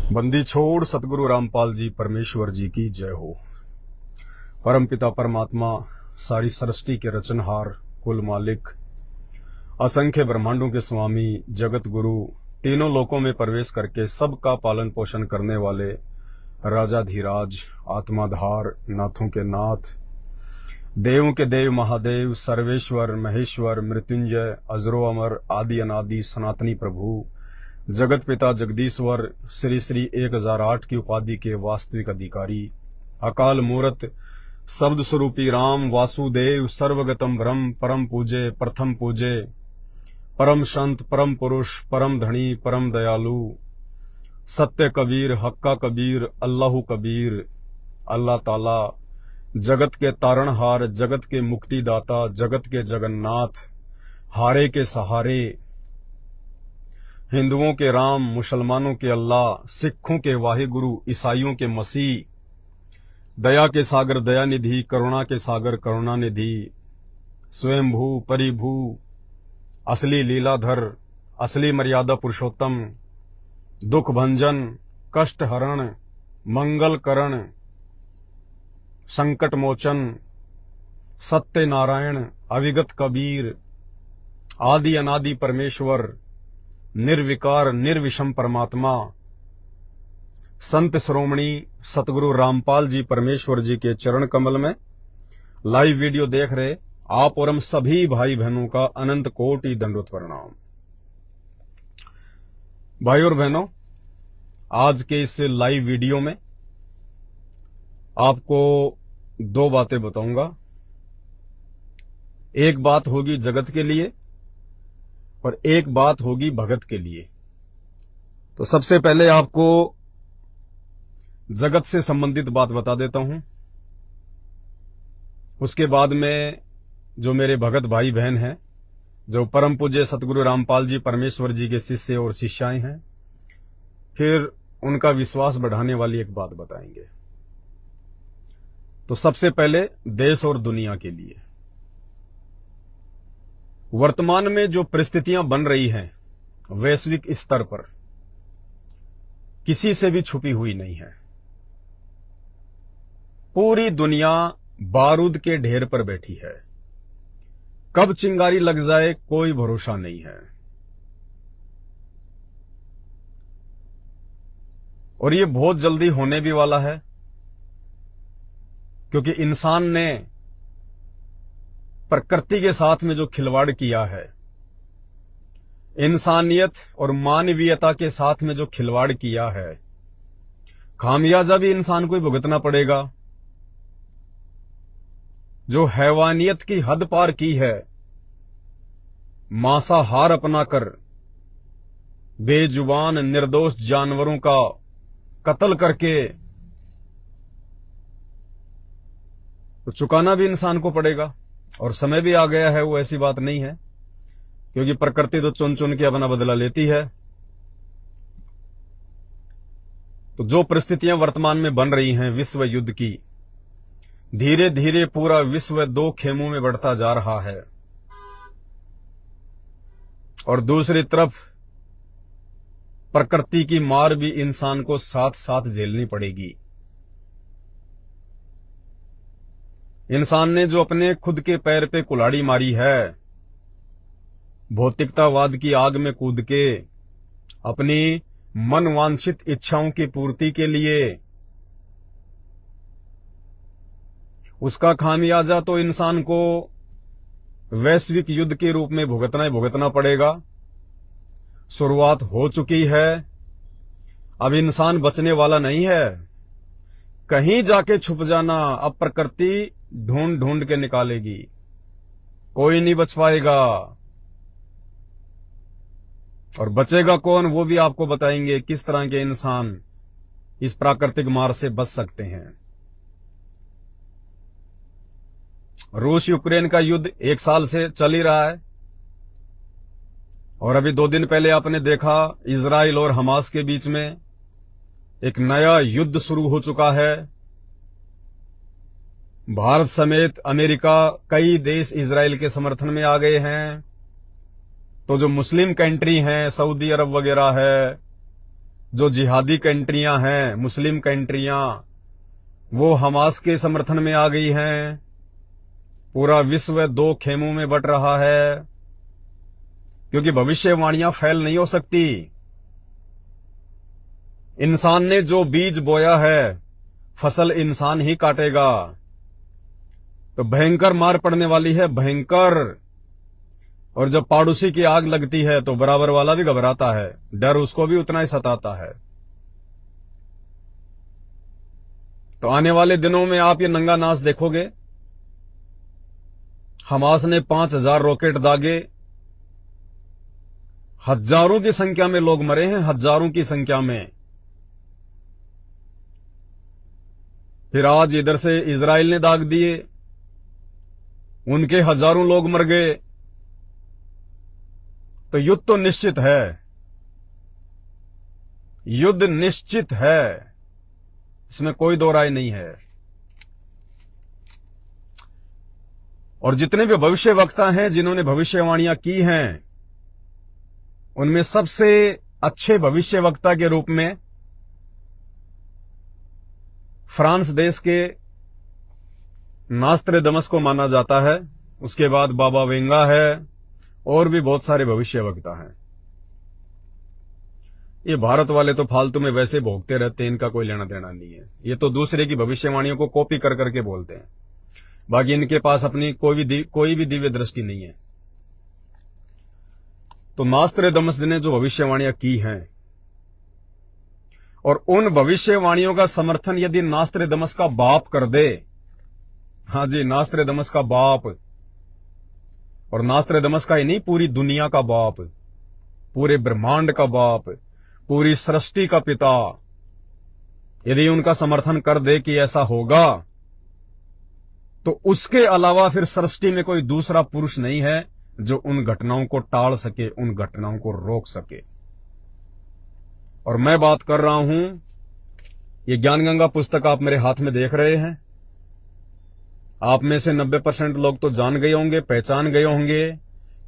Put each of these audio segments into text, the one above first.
बंदी छोड़ सतगुरु रामपाल जी परमेश्वर जी की जय हो। परमपिता परमात्मा, सारी सृष्टि के रचनहार, कुल मालिक, असंख्य ब्रह्मांडों के स्वामी, जगत गुरु, तीनों लोकों में प्रवेश करके सबका पालन पोषण करने वाले राजाधीराज, आत्माधार, नाथों के नाथ, देवों के देव, महादेव, सर्वेश्वर, महेश्वर, मृत्युंजय, अजरो अमर, आदि अनादि, सनातनी प्रभु, जगत पिता जगदीश्वर, श्री श्री 1008 की उपाधि के वास्तविक अधिकारी, अकाल मूरत, शब्द स्वरूपी राम, वासुदेव, सर्वगतम ब्रह्म, परम पूजे, प्रथम पूजे, परम संत, परम पुरुष, परम धनी, परम दयालु, सत्य कबीर, हक्का कबीर, अल्लाहु कबीर, अल्लाह ताला, जगत के तारणहार, जगत के मुक्तिदाता, जगत के जगन्नाथ, हारे के सहारे, हिंदुओं के राम, मुसलमानों के अल्लाह, सिखों के वाहिगुरु, ईसाइयों के मसीह, दया के सागर दयानिधि, करुणा के सागर करुणानिधि, स्वयंभू परिभू, असली लीलाधर, असली मर्यादा पुरुषोत्तम, दुख भंजन, कष्ट हरण, मंगल करण, संकट मोचन, सत्य नारायण, अविगत कबीर, आदि अनादि परमेश्वर, निर्विकार निर्विषम परमात्मा, संत श्रोमणी सतगुरु रामपाल जी परमेश्वर जी के चरण कमल में लाइव वीडियो देख रहे आप और हम सभी भाई बहनों का अनंत कोटि दंडवत प्रणाम। भाई और बहनों, आज के इस लाइव वीडियो में आपको दो बातें बताऊंगा। एक बात होगी जगत के लिए और एक बात होगी भगत के लिए। तो सबसे पहले आपको जगत से संबंधित बात बता देता हूं, उसके बाद में जो मेरे भगत भाई बहन हैं, जो परम पूज्य सतगुरु रामपाल जी परमेश्वर जी के शिष्य और शिष्याएं हैं, फिर उनका विश्वास बढ़ाने वाली एक बात बताएंगे। तो सबसे पहले देश और दुनिया के लिए वर्तमान में जो परिस्थितियां बन रही हैं वैश्विक स्तर पर, किसी से भी छुपी हुई नहीं है। पूरी दुनिया बारूद के ढेर पर बैठी है, कब चिंगारी लग जाए कोई भरोसा नहीं है। और ये बहुत जल्दी होने भी वाला है, क्योंकि इंसान ने प्रकृति के साथ में जो खिलवाड़ किया है, इंसानियत और मानवीयता के साथ में जो खिलवाड़ किया है, खामियाजा भी इंसान को ही भुगतना पड़ेगा। जो हैवानियत की हद पार की है, मांसाहार अपनाकर बेजुबान निर्दोष जानवरों का कत्ल करके, तो चुकाना भी इंसान को पड़ेगा। और समय भी आ गया है, वो ऐसी बात नहीं है, क्योंकि प्रकृति तो चुन चुन के अपना बदला लेती है। तो जो परिस्थितियां वर्तमान में बन रही हैं विश्व युद्ध की, धीरे धीरे पूरा विश्व दो खेमों में बढ़ता जा रहा है, और दूसरी तरफ प्रकृति की मार भी इंसान को साथ साथ झेलनी पड़ेगी। इंसान ने जो अपने खुद के पैर पे कुल्हाड़ी मारी है, भौतिकतावाद की आग में कूद के अपनी मनवांछित इच्छाओं की पूर्ति के लिए, उसका खामियाजा तो इंसान को वैश्विक युद्ध के रूप में भुगतना ही भुगतना पड़ेगा। शुरुआत हो चुकी है, अब इंसान बचने वाला नहीं है। कहीं जाके छुप जाना अब प्रकृति ढूंढ ढूंढ के निकालेगी, कोई नहीं बच पाएगा। और बचेगा कौन, वो भी आपको बताएंगे किस तरह के इंसान इस प्राकृतिक मार से बच सकते हैं। रूस यूक्रेन का युद्ध 1 साल से चल ही रहा है, और अभी 2 दिन पहले आपने देखा इजराइल और हमास के बीच में एक नया युद्ध शुरू हो चुका है। भारत समेत अमेरिका, कई देश इजराइल के समर्थन में आ गए हैं। तो जो मुस्लिम कंट्री हैं, सऊदी अरब वगैरह है, जो जिहादी कंट्रियां हैं, मुस्लिम कंट्रियां, वो हमास के समर्थन में आ गई हैं। पूरा विश्व दो खेमों में बंट रहा है, क्योंकि भविष्यवाणियां फैल नहीं हो सकती। इंसान ने जो बीज बोया है, फसल इंसान ही काटेगा। तो भयंकर मार पड़ने वाली है, भयंकर। और जब पड़ोसी की आग लगती है तो बराबर वाला भी घबराता है, डर उसको भी उतना ही सताता है। तो आने वाले दिनों में आप ये नंगा नाच देखोगे। हमास ने 5000 रॉकेट दागे, हजारों की संख्या में लोग मरे हैं, हजारों की संख्या में। फिर आज इधर से इजराइल ने दाग दिए, उनके हजारों लोग मर गए। तो युद्ध तो निश्चित है, युद्ध निश्चित है, इसमें कोई दो राय नहीं है। और जितने भी भविष्यवक्ता हैं जिन्होंने भविष्यवाणियां की हैं, उनमें सबसे अच्छे भविष्यवक्ता के रूप में फ्रांस देश के नास्ट्रेडमस को माना जाता है। उसके बाद बाबा वेंगा है, और भी बहुत सारे भविष्यवक्ता हैं। ये भारत वाले तो फालतू में वैसे भोगते रहते हैं, इनका कोई लेना देना नहीं है। ये तो दूसरे की भविष्यवाणियों को कॉपी कर करके बोलते हैं, बाकी इनके पास अपनी कोई भी दिव्य दृष्टि नहीं है। तो नास्ट्रेडमस ने जो भविष्यवाणियां की हैं, और उन भविष्यवाणियों का समर्थन यदि नास्ट्रेडमस का बाप कर दे, हाँ जी, नास्ट्रेडमस का बाप, और नास्ट्रेडमस का ही नहीं, पूरी दुनिया का बाप, पूरे ब्रह्मांड का बाप, पूरी सृष्टि का पिता, यदि उनका समर्थन कर दे कि ऐसा होगा, तो उसके अलावा फिर सृष्टि में कोई दूसरा पुरुष नहीं है जो उन घटनाओं को टाल सके, उन घटनाओं को रोक सके। और मैं बात कर रहा हूं, ये ज्ञानगंगा पुस्तक आप मेरे हाथ में देख रहे हैं। आप में से 90% लोग तो जान गए होंगे, पहचान गए होंगे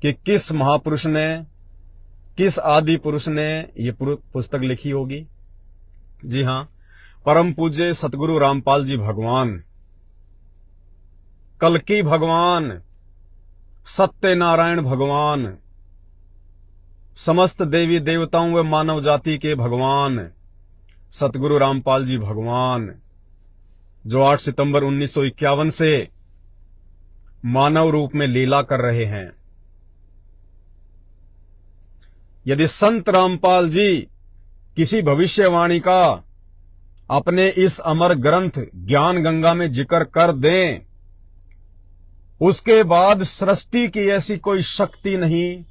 कि किस महापुरुष ने, किस आदि पुरुष ने ये पुस्तक लिखी होगी। जी हां, परम पूज्य सतगुरु रामपाल जी भगवान, कल्कि भगवान, सत्यनारायण भगवान, समस्त देवी देवताओं व मानव जाति के भगवान सतगुरु रामपाल जी भगवान, जो 8 सितंबर 1951 से मानव रूप में लीला कर रहे हैं। यदि संत रामपाल जी किसी भविष्यवाणी का अपने इस अमर ग्रंथ ज्ञान गंगा में जिक्र कर दें, उसके बाद सृष्टि की ऐसी कोई शक्ति नहीं,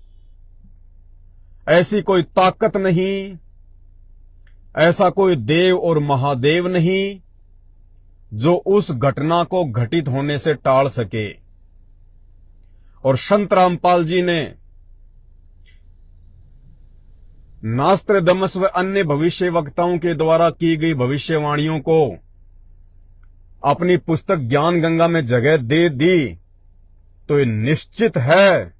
ऐसी कोई ताकत नहीं, ऐसा कोई देव और महादेव नहीं जो उस घटना को घटित होने से टाल सके। और संत रामपाल जी ने नास्ट्रेडमस व अन्य भविष्यवक्ताओं के द्वारा की गई भविष्यवाणियों को अपनी पुस्तक ज्ञान गंगा में जगह दे दी, तो ये निश्चित है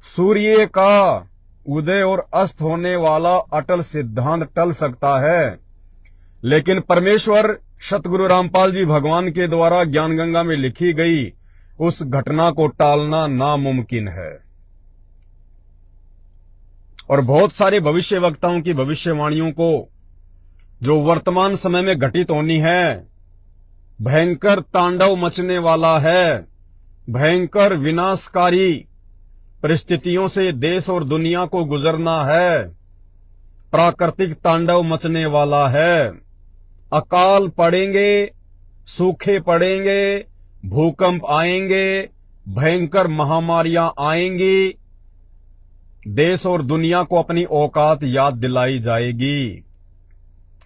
सूर्य का उदय और अस्त होने वाला अटल सिद्धांत टल सकता है, लेकिन परमेश्वर सतगुरु रामपाल जी भगवान के द्वारा ज्ञान गंगा में लिखी गई उस घटना को टालना नामुमकिन है। और बहुत सारे भविष्यवक्ताओं की भविष्यवाणियों को जो वर्तमान समय में घटित होनी है, भयंकर तांडव मचने वाला है, भयंकर विनाशकारी परिस्थितियों से देश और दुनिया को गुजरना है, प्राकृतिक तांडव मचने वाला है, अकाल पड़ेंगे, सूखे पड़ेंगे, भूकंप आएंगे, भयंकर महामारियां आएंगी, देश और दुनिया को अपनी औकात याद दिलाई जाएगी।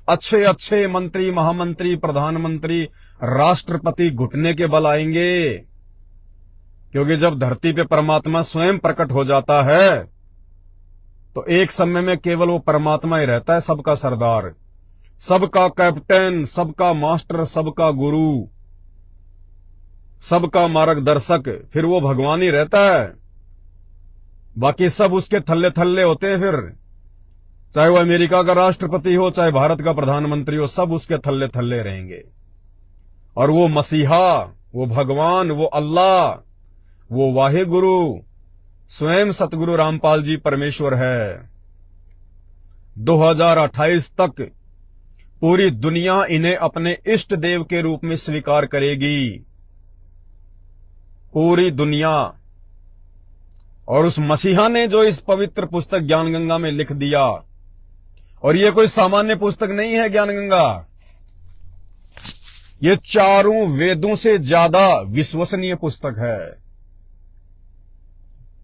अच्छे अच्छे मंत्री, महामंत्री, प्रधानमंत्री, राष्ट्रपति घुटने के बल आएंगे, क्योंकि जब धरती पे परमात्मा स्वयं प्रकट हो जाता है तो एक समय में केवल वो परमात्मा ही रहता है, सबका सरदार, सबका कैप्टन, सबका मास्टर, सबका गुरु, सबका मार्गदर्शक, फिर वो भगवान ही रहता है। बाकी सब उसके थल्ले थल्ले होते हैं। फिर चाहे वो अमेरिका का राष्ट्रपति हो, चाहे भारत का प्रधानमंत्री हो, सब उसके थल्ले थल्ले रहेंगे। और वो मसीहा, वो भगवान, वो अल्लाह, वो वाहे गुरु, स्वयं सतगुरु रामपाल जी परमेश्वर है। 2028 तक पूरी दुनिया इन्हें अपने इष्ट देव के रूप में स्वीकार करेगी, पूरी दुनिया। और उस मसीहा ने जो इस पवित्र पुस्तक ज्ञान गंगा में लिख दिया, और ये कोई सामान्य पुस्तक नहीं है ज्ञान गंगा, ये चारों वेदों से ज्यादा विश्वसनीय पुस्तक है,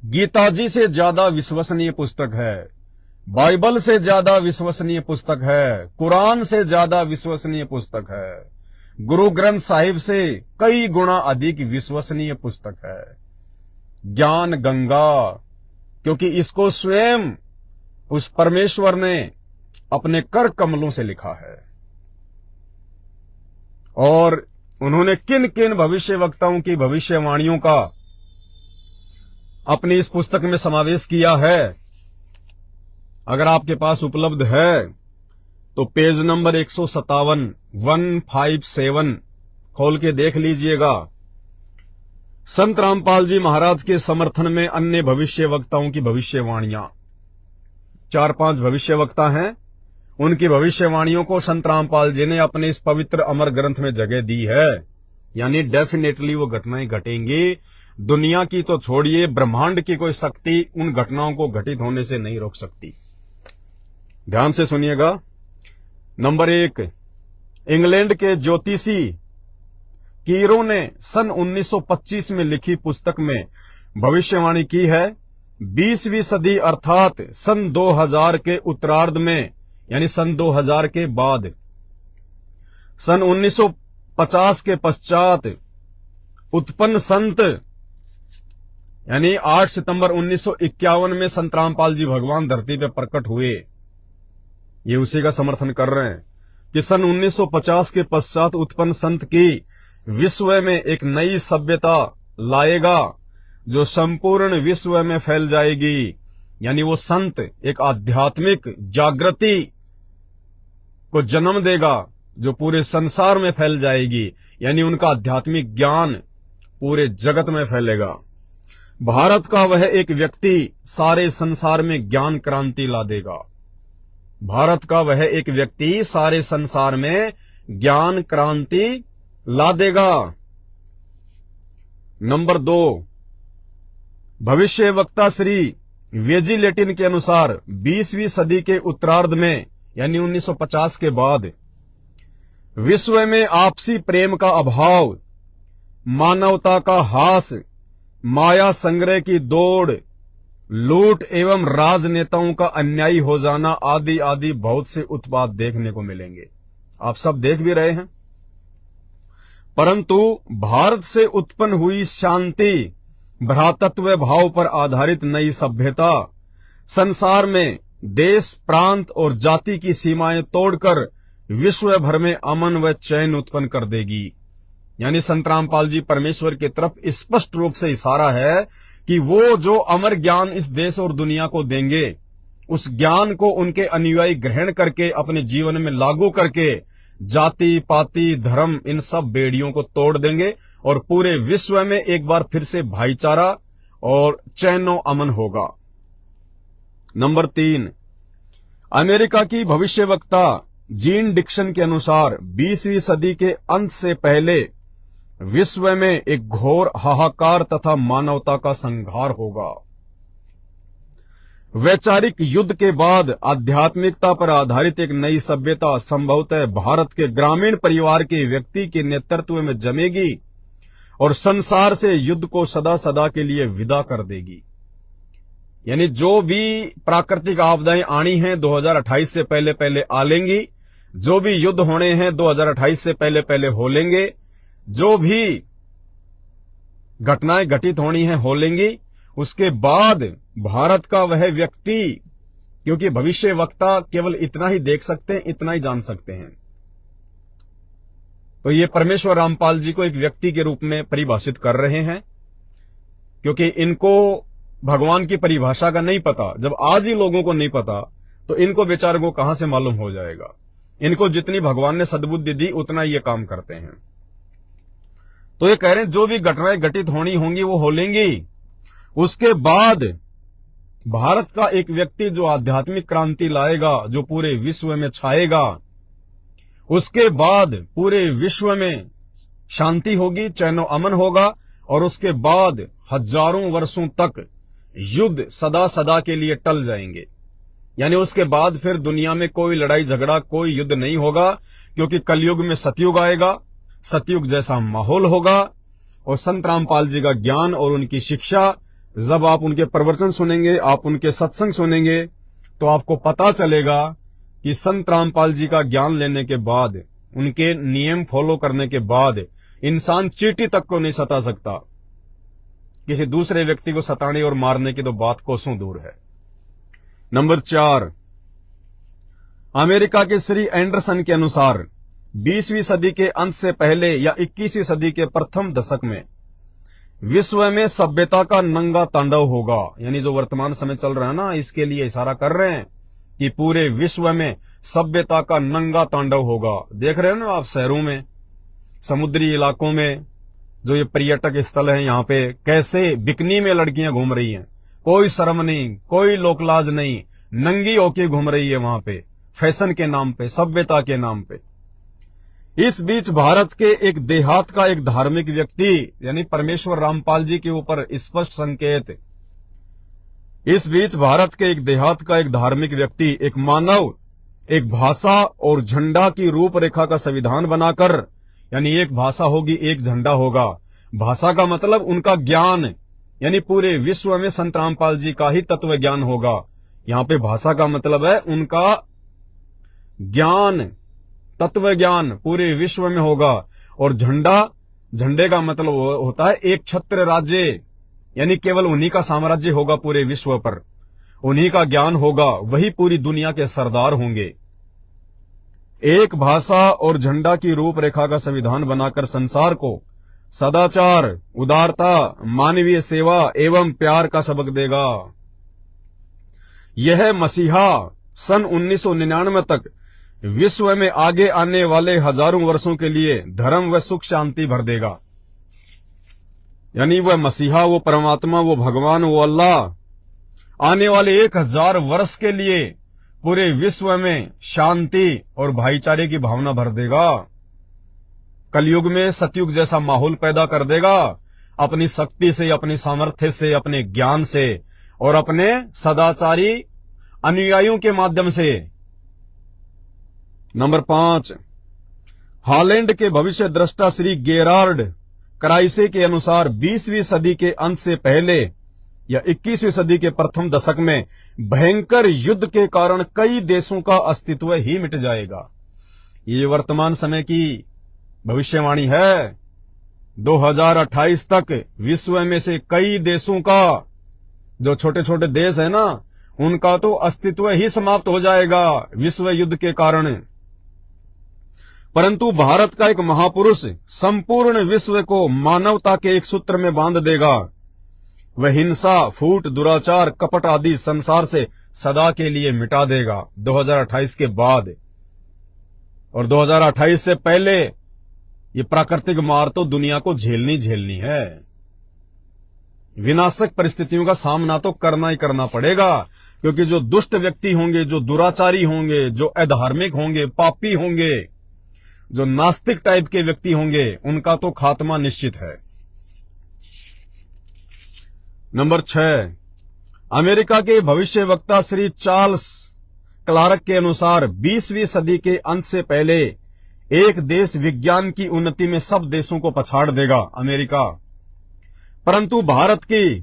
गीता जी से ज्यादा विश्वसनीय पुस्तक है, बाइबल से ज्यादा विश्वसनीय पुस्तक है, कुरान से ज्यादा विश्वसनीय पुस्तक है, गुरु ग्रंथ साहिब से कई गुना अधिक विश्वसनीय पुस्तक है ज्ञान गंगा। क्योंकि इसको स्वयं उस परमेश्वर ने अपने कर कमलों से लिखा है। और उन्होंने किन किन भविष्य वक्ताओं की भविष्यवाणियों का अपनी इस पुस्तक में समावेश किया है, अगर आपके पास उपलब्ध है तो पेज नंबर 157 खोल के देख लीजिएगा। संत रामपाल जी महाराज के समर्थन में अन्य भविष्य वक्ताओं की भविष्यवाणियां, 4-5 भविष्य वक्ता हैं, उनकी भविष्यवाणियों को संत रामपाल जी ने अपने इस पवित्र अमर ग्रंथ में जगह दी है। यानी डेफिनेटली वो घटनाएं घटेंगी। दुनिया की तो छोड़िए, ब्रह्मांड की कोई शक्ति उन घटनाओं को घटित होने से नहीं रोक सकती। ध्यान से सुनिएगा। नंबर 1, इंग्लैंड के ज्योतिषी कीरो ने सन 1925 में लिखी पुस्तक में भविष्यवाणी की है, 20वीं सदी अर्थात सन 2000 के उत्तरार्ध में, यानी सन 2000 के बाद, सन 1950 के पश्चात उत्पन्न संत, यानी 8 सितंबर 1951 में संत रामपाल जी भगवान धरती पे प्रकट हुए। ये उसी का समर्थन कर रहे हैं कि सन 1950 के पश्चात उत्पन्न संत की विश्व में एक नई सभ्यता लाएगा जो संपूर्ण विश्व में फैल जाएगी। यानी वो संत एक आध्यात्मिक जागृति को जन्म देगा जो पूरे संसार में फैल जाएगी। यानी उनका आध्यात्मिक ज्ञान पूरे जगत में फैलेगा। भारत का वह एक व्यक्ति सारे संसार में ज्ञान क्रांति ला देगा। भारत का वह एक व्यक्ति सारे संसार में ज्ञान क्रांति ला देगा। नंबर 2, भविष्य वक्ता श्री वेजी लेटिन के अनुसार 20वीं सदी के उत्तरार्ध में, यानी 1950 के बाद, विश्व में आपसी प्रेम का अभाव, मानवता का हास, माया संग्रह की दौड़, लूट एवं राजनेताओं का अन्यायी हो जाना आदि आदि बहुत से उत्पाद देखने को मिलेंगे। आप सब देख भी रहे हैं। परंतु भारत से उत्पन्न हुई शांति, भ्रातृत्व भाव पर आधारित नई सभ्यता संसार में देश, प्रांत और जाति की सीमाएं तोड़कर विश्व भर में अमन व चैन उत्पन्न कर देगी। यानी संत रामपाल जी परमेश्वर की तरफ स्पष्ट रूप से इशारा है कि वो जो अमर ज्ञान इस देश और दुनिया को देंगे, उस ज्ञान को उनके अनुयायी ग्रहण करके अपने जीवन में लागू करके जाति, पाति, धर्म, इन सब बेड़ियों को तोड़ देंगे और पूरे विश्व में एक बार फिर से भाईचारा और चैनो अमन होगा। नंबर 3, अमेरिका की भविष्यवक्ता जीन डिक्सन के अनुसार 20वीं सदी के अंत से पहले विश्व में एक घोर हाहाकार तथा मानवता का संहार होगा। वैचारिक युद्ध के बाद आध्यात्मिकता पर आधारित एक नई सभ्यता संभवतः भारत के ग्रामीण परिवार के व्यक्ति के नेतृत्व में जमेगी और संसार से युद्ध को सदा सदा के लिए विदा कर देगी। यानी जो भी प्राकृतिक आपदाएं आनी हैं 2028 से पहले पहले आ लेंगी, जो भी युद्ध होने हैं 2028 से पहले पहले हो लेंगे, जो भी घटनाएं घटित होनी हैं हो लेंगी। उसके बाद भारत का वह व्यक्ति, क्योंकि भविष्य वक्ता केवल इतना ही देख सकते हैं, इतना ही जान सकते हैं, तो ये परमेश्वर रामपाल जी को एक व्यक्ति के रूप में परिभाषित कर रहे हैं, क्योंकि इनको भगवान की परिभाषा का नहीं पता। जब आज ही लोगों को नहीं पता तो इनको बेचारों को कहां से मालूम हो जाएगा। इनको जितनी भगवान ने सद्बुद्धि दी उतना ये काम करते हैं। तो ये कह रहे हैं जो भी घटनाएं घटित होनी होंगी वो हो लेंगी। उसके बाद भारत का एक व्यक्ति जो आध्यात्मिक क्रांति लाएगा, जो पूरे विश्व में छाएगा, उसके बाद पूरे विश्व में शांति होगी, चैनो अमन होगा, और उसके बाद हजारों वर्षों तक युद्ध सदा सदा के लिए टल जाएंगे। यानी उसके बाद फिर दुनिया में कोई लड़ाई झगड़ा, कोई युद्ध नहीं होगा, क्योंकि कलयुग में सतयुग आएगा, सतयुग जैसा माहौल होगा। और संत रामपाल जी का ज्ञान और उनकी शिक्षा, जब आप उनके प्रवचन सुनेंगे, आप उनके सत्संग सुनेंगे, तो आपको पता चलेगा कि संत रामपाल जी का ज्ञान लेने के बाद, उनके नियम फॉलो करने के बाद इंसान चींटी तक को नहीं सता सकता। किसी दूसरे व्यक्ति को सताने और मारने की तो बात कोसों दूर है। नंबर 4, अमेरिका के श्री एंडरसन के अनुसार 20वीं सदी के अंत से पहले या 21वीं सदी के प्रथम दशक में विश्व में सभ्यता का नंगा तांडव होगा। यानी जो वर्तमान समय चल रहा है ना, इसके लिए इशारा कर रहे हैं कि पूरे विश्व में सभ्यता का नंगा तांडव होगा। देख रहे हो ना आप, शहरों में, समुद्री इलाकों में, जो ये पर्यटक स्थल हैं, यहाँ पे कैसे बिकनी में लड़कियां घूम रही हैं, कोई शर्म नहीं, कोई लोकलाज नहीं, नंगी होके घूम रही है वहां पे, फैशन के नाम पे, सभ्यता के नाम पे। इस बीच भारत के एक देहात का एक धार्मिक व्यक्ति, यानी परमेश्वर रामपाल जी के ऊपर स्पष्ट संकेत, इस बीच भारत के एक देहात का एक धार्मिक व्यक्ति, एक मानव, एक भाषा और झंडा की रूपरेखा का संविधान बनाकर, यानी एक भाषा होगी, एक झंडा होगा। भाषा का मतलब उनका ज्ञान, यानी पूरे विश्व में संत रामपाल जी का ही तत्व ज्ञान होगा। यहां पे भाषा का मतलब है उनका ज्ञान, तत्व ज्ञान पूरे विश्व में होगा। और झंडा, झंडे का मतलब होता है एक छत्र राज्य, यानी केवल उन्हीं का साम्राज्य होगा पूरे विश्व पर, उन्हीं का ज्ञान होगा, वही पूरी दुनिया के सरदार होंगे। एक भाषा और झंडा की रूपरेखा का संविधान बनाकर संसार को सदाचार, उदारता, मानवीय सेवा एवं प्यार का सबक देगा। यह मसीहा सन 1999 तक विश्व में आगे आने वाले हजारों वर्षों के लिए धर्म व सुख शांति भर देगा। यानी वह मसीहा, वो परमात्मा, वो भगवान, वो अल्लाह आने वाले 1000 वर्ष के लिए पूरे विश्व में शांति और भाईचारे की भावना भर देगा। कलयुग में सतयुग जैसा माहौल पैदा कर देगा, अपनी शक्ति से, अपनी सामर्थ्य से, अपने ज्ञान से और अपने सदाचारी अनुयायियों के माध्यम से। नंबर 5, हॉलैंड के भविष्य दृष्टा श्री गेरार्ड क्राइसे के अनुसार 20वीं सदी के अंत से पहले या 21वीं सदी के प्रथम दशक में भयंकर युद्ध के कारण कई देशों का अस्तित्व ही मिट जाएगा। ये वर्तमान समय की भविष्यवाणी है। 2028 तक विश्व में से कई देशों का, जो छोटे छोटे देश है ना, उनका तो अस्तित्व ही समाप्त हो जाएगा विश्व युद्ध के कारण। परंतु भारत का एक महापुरुष संपूर्ण विश्व को मानवता के एक सूत्र में बांध देगा। वह हिंसा, फूट, दुराचार, कपट आदि संसार से सदा के लिए मिटा देगा 2028 के बाद। और 2028 से पहले ये प्राकृतिक मार तो दुनिया को झेलनी है। विनाशक परिस्थितियों का सामना तो करना ही करना पड़ेगा, क्योंकि जो दुष्ट व्यक्ति होंगे, जो दुराचारी होंगे, जो अधार्मिक होंगे, पापी होंगे, जो नास्तिक टाइप के व्यक्ति होंगे, उनका तो खात्मा निश्चित है। नंबर 6, अमेरिका के भविष्यवक्ता श्री चार्ल्स क्लार्क के अनुसार 20वीं सदी के अंत से पहले एक देश विज्ञान की उन्नति में सब देशों को पछाड़ देगा, अमेरिका। परंतु भारत की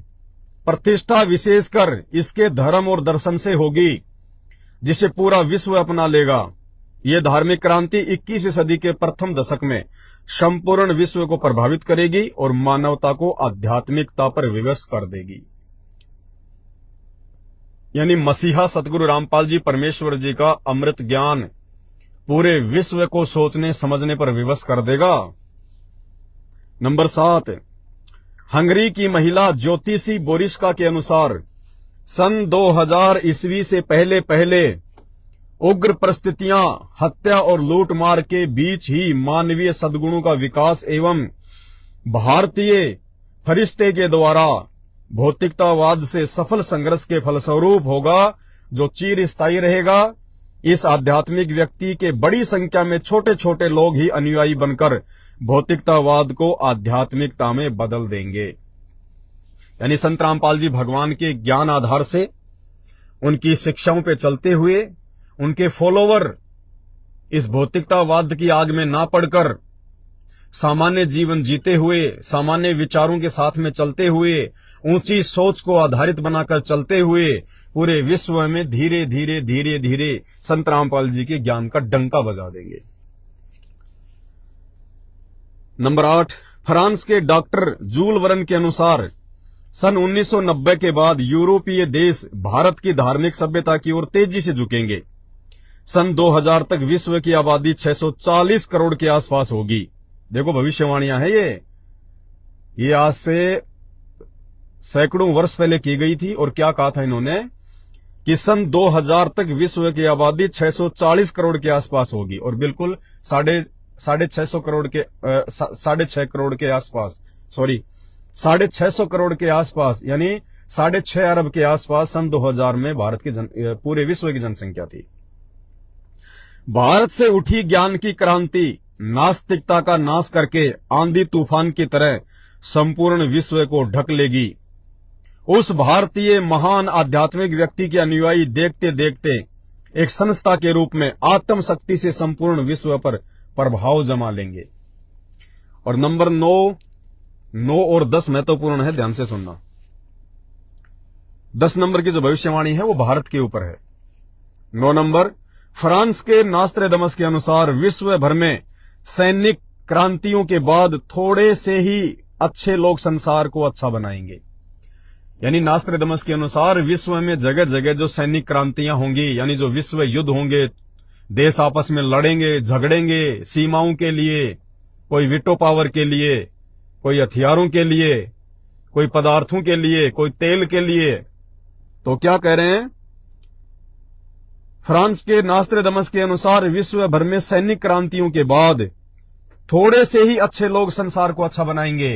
प्रतिष्ठा विशेषकर इसके धर्म और दर्शन से होगी, जिसे पूरा विश्व अपना लेगा। यह धार्मिक क्रांति 21वीं सदी के प्रथम दशक में संपूर्ण विश्व को प्रभावित करेगी और मानवता को आध्यात्मिकता पर विवश कर देगी। यानी मसीहा सतगुरु रामपाल जी परमेश्वर जी का अमृत ज्ञान पूरे विश्व को सोचने समझने पर विवश कर देगा। नंबर 7, हंगरी की महिला ज्योतिषी बोरिस्का के अनुसार सन 2000 ईस्वी से पहले उग्र परिस्थितियां, हत्या और लूटमार के बीच ही मानवीय सद्गुणों का विकास एवं भारतीय फरिश्ते के द्वारा भौतिकतावाद से सफल संघर्ष के फलस्वरूप होगा, जो चिरस्थायी रहेगा। इस आध्यात्मिक व्यक्ति के बड़ी संख्या में छोटे छोटे लोग ही अनुयायी बनकर भौतिकतावाद को आध्यात्मिकता में बदल देंगे। यानी संत रामपाल जी भगवान के ज्ञान आधार से, उनकी शिक्षाओं पे चलते हुए, उनके फॉलोवर इस भौतिकतावाद की आग में ना पड़कर सामान्य जीवन जीते हुए, सामान्य विचारों के साथ में चलते हुए, ऊंची सोच को आधारित बनाकर चलते हुए पूरे विश्व में धीरे धीरे धीरे धीरे संत रामपाल जी के ज्ञान का डंका बजा देंगे। नंबर 8, फ्रांस के डॉक्टर जूल वर्न के अनुसार सन 1990 के बाद यूरोपीय देश भारत की धार्मिक सभ्यता की ओर तेजी से झुकेंगे। सन 2000 तक विश्व की आबादी 640 करोड़ के आसपास होगी। देखो भविष्यवाणियां हैं ये आज से सैकड़ों वर्ष पहले की गई थी। और क्या कहा था इन्होंने कि सन 2000 तक विश्व की आबादी 640 करोड़ के आसपास होगी, और बिल्कुल साढ़े 6 करोड़ के 6.5 करोड़ के आसपास, सॉरी 650 करोड़ के आसपास, यानी 6.5 अरब के आसपास सन 2000 में भारत की पूरे विश्व की जनसंख्या थी। भारत से उठी ज्ञान की क्रांति नास्तिकता का नाश करके आंधी तूफान की तरह संपूर्ण विश्व को ढक लेगी। उस भारतीय महान आध्यात्मिक व्यक्ति के अनुयायी देखते देखते एक संस्था के रूप में आत्म शक्ति से संपूर्ण विश्व पर प्रभाव जमा लेंगे। और नंबर 9 और 10 महत्वपूर्ण है, ध्यान से सुनना। 10 नंबर की जो भविष्यवाणी है वो भारत के ऊपर है। 9 नंबर, फ्रांस के नास्ट्रेडमस के अनुसार विश्व भर में सैनिक क्रांतियों के बाद थोड़े से ही अच्छे लोग संसार को अच्छा बनाएंगे। यानी नास्ट्रेडमस के अनुसार विश्व में जगह जगह जो सैनिक क्रांतियां होंगी, यानी जो विश्व युद्ध होंगे, देश आपस में लड़ेंगे, झगड़ेंगे सीमाओं के लिए, कोई वीटो पावर के लिए, कोई हथियारों के लिए, कोई पदार्थों के लिए, कोई तेल के लिए। तो क्या कह रहे हैं, फ्रांस के नास्ट्रेडमस के अनुसार विश्व भर में सैनिक क्रांतियों के बाद थोड़े से ही अच्छे लोग संसार को अच्छा बनाएंगे।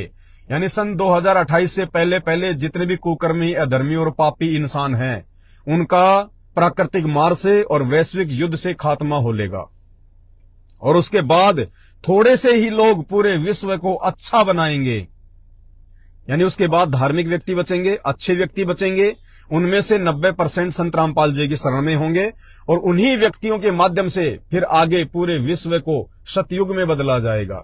यानी सन 2028 से पहले पहले जितने भी कुकर्मी, अधर्मी और पापी इंसान हैं, उनका प्राकृतिक मार से और वैश्विक युद्ध से खात्मा हो लेगा। और उसके बाद थोड़े से ही लोग पूरे विश्व को अच्छा बनाएंगे। यानी उसके बाद धार्मिक व्यक्ति बचेंगे, अच्छे व्यक्ति बचेंगे। उनमें से 90% संत रामपाल जी की शरण में होंगे, और उन्हीं व्यक्तियों के माध्यम से फिर आगे पूरे विश्व को सतयुग में बदला जाएगा।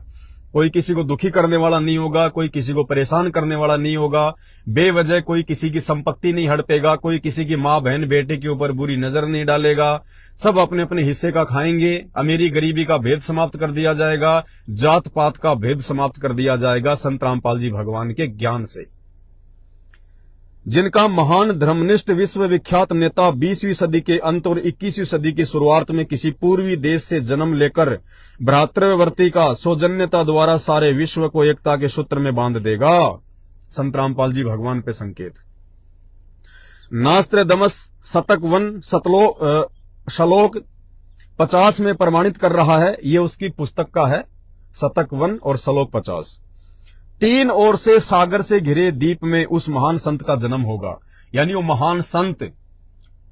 कोई किसी को दुखी करने वाला नहीं होगा, कोई किसी को परेशान करने वाला नहीं होगा, बेवजह कोई किसी की संपत्ति नहीं हड़पेगा, कोई किसी की मां बहन बेटे के ऊपर बुरी नजर नहीं डालेगा। सब अपने अपने हिस्से का खाएंगे। अमीरी गरीबी का भेद समाप्त कर दिया जाएगा, जात पात का भेद समाप्त कर दिया जाएगा संत रामपाल जी भगवान के ज्ञान से। जिनका महान धर्मनिष्ठ विश्व विख्यात नेता 20वीं सदी के अंत और 21वीं सदी की शुरुआत में किसी पूर्वी देश से जन्म लेकर भ्रातृवर्ती का सौजन्यता द्वारा सारे विश्व को एकता के सूत्र में बांध देगा। संत रामपाल जी भगवान पे संकेत। नास्ट्रेडमस शतक वन श्लोक 50 में प्रमाणित कर रहा है। ये उसकी पुस्तक का है, शतक वन और श्लोक 50। 3 ओर से सागर से घिरे द्वीप में उस महान संत का जन्म होगा। यानी वो महान संत,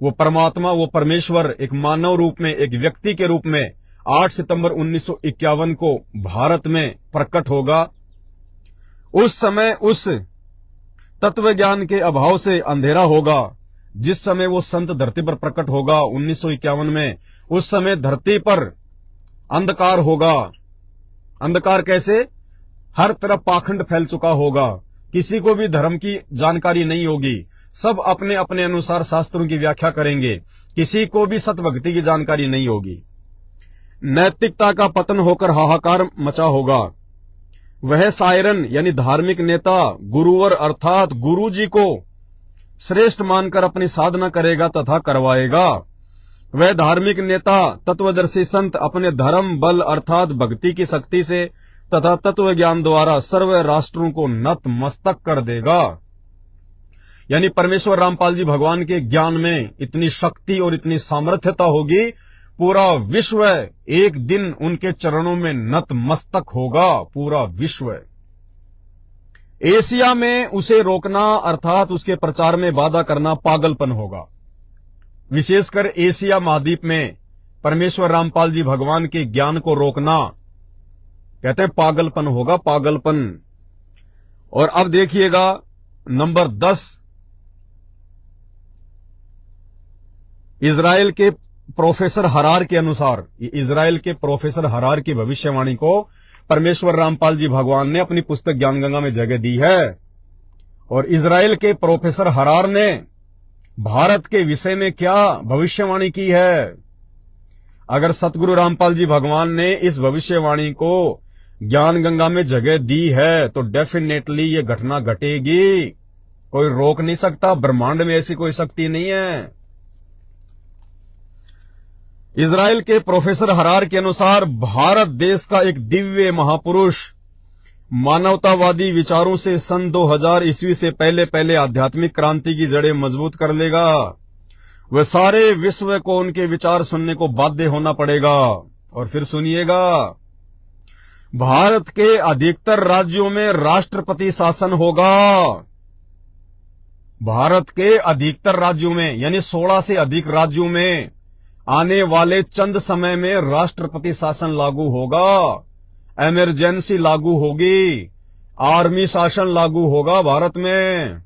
वो परमात्मा, वो परमेश्वर एक मानव रूप में, एक व्यक्ति के रूप में 8 सितंबर 1951 को भारत में प्रकट होगा। उस समय उस तत्व ज्ञान के अभाव से अंधेरा होगा। जिस समय वो संत धरती पर प्रकट होगा 1951 में, उस समय धरती पर अंधकार होगा। अंधकार कैसे? हर तरफ पाखंड फैल चुका होगा, किसी को भी धर्म की जानकारी नहीं होगी, सब अपने अपने अनुसार शास्त्रों की व्याख्या करेंगे, किसी को भी सतभक्ति की जानकारी नहीं होगी। नैतिकता का पतन होकर हाहाकार मचा होगा। वह सायरन यानी धार्मिक नेता गुरुवर अर्थात गुरु जी को श्रेष्ठ मानकर अपनी साधना करेगा तथा करवाएगा। वह धार्मिक नेता तत्वदर्शी संत अपने धर्म बल अर्थात भक्ति की शक्ति से तथा तत्व ज्ञान द्वारा सर्व राष्ट्रों को नत मस्तक कर देगा। यानी परमेश्वर रामपाल जी भगवान के ज्ञान में इतनी शक्ति और इतनी सामर्थ्यता होगी, पूरा विश्व एक दिन उनके चरणों में नतमस्तक होगा, पूरा विश्व। एशिया में उसे रोकना अर्थात उसके प्रचार में बाधा करना पागलपन होगा। विशेषकर एशिया महाद्वीप में परमेश्वर रामपाल जी भगवान के ज्ञान को रोकना कहते हैं पागलपन होगा, पागलपन। और अब देखिएगा नंबर 10, इजराइल के प्रोफेसर हरार के अनुसार, इजराइल के प्रोफेसर हरार की भविष्यवाणी को परमेश्वर रामपाल जी भगवान ने अपनी पुस्तक ज्ञानगंगा में जगह दी है। और इजराइल के प्रोफेसर हरार ने भारत के विषय में क्या भविष्यवाणी की है। अगर सतगुरु रामपाल जी भगवान ने इस भविष्यवाणी को ज्ञानगंगा में जगह दी है तो डेफिनेटली ये घटना घटेगी, कोई रोक नहीं सकता। ब्रह्मांड में ऐसी कोई शक्ति नहीं है। इजराइल के प्रोफेसर हरार के अनुसार भारत देश का एक दिव्य महापुरुष मानवतावादी विचारों से सन 2000 ईस्वी से पहले आध्यात्मिक क्रांति की जड़ें मजबूत कर लेगा। वह सारे विश्व को उनके विचार सुनने को बाध्य होना पड़ेगा। और फिर सुनिएगा, भारत के अधिकतर राज्यों में राष्ट्रपति शासन होगा। भारत के अधिकतर राज्यों में यानी 16 से अधिक राज्यों में आने वाले चंद समय में राष्ट्रपति शासन लागू होगा, इमरजेंसी लागू होगी, आर्मी शासन लागू होगा भारत में।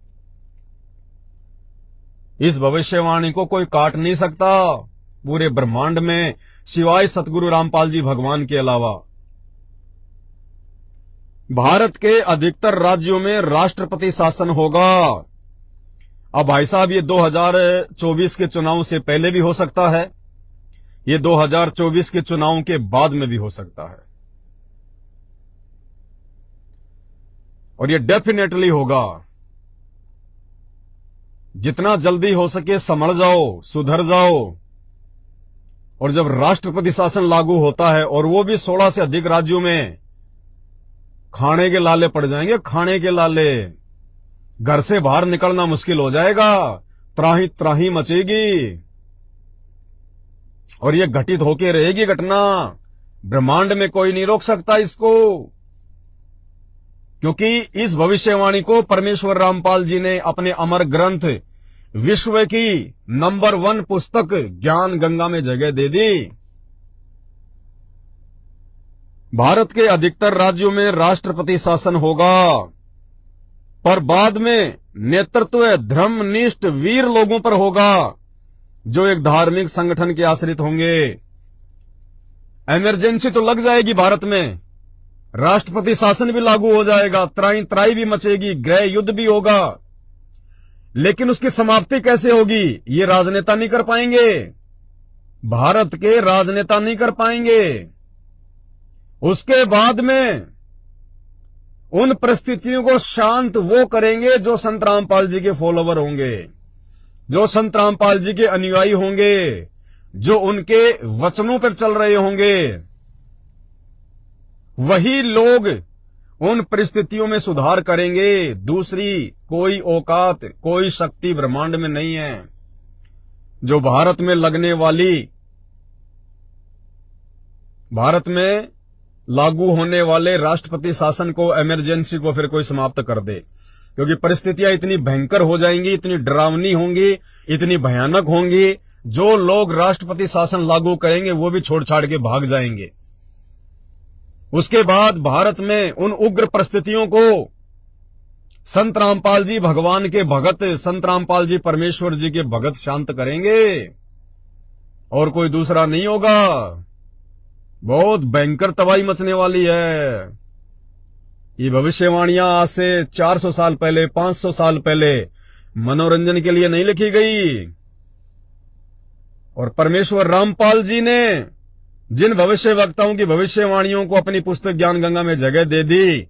इस भविष्यवाणी को कोई काट नहीं सकता पूरे ब्रह्मांड में, सिवाय सतगुरु रामपाल जी भगवान के अलावा। भारत के अधिकतर राज्यों में राष्ट्रपति शासन होगा। अब भाई साहब, ये 2024 के चुनाव से पहले भी हो सकता है, ये 2024 के चुनाव के बाद में भी हो सकता है, और ये डेफिनेटली होगा। जितना जल्दी हो सके समझ जाओ, सुधर जाओ। और जब राष्ट्रपति शासन लागू होता है और वो भी 16 से अधिक राज्यों में, खाने के लाले पड़ जाएंगे, खाने के लाले। घर से बाहर निकलना मुश्किल हो जाएगा, त्राही त्राही मचेगी। और ये घटित होके रहेगी घटना, ब्रह्मांड में कोई नहीं रोक सकता इसको, क्योंकि इस भविष्यवाणी को परमेश्वर रामपाल जी ने अपने अमर ग्रंथ विश्व की नंबर 1 पुस्तक ज्ञान गंगा में जगह दे दी। भारत के अधिकतर राज्यों में राष्ट्रपति शासन होगा, पर बाद में नेतृत्व धर्मनिष्ठ वीर लोगों पर होगा जो एक धार्मिक संगठन के आश्रित होंगे। इमरजेंसी तो लग जाएगी भारत में, राष्ट्रपति शासन भी लागू हो जाएगा, त्राई त्राई भी मचेगी, गृह युद्ध भी होगा, लेकिन उसकी समाप्ति कैसे होगी ये राजनेता नहीं कर पाएंगे, भारत के राजनेता नहीं कर पाएंगे। उसके बाद में उन परिस्थितियों को शांत वो करेंगे जो संत रामपाल जी के फॉलोवर होंगे, जो संत रामपाल जी के अनुयायी होंगे, जो उनके वचनों पर चल रहे होंगे। वही लोग उन परिस्थितियों में सुधार करेंगे। दूसरी कोई औकात, कोई शक्ति ब्रह्मांड में नहीं है जो भारत में लगने वाली, भारत में लागू होने वाले राष्ट्रपति शासन को, इमरजेंसी को फिर कोई समाप्त कर दे। क्योंकि परिस्थितियां इतनी भयंकर हो जाएंगी, इतनी डरावनी होंगी, इतनी भयानक होंगी, जो लोग राष्ट्रपति शासन लागू करेंगे वो भी छोड़ छाड़ के भाग जाएंगे। उसके बाद भारत में उन उग्र परिस्थितियों को संत रामपाल जी भगवान के भगत, संत रामपाल जी परमेश्वर जी के भगत शांत करेंगे, और कोई दूसरा नहीं होगा। बहुत भयंकर तबाही मचने वाली है। ये भविष्यवाणियां आज से 400 साल पहले, 500 साल पहले मनोरंजन के लिए नहीं लिखी गई, और परमेश्वर रामपाल जी ने जिन भविष्य वक्ताओं की भविष्यवाणियों को अपनी पुस्तक ज्ञान गंगा में जगह दे दी,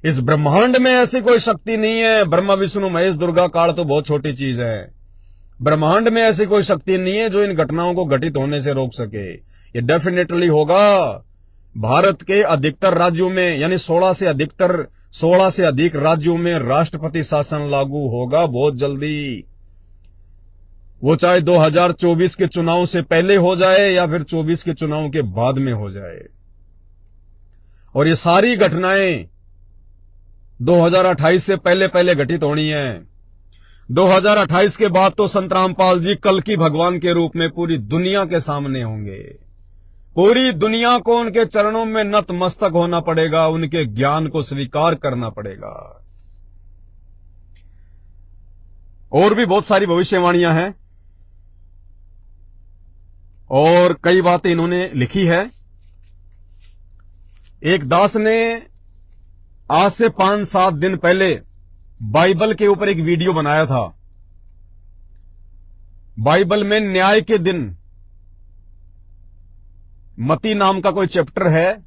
इस ब्रह्मांड में ऐसी कोई शक्ति नहीं है। ब्रह्मा विष्णु महेश दुर्गा काल तो बहुत छोटी चीज है, ब्रह्मांड में ऐसी कोई शक्ति नहीं है जो इन घटनाओं को घटित होने से रोक सके। ये डेफिनेटली होगा। भारत के अधिकतर राज्यों में यानी 16 से अधिक राज्यों में राष्ट्रपति शासन लागू होगा बहुत जल्दी। वो चाहे 2024 के चुनाव से पहले हो जाए या फिर 24 के चुनाव के बाद में हो जाए। और ये सारी घटनाएं 2028 से पहले पहले घटित होनी है। 2028 के बाद तो संत रामपाल जी कल्कि भगवान के रूप में पूरी दुनिया के सामने होंगे। पूरी दुनिया को उनके चरणों में नतमस्तक होना पड़ेगा, उनके ज्ञान को स्वीकार करना पड़ेगा। और भी बहुत सारी भविष्यवाणियां हैं और कई बातें इन्होंने लिखी है। एक दास ने आज से 5-7 दिन पहले बाइबल के ऊपर एक वीडियो बनाया था। बाइबल में न्याय के दिन मती नाम का कोई चैप्टर है,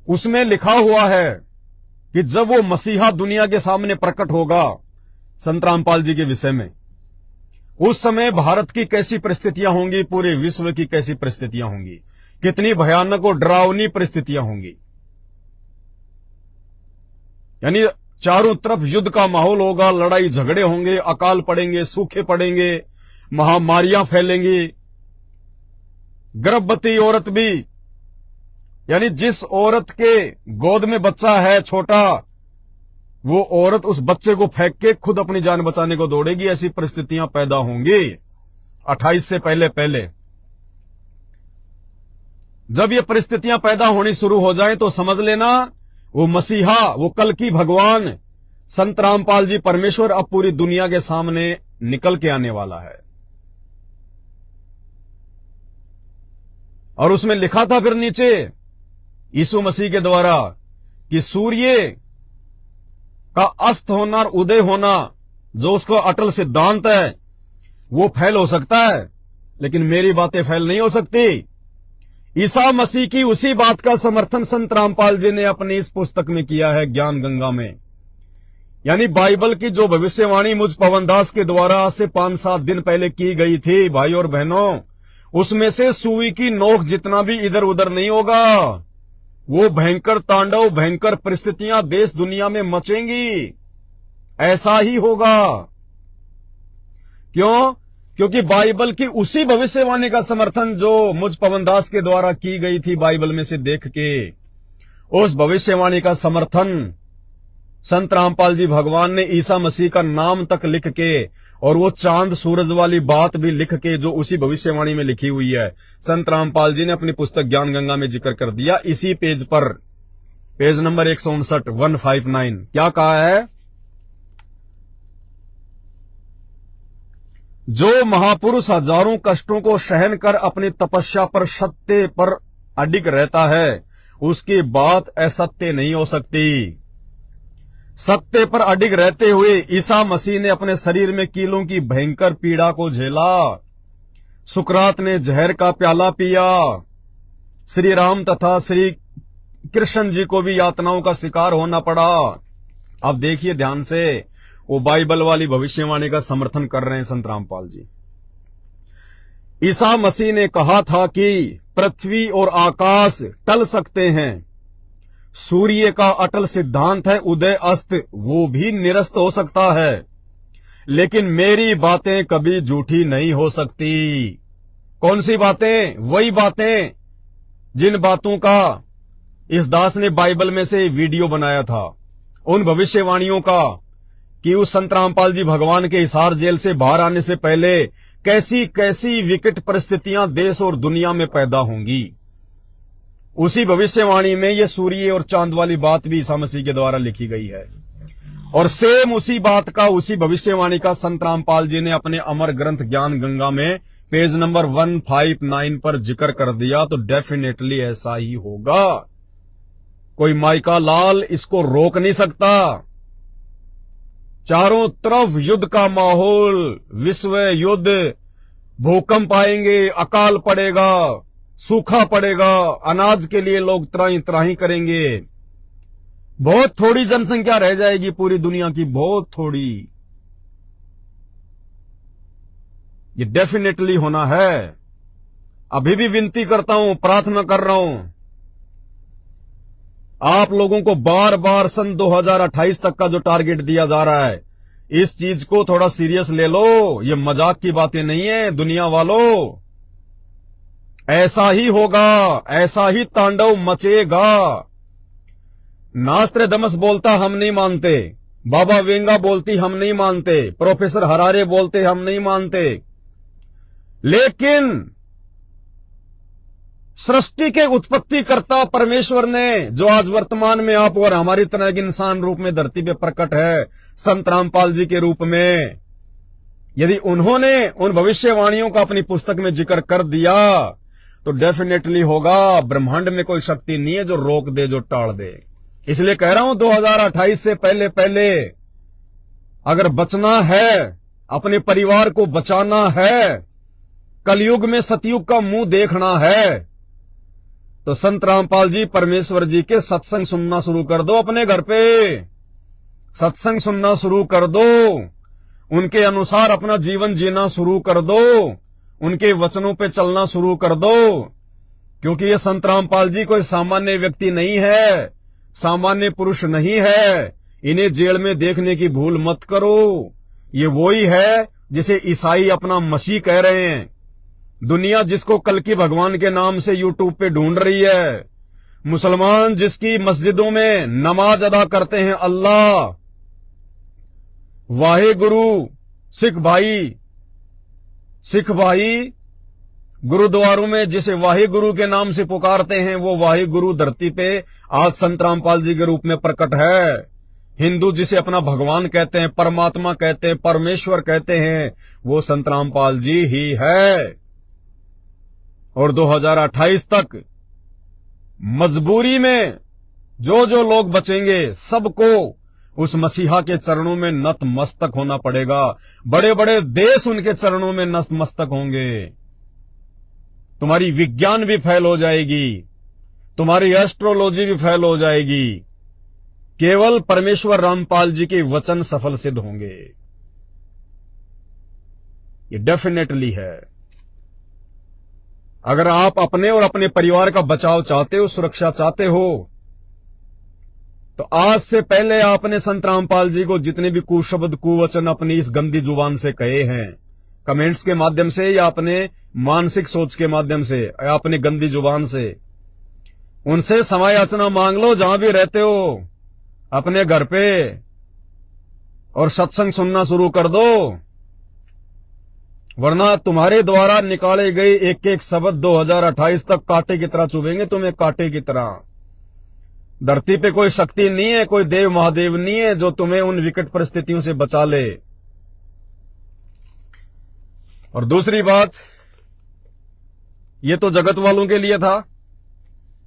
उसमें लिखा हुआ है कि जब वो मसीहा दुनिया के सामने प्रकट होगा संत रामपाल जी के विषय में, उस समय भारत की कैसी परिस्थितियां होंगी, पूरे विश्व की कैसी परिस्थितियां होंगी, कितनी भयानक और डरावनी परिस्थितियां होंगी। यानी चारों तरफ युद्ध का माहौल होगा, लड़ाई झगड़े होंगे, अकाल पड़ेंगे, सूखे पड़ेंगे, महामारियां फैलेंगी। गर्भवती औरत भी, यानी जिस औरत के गोद में बच्चा है छोटा, वो औरत उस बच्चे को फेंक के खुद अपनी जान बचाने को दौड़ेगी। ऐसी परिस्थितियां पैदा होंगी 28 से पहले पहले। जब ये परिस्थितियां पैदा होनी शुरू हो जाएं तो समझ लेना वो मसीहा, वो कल्कि भगवान संत रामपाल जी परमेश्वर अब पूरी दुनिया के सामने निकल के आने वाला है। और उसमें लिखा था फिर नीचे यीशु मसीह के द्वारा कि सूर्य का अस्त होना और उदय होना, जो उसका अटल सिद्धांत है, वो फैल हो सकता है, लेकिन मेरी बातें फैल नहीं हो सकती। ईसा मसीह की उसी बात का समर्थन संत रामपाल जी ने अपनी इस पुस्तक में किया है, ज्ञान गंगा में। यानी बाइबल की जो भविष्यवाणी मुझ पवनदास के द्वारा आज से 5-7 दिन पहले की गई थी भाई और बहनों, उसमें से सुई की नोक जितना भी इधर उधर नहीं होगा। वो भयंकर तांडव, भयंकर परिस्थितियां देश दुनिया में मचेंगी, ऐसा ही होगा। क्यों? क्योंकि बाइबल की उसी भविष्यवाणी का समर्थन जो मुझ पवनदास के द्वारा की गई थी बाइबल में से देख के, उस भविष्यवाणी का समर्थन संत रामपाल जी भगवान ने ईसा मसीह का नाम तक लिख के, और वो चांद सूरज वाली बात भी लिख के जो उसी भविष्यवाणी में लिखी हुई है, संत रामपाल जी ने अपनी पुस्तक ज्ञान गंगा में जिक्र कर दिया। इसी पेज पर, पेज नंबर 159 क्या कहा है? जो महापुरुष हजारों कष्टों को सहन कर अपनी तपस्या पर सत्य पर अडिग रहता है, उसकी बात असत्य नहीं हो सकती। सत्य पर अडिग रहते हुए ईसा मसीह ने अपने शरीर में कीलों की भयंकर पीड़ा को झेला। सुकरात ने जहर का प्याला पिया। श्री राम तथा श्री कृष्ण जी को भी यातनाओं का शिकार होना पड़ा। अब देखिए ध्यान से, वो बाइबल वाली भविष्यवाणी का समर्थन कर रहे हैं संत रामपाल जी। ईसा मसीह ने कहा था कि पृथ्वी और आकाश टल सकते हैं, सूर्य का अटल सिद्धांत है उदय अस्त, वो भी निरस्त हो सकता है, लेकिन मेरी बातें कभी झूठी नहीं हो सकती। कौन सी बातें? वही बातें जिन बातों का इस दास ने बाइबल में से वीडियो बनाया था, उन भविष्यवाणियों का कि उस संत रामपाल जी भगवान के हिसार जेल से बाहर आने से पहले कैसी कैसी विकट परिस्थितियां देश और दुनिया में पैदा होंगी। उसी भविष्यवाणी में ये सूर्य और चांद वाली बात भी ईसा मसीह के द्वारा लिखी गई है। और सेम उसी बात का, उसी भविष्यवाणी का संत रामपाल जी ने अपने अमर ग्रंथ ज्ञान गंगा में पेज नंबर 159 पर जिक्र कर दिया। तो डेफिनेटली ऐसा ही होगा, कोई माइका लाल इसको रोक नहीं सकता। चारों तरफ युद्ध का माहौल, विश्व युद्ध, भूकंप आएंगे, अकाल पड़ेगा, सूखा पड़ेगा, अनाज के लिए लोग त्राही त्राही करेंगे। बहुत थोड़ी जनसंख्या रह जाएगी पूरी दुनिया की, बहुत थोड़ी। ये डेफिनेटली होना है। अभी भी विनती करता हूं, प्रार्थना कर रहा हूं, आप लोगों को बार बार सन 2028 तक का जो टारगेट दिया जा रहा है, इस चीज को थोड़ा सीरियस ले लो, ये मजाक की बातें नहीं है दुनिया वालों। ऐसा ही होगा, ऐसा ही तांडव मचेगा। नास्ट्रेडमस बोलता हम नहीं मानते, बाबा वेंगा बोलती हम नहीं मानते, प्रोफेसर हरारे बोलते हम नहीं मानते, लेकिन सृष्टि के उत्पत्तिकर्ता परमेश्वर ने, जो आज वर्तमान में आप और हमारी तरह के इंसान रूप में धरती पे प्रकट है, संत रामपाल जी के रूप में, यदि उन्होंने उन भविष्यवाणियों का अपनी पुस्तक में जिक्र कर दिया तो डेफिनेटली होगा। ब्रह्मांड में कोई शक्ति नहीं है जो रोक दे, जो टाल दे। इसलिए कह रहा हूं 2028 से पहले पहले अगर बचना है, अपने परिवार को बचाना है, कलयुग में सतयुग का मुंह देखना है, तो संत रामपाल जी परमेश्वर जी के सत्संग सुनना शुरू कर दो। अपने घर पे सत्संग सुनना शुरू कर दो, उनके अनुसार अपना जीवन जीना शुरू कर दो, उनके वचनों पे चलना शुरू कर दो। क्योंकि ये संत रामपाल जी कोई सामान्य व्यक्ति नहीं है, सामान्य पुरुष नहीं है। इन्हें जेल में देखने की भूल मत करो। ये वही है जिसे ईसाई अपना मसीह कह रहे हैं। दुनिया जिसको कल की भगवान के नाम से यूट्यूब पे ढूंढ रही है, मुसलमान जिसकी मस्जिदों में नमाज अदा करते हैं अल्लाह, वाहे गुरु, सिख भाई गुरुद्वारों में जिसे वाहे गुरु के नाम से पुकारते हैं, वो वाहे गुरु धरती पे आज संत रामपाल जी के रूप में प्रकट है। हिंदू जिसे अपना भगवान कहते हैं, परमात्मा कहते हैं, परमेश्वर कहते हैं, वो संत रामपाल जी ही है। और 2028 तक मजबूरी में जो जो लोग बचेंगे सबको उस मसीहा के चरणों में नतमस्तक होना पड़ेगा। बड़े बड़े देश उनके चरणों में नतमस्तक होंगे। तुम्हारी विज्ञान भी फेल हो जाएगी, तुम्हारी एस्ट्रोलॉजी भी फेल हो जाएगी, केवल परमेश्वर रामपाल जी के वचन सफल सिद्ध होंगे। ये डेफिनेटली है। अगर आप अपने और अपने परिवार का बचाव चाहते हो, सुरक्षा चाहते हो, तो आज से पहले आपने संत रामपाल जी को जितने भी कुशब्द कुवचन अपनी इस गंदी जुबान से कहे हैं, कमेंट्स के माध्यम से या अपने मानसिक सोच के माध्यम से या अपनी गंदी जुबान से, उनसे क्षमा याचना मांग लो जहां भी रहते हो अपने घर पे, और सत्संग सुनना शुरू कर दो। वरना तुम्हारे द्वारा निकाले गए एक एक शब्द 2028 तक कांटे की तरह चुभेंगे तुम्हें, कांटे की तरह। धरती पे कोई शक्ति नहीं है, कोई देव महादेव नहीं है जो तुम्हें उन विकट परिस्थितियों से बचा ले। और दूसरी बात, ये तो जगत वालों के लिए था,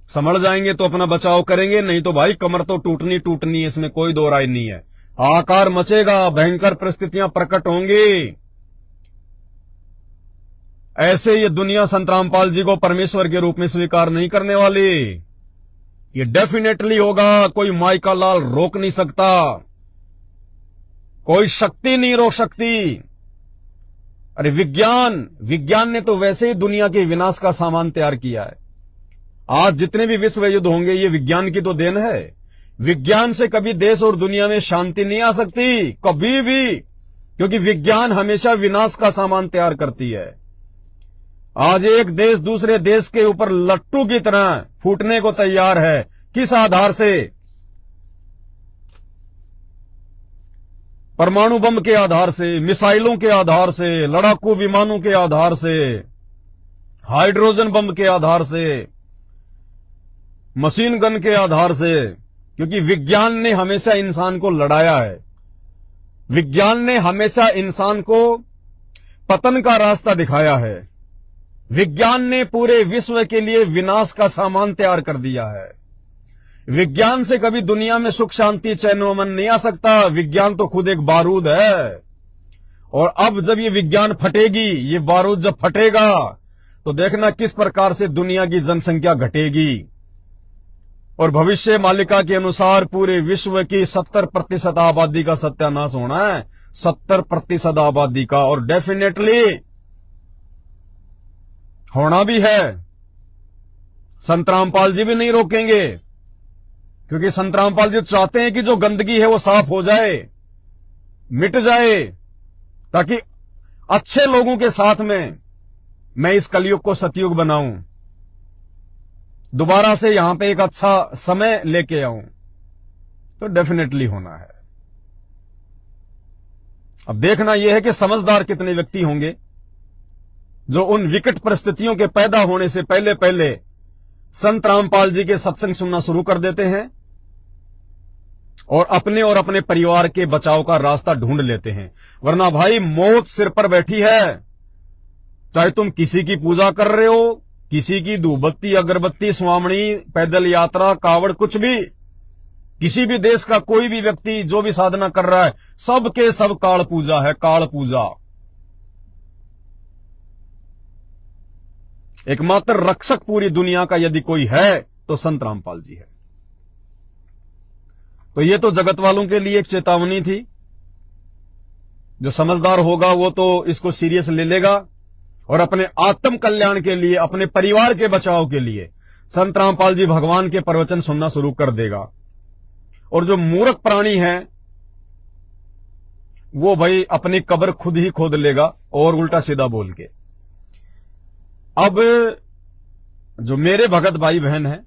संभल जाएंगे तो अपना बचाव करेंगे, नहीं तो भाई कमर तो टूटनी है, इसमें कोई दो राय नहीं है। आकार मचेगा, भयंकर परिस्थितियां प्रकट होंगी। ऐसे ये दुनिया संत रामपाल जी को परमेश्वर के रूप में स्वीकार नहीं करने वाली। ये डेफिनेटली होगा, कोई माई का लाल रोक नहीं सकता, कोई शक्ति नहीं रोक सकती। अरे विज्ञान ने तो वैसे ही दुनिया के विनाश का सामान तैयार किया है। आज जितने भी विश्व युद्ध होंगे ये विज्ञान की तो देन है। विज्ञान से कभी देश और दुनिया में शांति नहीं आ सकती, कभी भी, क्योंकि विज्ञान हमेशा विनाश का सामान तैयार करती है। आज एक देश दूसरे देश के ऊपर लट्टू की तरह फूटने को तैयार है। किस आधार से? परमाणु बम के आधार से, मिसाइलों के आधार से, लड़ाकू विमानों के आधार से, हाइड्रोजन बम के आधार से, मशीन गन के आधार से। क्योंकि विज्ञान ने हमेशा इंसान को लड़ाया है। विज्ञान ने हमेशा इंसान को पतन का रास्ता दिखाया है। विज्ञान ने पूरे विश्व के लिए विनाश का सामान तैयार कर दिया है। विज्ञान से कभी दुनिया में सुख शांति चैन अमन नहीं आ सकता। विज्ञान तो खुद एक बारूद है। और अब जब ये विज्ञान फटेगी, ये बारूद जब फटेगा, तो देखना किस प्रकार से दुनिया की जनसंख्या घटेगी। और भविष्य मालिका के अनुसार पूरे विश्व की 70% आबादी का सत्यानाश होना है। 70% आबादी का, और डेफिनेटली होना भी है। संत रामपाल जी भी नहीं रोकेंगे, क्योंकि संत रामपाल जी चाहते हैं कि जो गंदगी है वो साफ हो जाए। मिट जाए, ताकि अच्छे लोगों के साथ में मैं इस कलयुग को सतयुग बनाऊं, दोबारा से यहां पे एक अच्छा समय लेके आऊं, तो डेफिनेटली होना है। अब देखना यह है कि समझदार कितने व्यक्ति होंगे जो उन विकट परिस्थितियों के पैदा होने से पहले पहले संत रामपाल जी के सत्संग सुनना शुरू कर देते हैं और अपने परिवार के बचाव का रास्ता ढूंढ लेते हैं। वरना भाई मौत सिर पर बैठी है, चाहे तुम किसी की पूजा कर रहे हो, किसी की धूपबत्ती अगरबत्ती स्वामणी पैदल यात्रा कावड़ कुछ भी, किसी भी देश का कोई भी व्यक्ति जो भी साधना कर रहा है, सबके सब काल पूजा है, काल पूजा। एकमात्र रक्षक पूरी दुनिया का यदि कोई है तो संत रामपाल जी है। तो ये तो जगत वालों के लिए एक चेतावनी थी। जो समझदार होगा वो तो इसको सीरियस ले लेगा और अपने आत्म कल्याण के लिए, अपने परिवार के बचाव के लिए संत रामपाल जी भगवान के प्रवचन सुनना शुरू कर देगा। और जो मूर्ख प्राणी है वो भाई अपनी कब्र खुद ही खोद लेगा और उल्टा सीधा बोल के। अब जो मेरे भगत भाई बहन हैं,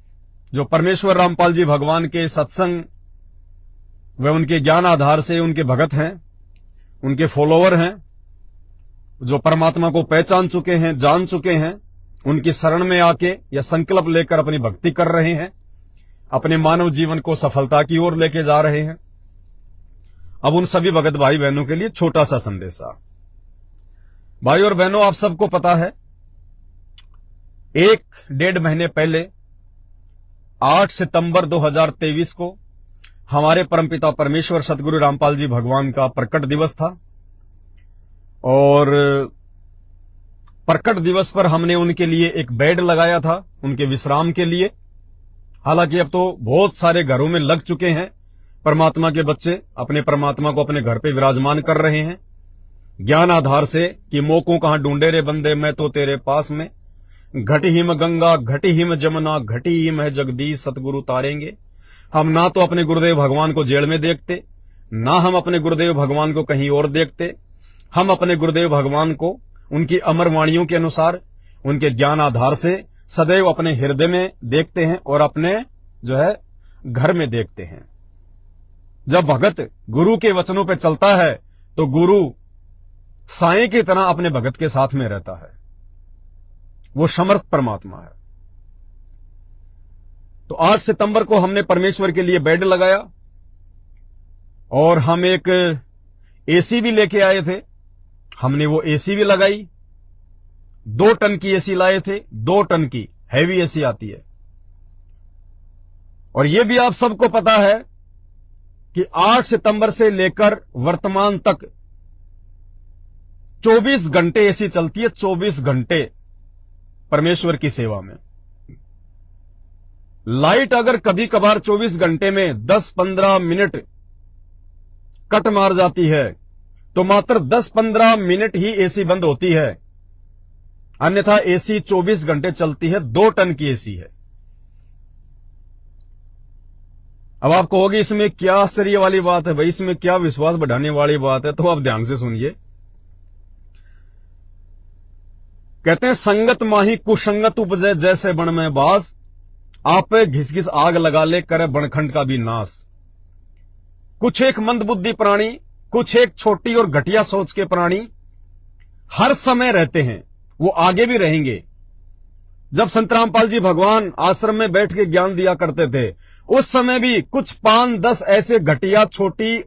जो परमेश्वर रामपाल जी भगवान के सत्संग व उनके ज्ञान आधार से उनके भगत हैं, उनके फॉलोवर हैं, जो परमात्मा को पहचान चुके हैं, जान चुके हैं, उनकी शरण में आके या संकल्प लेकर अपनी भक्ति कर रहे हैं, अपने मानव जीवन को सफलता की ओर लेके जा रहे हैं। अब उन सभी भगत भाई बहनों के लिए छोटा सा संदेशा। भाई और बहनों, आप सबको पता है 1-1.5 महीने पहले 8 सितंबर 2023 को हमारे परमपिता परमेश्वर सतगुरु रामपाल जी भगवान का प्रकट दिवस था। और प्रकट दिवस पर हमने उनके लिए एक बेड लगाया था, उनके विश्राम के लिए। हालांकि अब तो बहुत सारे घरों में लग चुके हैं, परमात्मा के बच्चे अपने परमात्मा को अपने घर पे विराजमान कर रहे हैं ज्ञान आधार से कि मोको कहां ढूंढे रे बंदे, मैं तो तेरे पास में। घटी हिम गंगा, घटी हिम जमुना, घटी हिम है जगदीश, सतगुरु तारेंगे। हम ना तो अपने गुरुदेव भगवान को जेल में देखते, ना हम अपने गुरुदेव भगवान को कहीं और देखते। हम अपने गुरुदेव भगवान को उनकी अमर वाणियों के अनुसार, उनके ज्ञान आधार से सदैव अपने हृदय में देखते हैं और अपने जो है घर में देखते हैं। जब भगत गुरु के वचनों पे चलता है तो गुरु साईं की तरह अपने भगत के साथ में रहता है। वो समर्थ परमात्मा है। तो 8 सितंबर को हमने परमेश्वर के लिए बेड लगाया और हम एक एसी भी लेके आए थे। हमने वो एसी भी लगाई। 2 टन की एसी लाए थे, 2 टन की हैवी एसी आती है। और यह भी आप सबको पता है कि 8 सितंबर से लेकर वर्तमान तक 24 घंटे एसी चलती है, 24 घंटे परमेश्वर की सेवा में। लाइट अगर कभी कभार 24 घंटे में 10-15 मिनट कट मार जाती है तो मात्र 10-15 मिनट ही एसी बंद होती है, अन्यथा एसी 24 घंटे चलती है। 2 टन की एसी है। अब आप कहोगे इसमें क्या आश्चर्य वाली बात है भाई, इसमें क्या विश्वास बढ़ाने वाली बात है? तो आप ध्यान से सुनिए। कहते हैं संगत माही कुसंगत उपजे, जैसे बन में बास, आप घिस घिस आग लगा ले करे बनखंड का भी नाश। कुछ एक मंदबुद्धि प्राणी, कुछ एक छोटी और घटिया सोच के प्राणी हर समय रहते हैं, वो आगे भी रहेंगे। जब संत रामपाल जी भगवान आश्रम में बैठ के ज्ञान दिया करते थे, उस समय भी कुछ 5-10 ऐसे घटिया छोटी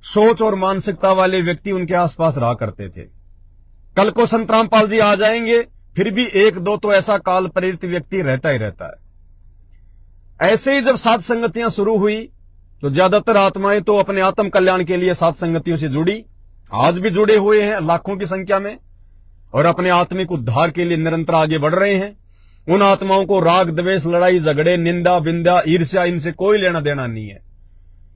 सोच और मानसिकता वाले व्यक्ति उनके आसपास रहा करते थे। कल को संत रामपाल जी आ जाएंगे, फिर भी 1-2 तो ऐसा काल प्रेरित व्यक्ति रहता ही रहता है। ऐसे ही जब साध संगतियां शुरू हुई तो ज्यादातर आत्माएं तो अपने आत्म कल्याण के लिए साध संगतियों से जुड़ी, आज भी जुड़े हुए हैं लाखों की संख्या में, और अपने आत्मिक उद्धार के लिए निरंतर आगे बढ़ रहे हैं। उन आत्माओं को राग द्वेष, लड़ाई झगड़े, निंदा बिंदा, ईर्ष्या, इनसे कोई लेना देना नहीं है।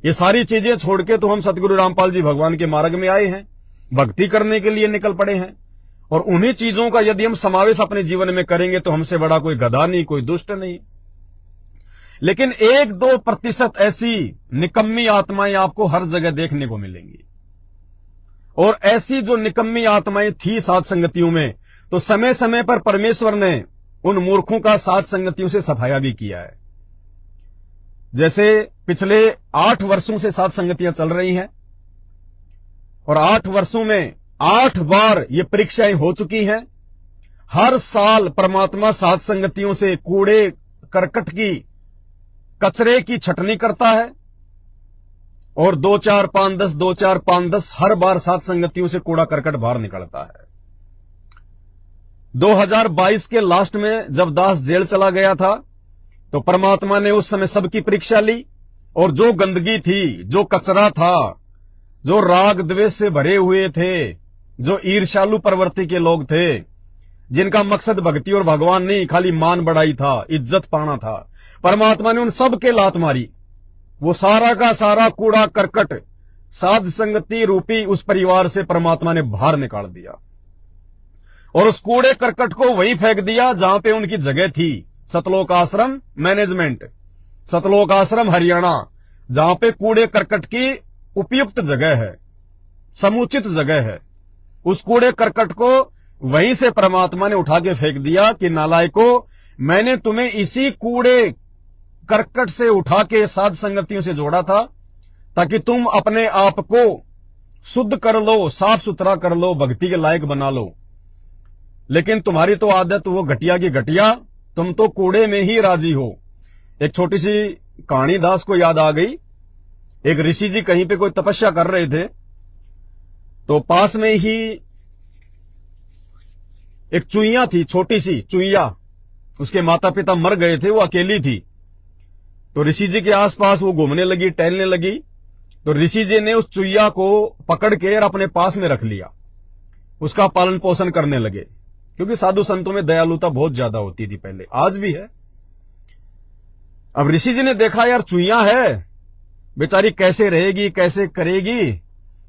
ये सारी चीजें छोड़ के तो हम सतगुरु रामपाल जी भगवान के मार्ग में आए हैं, भक्ति करने के लिए निकल पड़े हैं। और उन्हीं चीजों का यदि हम समावेश अपने जीवन में करेंगे तो हमसे बड़ा कोई गधा नहीं, कोई दुष्ट नहीं। लेकिन 1-2% ऐसी निकम्मी आत्माएं आपको हर जगह देखने को मिलेंगी। और ऐसी जो निकम्मी आत्माएं थी साध संगतियों में, तो समय समय पर परमेश्वर ने उन मूर्खों का साध संगतियों से सफाया भी किया है। जैसे पिछले 8 वर्षों से साध संगतियां चल रही हैं और 8 वर्षों में 8 बार ये परीक्षाएं हो चुकी हैं। हर साल परमात्मा साध संगतियों से कूड़े करकट की, कचरे की छटनी करता है और 2 4 5 10 2 4 5 10 हर बार साध संगतियों से कूड़ा करकट बाहर निकलता है। 2022 के लास्ट में जब दास जेल चला गया था, तो परमात्मा ने उस समय सबकी परीक्षा ली और जो गंदगी थी, जो कचरा था, जो राग द्वेष से भरे हुए थे, जो ईर्ष्यालु प्रवृत्ति के लोग थे, जिनका मकसद भक्ति और भगवान नहीं खाली मान बढ़ाई था, इज्जत पाना था, परमात्मा ने उन सब के लात मारी। वो सारा का सारा कूड़ा करकट साध संगति रूपी उस परिवार से परमात्मा ने बाहर निकाल दिया और उस कूड़े करकट को वहीं फेंक दिया जहां पे उनकी जगह थी। सतलोक आश्रम मैनेजमेंट, सतलोक आश्रम हरियाणा, जहां पे कूड़े करकट की उपयुक्त जगह है, समुचित जगह है, उस कूड़े करकट को वहीं से परमात्मा ने उठा के फेंक दिया कि नालायको, मैंने तुम्हें इसी कूड़े करकट से उठा के साध संगतियों से जोड़ा था ताकि तुम अपने आप को शुद्ध कर लो, साफ सुथरा कर लो, भक्ति के लायक बना लो। लेकिन तुम्हारी तो आदत वो घटिया की घटिया, तुम तो कूड़े में ही राजी हो। एक छोटी सी कहानी दास को याद आ गई। एक ऋषि जी कहीं पे कोई तपस्या कर रहे थे, तो पास में ही एक चुईया थी, छोटी सी चुईया। उसके माता पिता मर गए थे, वो अकेली थी। तो ऋषि जी के आसपास वो घूमने लगी, टहलने लगी। तो ऋषि जी ने उस चुईया को पकड़ के और अपने पास में रख लिया, उसका पालन पोषण करने लगे, क्योंकि साधु संतों में दयालुता बहुत ज्यादा होती थी पहले, आज भी है। अब ऋषि जी ने देखा यार चुईया है, बेचारी कैसे रहेगी, कैसे करेगी,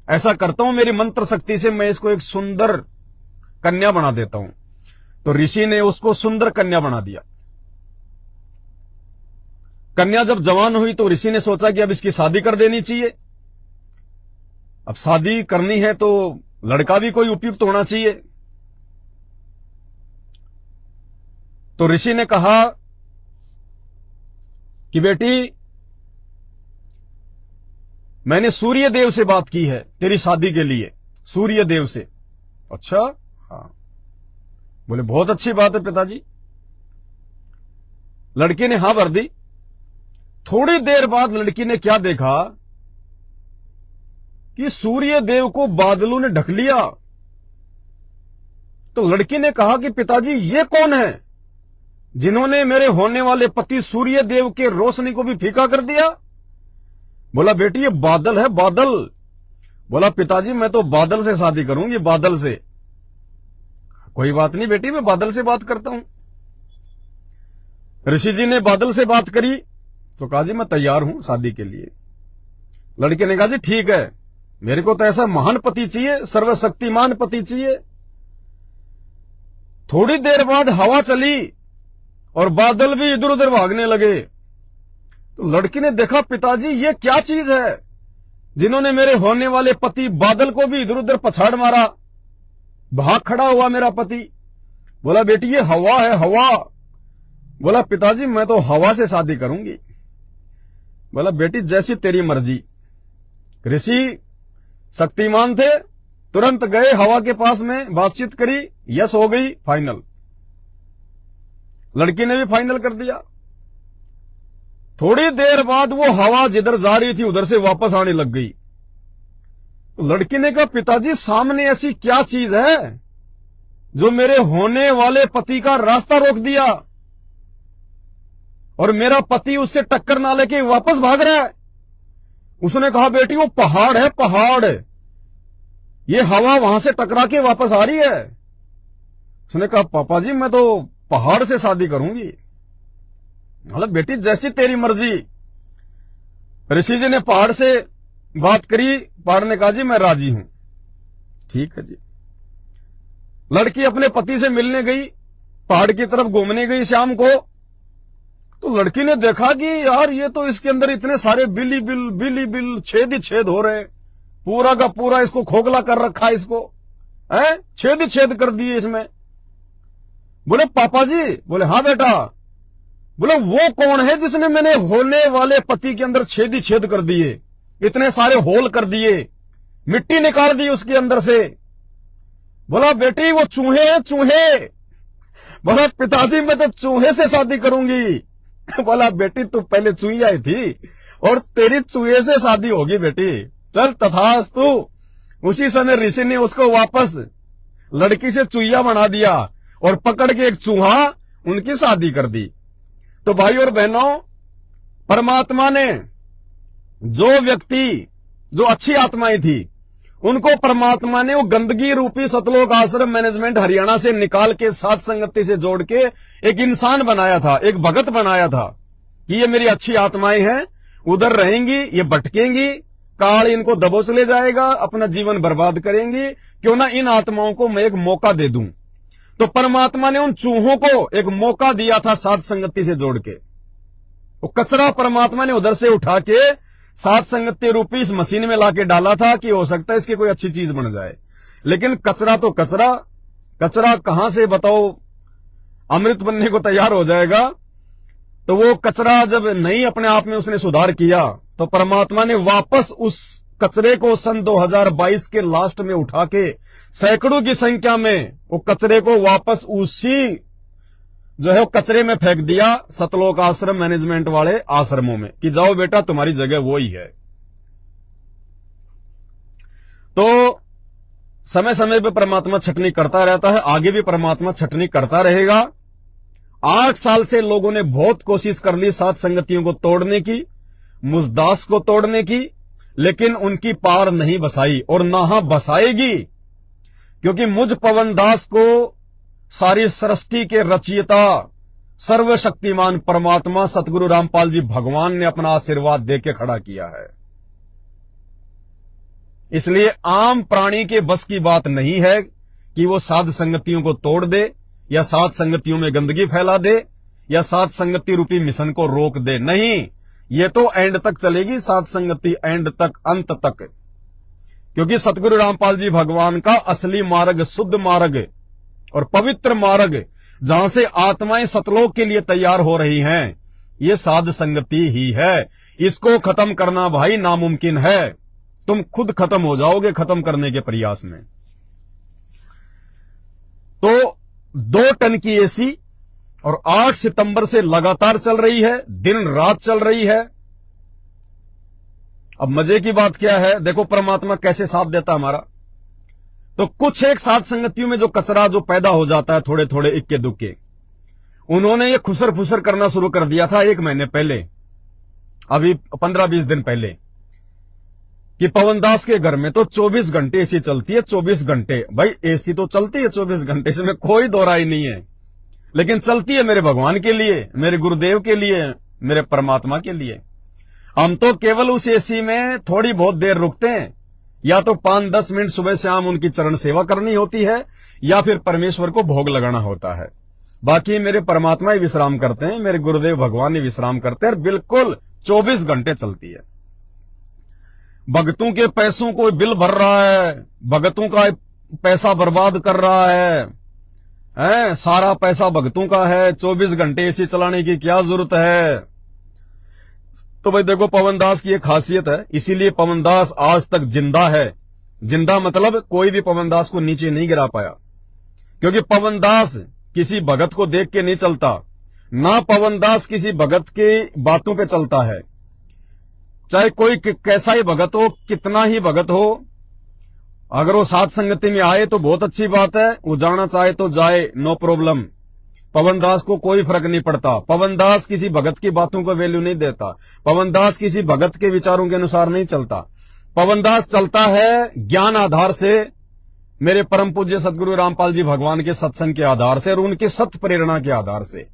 ऐसा करता हूं मेरी मंत्र शक्ति से मैं इसको एक सुंदर कन्या बना देता हूं। तो ऋषि ने उसको सुंदर कन्या बना दिया। कन्या जब जवान हुई तो ऋषि ने सोचा कि अब इसकी शादी कर देनी चाहिए। अब शादी करनी है तो लड़का भी कोई उपयुक्त होना चाहिए। तो ऋषि ने कहा कि बेटी, मैंने सूर्य देव से बात की है तेरी शादी के लिए, सूर्य देव से। अच्छा, हाँ। बोले बहुत अच्छी बात है पिताजी। लड़की ने हां भर दी। थोड़ी देर बाद लड़की ने क्या देखा कि सूर्य देव को बादलों ने ढक लिया। तो लड़की ने कहा कि पिताजी ये कौन है जिन्होंने मेरे होने वाले पति सूर्य देव के रोशनी को भी फीका कर दिया। बोला बेटी ये बादल है, बादल। बोला पिताजी मैं तो बादल से शादी करूंगी, बादल से। कोई बात नहीं बेटी, मैं बादल से बात करता हूं। ऋषि जी ने बादल से बात करी तो कहा जी मैं तैयार हूं शादी के लिए। लड़के ने कहा जी ठीक है, मेरे को तो ऐसा महान पति चाहिए, सर्वशक्तिमान पति चाहिए। थोड़ी देर बाद हवा चली और बादल भी इधर उधर भागने लगे। तो लड़की ने देखा पिताजी ये क्या चीज है जिन्होंने मेरे होने वाले पति बादल को भी इधर उधर पछाड़ मारा, भाग खड़ा हुआ मेरा पति। बोला बेटी ये हवा है, हवा। बोला पिताजी मैं तो हवा से शादी करूंगी। बोला बेटी जैसी तेरी मर्जी। ऋषि शक्तिमान थे, तुरंत गए हवा के पास में, बातचीत करी, यस हो गई, फाइनल। लड़की ने भी फाइनल कर दिया। थोड़ी देर बाद वो हवा जिधर जा रही थी उधर से वापस आने लग गई। तो लड़की ने कहा पिताजी सामने ऐसी क्या चीज है जो मेरे होने वाले पति का रास्ता रोक दिया और मेरा पति उससे टक्कर ना लेके वापस भाग रहा है। उसने कहा बेटी वो पहाड़ है, पहाड़। ये हवा वहां से टकरा के वापस आ रही है। उसने कहा पापा जी मैं तो पहाड़ से शादी करूंगी। मतलब बेटी जैसी तेरी मर्जी। ऋषि जी ने पहाड़ से बात करी, पहाड़ ने कहा जी मैं राजी हूं। ठीक है जी। लड़की अपने पति से मिलने गई, पहाड़ की तरफ घूमने गई शाम को। तो लड़की ने देखा कि यार ये तो इसके अंदर इतने सारे बिली बिल छेद ही छेद हो रहे, पूरा का पूरा इसको खोखला कर रखा, इसको है छेद छेद कर दिए इसमें। बोले पापा जी, बोले हाँ बेटा, बोले वो कौन है जिसने मैंने होने वाले पति के अंदर छेद ही छेद कर दिए, इतने सारे होल कर दिए, मिट्टी निकाल दी उसके अंदर से। बोला बेटी वो चूहे हैं, चूहे। बोला पिताजी मैं तो चूहे से शादी करूंगी। बोला बेटी तू पहले चूही आई थी और तेरी चूहे से शादी होगी बेटी, चल तथास्तु। उसी समय ऋषि ने उसको वापस लड़की से चूहिया बना दिया और पकड़ के एक चूहा उनकी शादी कर दी। तो भाई और बहनों, परमात्मा ने जो व्यक्ति, जो अच्छी आत्माएं थी, उनको परमात्मा ने वो गंदगी रूपी सतलोक आश्रम मैनेजमेंट हरियाणा से निकाल के साथ संगति से जोड़ के एक इंसान बनाया था, एक भगत बनाया था कि ये मेरी अच्छी आत्माएं हैं, उधर रहेंगी, ये भटकेंगी, काल इनको दबोच ले जाएगा, अपना जीवन बर्बाद करेंगी, क्यों ना इन आत्माओं को मैं एक मौका दे दूं। तो परमात्मा ने उन चूहों को एक मौका दिया था साथ संगति से जोड़ के। वो कचरा परमात्मा ने उधर से उठा के साथ संगति रूपी इस मशीन में लाके डाला था कि हो सकता है इसकी कोई अच्छी चीज बन जाए। लेकिन कचरा तो कचरा, कचरा कहां से बताओ अमृत बनने को तैयार हो जाएगा। तो वो कचरा जब नहीं अपने आप में उसने सुधार किया, तो परमात्मा ने वापस उस कचरे को सन 2022 के लास्ट में उठा के सैकड़ों की संख्या में वो कचरे को वापस उसी जो है वो कचरे में फेंक दिया सतलोक आश्रम मैनेजमेंट वाले आश्रमों में कि जाओ बेटा तुम्हारी जगह वो ही है। तो समय समय पे परमात्मा छटनी करता रहता है, आगे भी परमात्मा छटनी करता रहेगा। 8 साल से लोगों ने बहुत कोशिश कर ली साथ संगतियों को तोड़ने की, मुझदास को तोड़ने की, लेकिन उनकी पार नहीं बसाई और ना बसाएगी, क्योंकि मुझ पवन दास को सारी सृष्टि के रचयिता सर्वशक्तिमान परमात्मा सतगुरु रामपाल जी भगवान ने अपना आशीर्वाद देके खड़ा किया है। इसलिए आम प्राणी के बस की बात नहीं है कि वो साध संगतियों को तोड़ दे या साध संगतियों में गंदगी फैला दे या साध संगति रूपी मिशन को रोक दे। नहीं, ये तो एंड तक चलेगी साध संगति, एंड तक, अंत तक, क्योंकि सतगुरु रामपाल जी भगवान का असली मार्ग, शुद्ध मार्ग और पवित्र मार्ग, जहां से आत्माएं सतलोक के लिए तैयार हो रही हैं, ये साध संगति ही है। इसको खत्म करना भाई नामुमकिन है, तुम खुद खत्म हो जाओगे खत्म करने के प्रयास में। तो 2 टन की एसी और 8 सितंबर से लगातार चल रही है, दिन रात चल रही है। अब मजे की बात क्या है, देखो परमात्मा कैसे साथ देता हमारा। तो कुछ एक साथ संगतियों में जो कचरा जो पैदा हो जाता है थोड़े थोड़े इक्के दुक्के, उन्होंने ये खुसर फुसर करना शुरू कर दिया था 1 महीने पहले, अभी 15-20 दिन पहले, कि पवन दास के घर में तो 24 घंटे एसी चलती है। 24 घंटे भाई एसी तो चलती है 24 घंटे, इसमें कोई दो राय नहीं है, लेकिन चलती है मेरे भगवान के लिए, मेरे गुरुदेव के लिए, मेरे परमात्मा के लिए। हम तो केवल उस एसी में थोड़ी बहुत देर रुकते हैं, या तो 5-10 मिनट सुबह शाम उनकी चरण सेवा करनी होती है, या फिर परमेश्वर को भोग लगाना होता है। बाकी मेरे परमात्मा ही विश्राम करते हैं, मेरे गुरुदेव भगवान ही विश्राम करते हैं, बिल्कुल 24 घंटे चलती है। भगतों के पैसों को बिल भर रहा है, भगतों का पैसा बर्बाद कर रहा है, सारा पैसा भगतों का है, 24 घंटे एसी चलाने की क्या जरूरत है। तो भाई देखो पवन दास की एक खासियत है, इसीलिए पवन दास आज तक जिंदा है। जिंदा मतलब कोई भी पवन दास को नीचे नहीं गिरा पाया, क्योंकि पवन दास किसी भगत को देख के नहीं चलता, ना पवन दास किसी भगत की बातों पे चलता है। चाहे कोई कैसा ही भगत हो, कितना ही भगत हो, अगर वो साथ संगति में आए तो बहुत अच्छी बात है, वो जाना चाहे तो जाए, नो प्रॉब्लम। पवन दास को कोई फर्क नहीं पड़ता। पवन दास किसी भगत की बातों को वैल्यू नहीं देता, पवन दास किसी भगत के विचारों के अनुसार नहीं चलता। पवन दास चलता है ज्ञान आधार से, मेरे परम पूज्य सदगुरु रामपाल जी भगवान के सत्संग के आधार से और उनकी सत्य प्रेरणा के आधार से।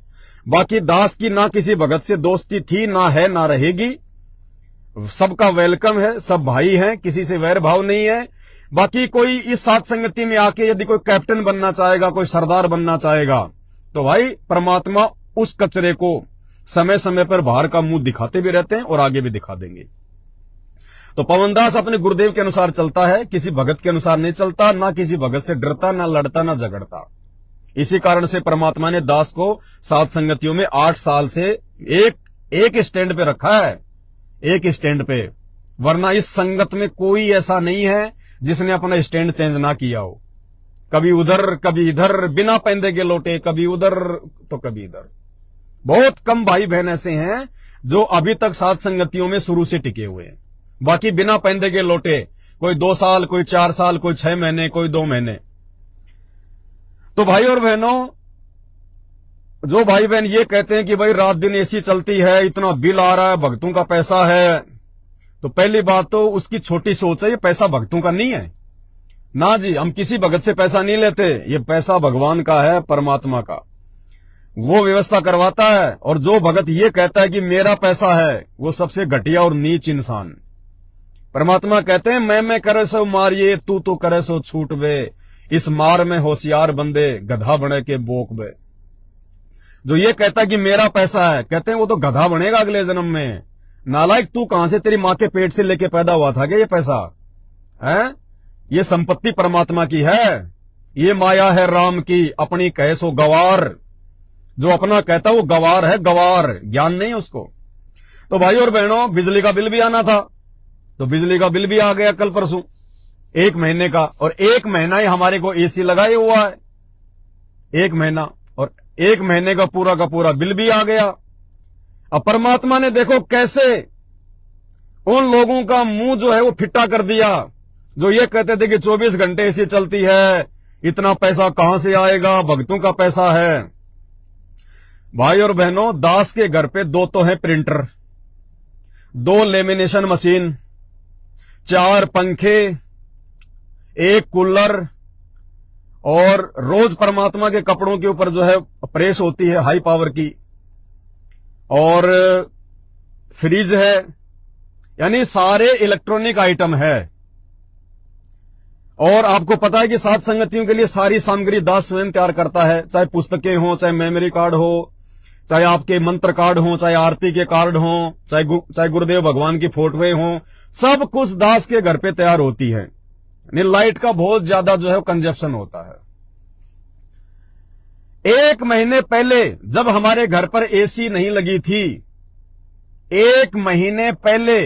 बाकी दास की ना किसी भगत से दोस्ती थी, ना है, ना रहेगी। सबका वेलकम है, सब भाई हैं, किसी से वैर भाव नहीं है। बाकी कोई इस साथ संगति में आके यदि कोई कैप्टन बनना चाहेगा, कोई सरदार बनना चाहेगा, तो भाई परमात्मा उस कचरे को समय समय पर बाहर का मुंह दिखाते भी रहते हैं और आगे भी दिखा देंगे। तो पवनदास अपने गुरुदेव के अनुसार चलता है, किसी भगत के अनुसार नहीं चलता, ना किसी भगत से डरता, ना लड़ता, ना झगड़ता। इसी कारण से परमात्मा ने दास को सात संगतियों में 8 साल से एक स्टैंड पे रखा है, एक स्टैंड पे। वरना इस संगत में कोई ऐसा नहीं है जिसने अपना स्टैंड चेंज ना किया हो। कभी उधर कभी इधर, बिना पैंदे के लौटे, कभी उधर तो कभी इधर। बहुत कम भाई बहन ऐसे हैं जो अभी तक सात संगतियों में शुरू से टिके हुए हैं। बाकी बिना पैंदे के लौटे, कोई 2 साल, कोई 4 साल, कोई 6 महीने, कोई 2 महीने। तो भाई और बहनों, जो भाई बहन ये कहते हैं कि भाई रात दिन एसी चलती है, इतना बिल आ रहा है, भक्तों का पैसा है, तो पहली बात तो उसकी छोटी सोच है, ये पैसा भक्तों का नहीं है ना जी। हम किसी भगत से पैसा नहीं लेते, ये पैसा भगवान का है, परमात्मा का। वो व्यवस्था करवाता है। और जो भगत ये कहता है कि मेरा पैसा है, वो सबसे घटिया और नीच इंसान। परमात्मा कहते हैं मैं करे सो मारिए, तू तो करे सो छूट बे, इस मार में होशियार बंदे, गधा बने के बोक बे। जो ये कहता है कि मेरा पैसा है, कहते हैं वो तो गधा बनेगा अगले जन्म में। नालायक, तू कहां से, तेरी मां के पेट से लेके पैदा हुआ था क्या ये पैसा है? ये संपत्ति परमात्मा की है, ये माया है राम की, अपनी कहे सो गवार। जो अपना कहता वो गवार है, गवार, ज्ञान नहीं उसको। तो भाई और बहनों, बिजली का बिल भी आना था, तो बिजली का बिल भी आ गया कल परसों, 1 महीने का। और 1 महीना ही हमारे को एसी लगाए हुआ है, 1 महीना, और 1 महीने का पूरा बिल भी आ गया। अब परमात्मा ने देखो कैसे उन लोगों का मुंह जो है वो फिट्टा कर दिया, जो ये कहते थे कि 24 घंटे एसी चलती है, इतना पैसा कहां से आएगा, भक्तों का पैसा है। भाई और बहनों, दास के घर पे 2 तो है प्रिंटर, 2 लेमिनेशन मशीन, 4 पंखे, 1 कूलर, और रोज परमात्मा के कपड़ों के ऊपर जो है प्रेस होती है हाई पावर की, और फ्रिज है, यानी सारे इलेक्ट्रॉनिक आइटम है। और आपको पता है कि सात संगतियों के लिए सारी सामग्री दास स्वयं तैयार करता है, चाहे पुस्तकें हो, चाहे मेमोरी कार्ड हो, चाहे आपके मंत्र कार्ड हो, चाहे आरती के कार्ड हो, चाहे गुरुदेव भगवान की फोटोएं हो, सब कुछ दास के घर पे तैयार होती है। यानी लाइट का बहुत ज्यादा जो है कंजप्शन होता है। 1 महीने पहले जब हमारे घर पर एसी नहीं लगी थी, 1 महीने पहले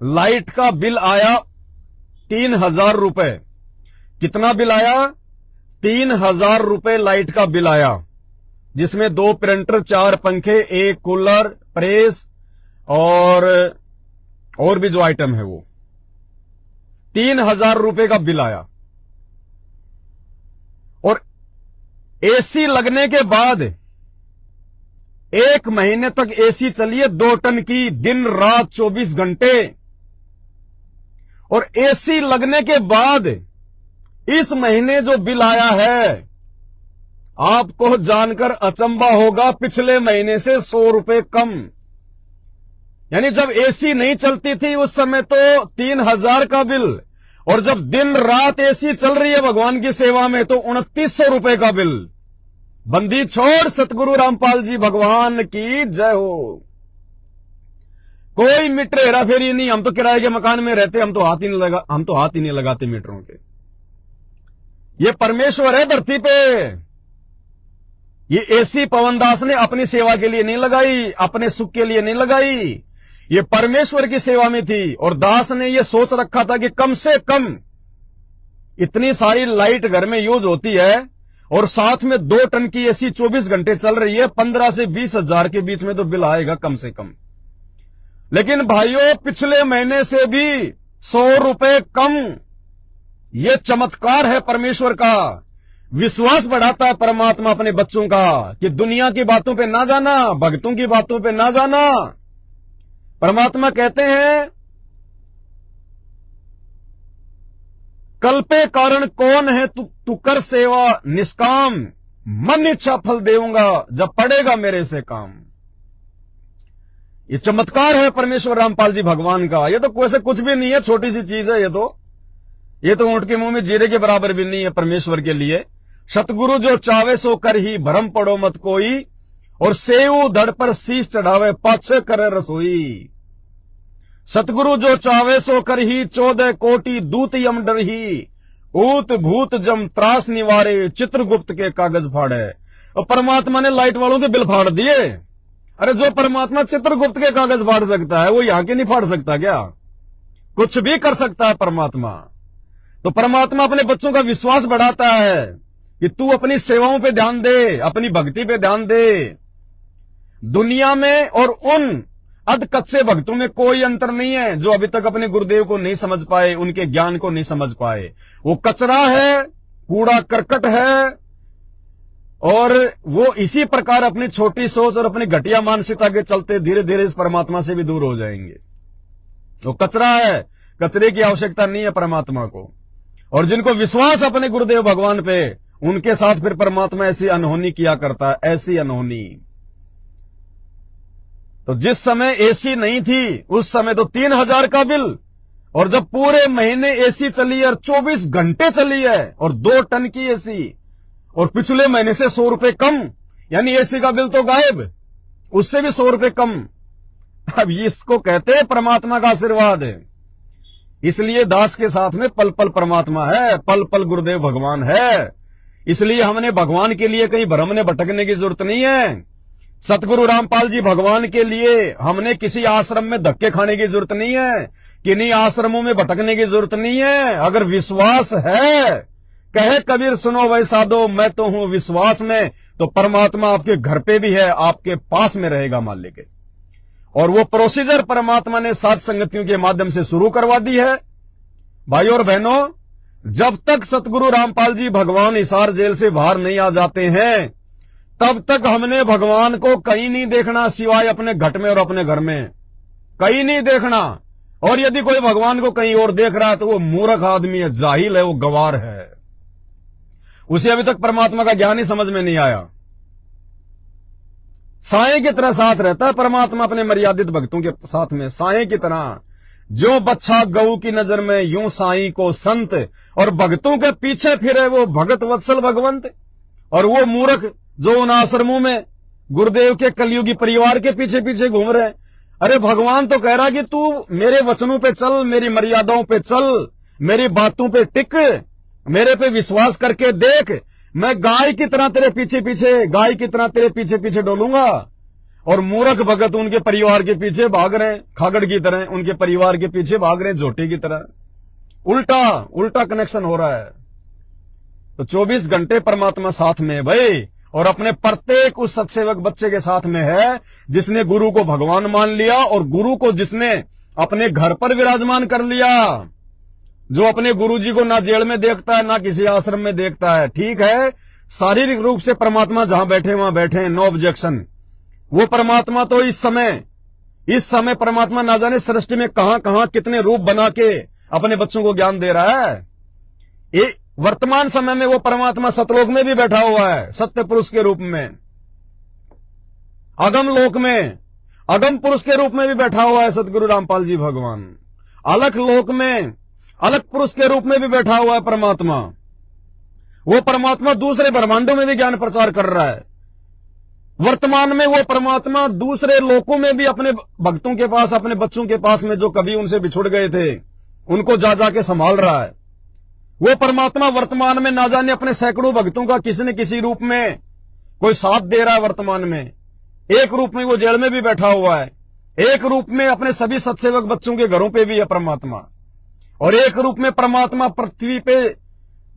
लाइट का बिल आया 3000 रुपए। कितना बिल आया? 3000 रुपए लाइट का बिल आया, जिसमें 2 प्रिंटर, 4 पंखे, 1 कूलर, प्रेस और भी जो आइटम है वो 3000 रुपए का बिल आया। और एसी लगने के बाद 1 महीने तक एसी चलिए 2 टन की, दिन रात 24 घंटे। और एसी लगने के बाद इस महीने जो बिल आया है, आपको जानकर अचंभा होगा, पिछले महीने से 100 रुपए कम। यानी जब एसी नहीं चलती थी उस समय तो 3000 का बिल, और जब दिन रात एसी चल रही है भगवान की सेवा में तो 2900 रुपए का बिल। बंदी छोड़, सतगुरु रामपाल जी भगवान की जय हो। कोई मीटर हेरा फेरी नहीं, हम तो किराए के मकान में रहते, हम तो हाथ ही नहीं लगाते मीटरों के। ये परमेश्वर है धरती पे। ये एसी पवनदास ने अपनी सेवा के लिए नहीं लगाई, अपने सुख के लिए नहीं लगाई, ये परमेश्वर की सेवा में थी। और दास ने ये सोच रखा था कि कम से कम इतनी सारी लाइट घर में यूज होती है, और साथ में 2 टन की एसी 24 घंटे चल रही है, 15 से 20 हजार के बीच में तो बिल आएगा कम से कम। लेकिन भाइयों, पिछले महीने से भी 100 रुपए कम। ये चमत्कार है परमेश्वर का। विश्वास बढ़ाता है परमात्मा अपने बच्चों का कि दुनिया की बातों पे ना जाना, भक्तों की बातों पे ना जाना। परमात्मा कहते हैं, कल्पे कारण कौन है तू कर सेवा निष्काम, मन इच्छा फल देऊंगा जब पड़ेगा मेरे से काम। ये चमत्कार है परमेश्वर रामपाल जी भगवान का। ये तो वैसे कुछ भी नहीं है, छोटी सी चीज है। ये तो ऊंट के मुंह में जीरे के बराबर भी नहीं है परमेश्वर के लिए। सतगुरु जो चावे सो कर ही, भरम पड़ो मत कोई, और सेऊ धड़ पर शीश चढ़ावे, पाछे करे रसोई। सतगुरु जो चावे सो कर ही 14 कोटि दूत यम डर ही, ऊत भूत जम त्रास निवारे, चित्रगुप्त के कागज फाड़े। और परमात्मा ने लाइट वालों के बिल फाड़ दिए। अरे जो परमात्मा चित्रगुप्त के कागज फाड़ सकता है वो यहां के नहीं फाड़ सकता क्या? कुछ भी कर सकता है परमात्मा। तो परमात्मा अपने बच्चों का विश्वास बढ़ाता है कि तू अपनी सेवाओं पे ध्यान दे, अपनी भक्ति पे ध्यान दे। दुनिया में और उन अध कच्चे भक्तों में कोई अंतर नहीं है जो अभी तक अपने गुरुदेव को नहीं समझ पाए, उनके ज्ञान को नहीं समझ पाए। वो कचरा है, कूड़ा करकट है, और वो इसी प्रकार अपनी छोटी सोच और अपनी घटिया मानसिकता के चलते धीरे धीरे इस परमात्मा से भी दूर हो जाएंगे। वो कचरा है, कचरे की आवश्यकता नहीं है परमात्मा को। और जिनको विश्वास अपने गुरुदेव भगवान पे, उनके साथ फिर परमात्मा ऐसी अनहोनी किया करता है, ऐसी अनहोनी। तो जिस समय एसी नहीं थी उस समय तो 3000 का बिल, और जब पूरे महीने एसी चली है और 24 घंटे चली है और 2 टन की एसी, और पिछले महीने से 100 रुपए कम, यानी एसी का बिल तो गायब, उससे भी 100 रुपए कम। अब इसको कहते हैं परमात्मा का आशीर्वाद है। इसलिए दास के साथ में पल पल परमात्मा है, पल पल गुरुदेव भगवान है। इसलिए हमने भगवान के लिए कहीं भ्रमने भटकने की जरूरत नहीं है। सतगुरु रामपाल जी भगवान के लिए हमने किसी आश्रम में धक्के खाने की जरूरत नहीं है, किन्हीं आश्रमों में भटकने की जरूरत नहीं है। अगर विश्वास है, कहे कबीर सुनो भाई साधो मैं तो हूं विश्वास में, तो परमात्मा आपके घर पे भी है, आपके पास में रहेगा मालिक के। और वो प्रोसीजर परमात्मा ने सात संगतियों के माध्यम से शुरू करवा दी है। भाई और बहनों, जब तक सतगुरु रामपाल जी भगवान हिसार जेल से बाहर नहीं आ जाते हैं, तब तक हमने भगवान को कहीं नहीं देखना सिवाय अपने घट में और अपने घर में, कहीं नहीं देखना। और यदि कोई भगवान को कहीं और देख रहा है तो वो मूर्ख आदमी है, जाहिल है, वो गवार है। उसे अभी तक परमात्मा का ज्ञान ही समझ में नहीं आया। साए की तरह साथ रहता है परमात्मा अपने मर्यादित भक्तों के साथ में, साए की तरह। जो बच्चा गऊ की नजर में यूं साई को संत, और भक्तों के पीछे फिरे वो भगत वत्सल भगवंत। और वो मूर्ख जो उन आश्रमों में गुरुदेव के कलयुगी परिवार के पीछे पीछे घूम रहे। अरे भगवान तो कह रहा कि तू मेरे वचनों पे चल, मेरी मर्यादाओं पे चल, मेरी बातों पे टिक, मेरे पे विश्वास करके देख, मैं गाय की तरह तेरे पीछे पीछे, गाय की तरह तेरे पीछे पीछे डोलूंगा। और मूर्ख भगत उनके परिवार के पीछे भाग रहे, खागड़ की तरह उनके परिवार के पीछे भाग रहे, झोटे की तरह। उल्टा उल्टा कनेक्शन हो रहा है। तो 24 घंटे परमात्मा साथ में है भाई, और अपने प्रत्येक उस सत्सेवक बच्चे के साथ में है जिसने गुरु को भगवान मान लिया, और गुरु को जिसने अपने घर पर विराजमान कर लिया, जो अपने गुरुजी को ना जेल में देखता है ना किसी आश्रम में देखता है। ठीक है, शारीरिक रूप से परमात्मा जहां बैठे वहां बैठे, नो ऑब्जेक्शन। वो परमात्मा तो इस समय परमात्मा ना जाने सृष्टि में कहां कहां कितने रूप बना के अपने बच्चों को ज्ञान दे रहा है। वर्तमान समय में वो परमात्मा सतलोक में भी बैठा हुआ है, सत्य पुरुष के रूप में। अगम लोक में अगम पुरुष के रूप में भी बैठा हुआ है सतगुरु रामपाल जी भगवान। अलख लोक में अलग पुरुष के रूप में भी बैठा हुआ है परमात्मा। वो परमात्मा दूसरे ब्रह्मांडों में भी ज्ञान प्रचार कर रहा है। वर्तमान में वो परमात्मा दूसरे लोकों में भी अपने भक्तों के पास, अपने बच्चों के पास में जो कभी उनसे बिछुड़ गए थे, उनको जा जाके संभाल रहा है। वो परमात्मा वर्तमान में ना जाने अपने सैकड़ों भक्तों का किसी न किसी रूप में कोई साथ दे रहा है। वर्तमान में एक रूप में वो जेल में भी बैठा हुआ है, एक रूप में अपने सभी सत्सेवक बच्चों के घरों पे भी है परमात्मा, और एक रूप में परमात्मा पृथ्वी पे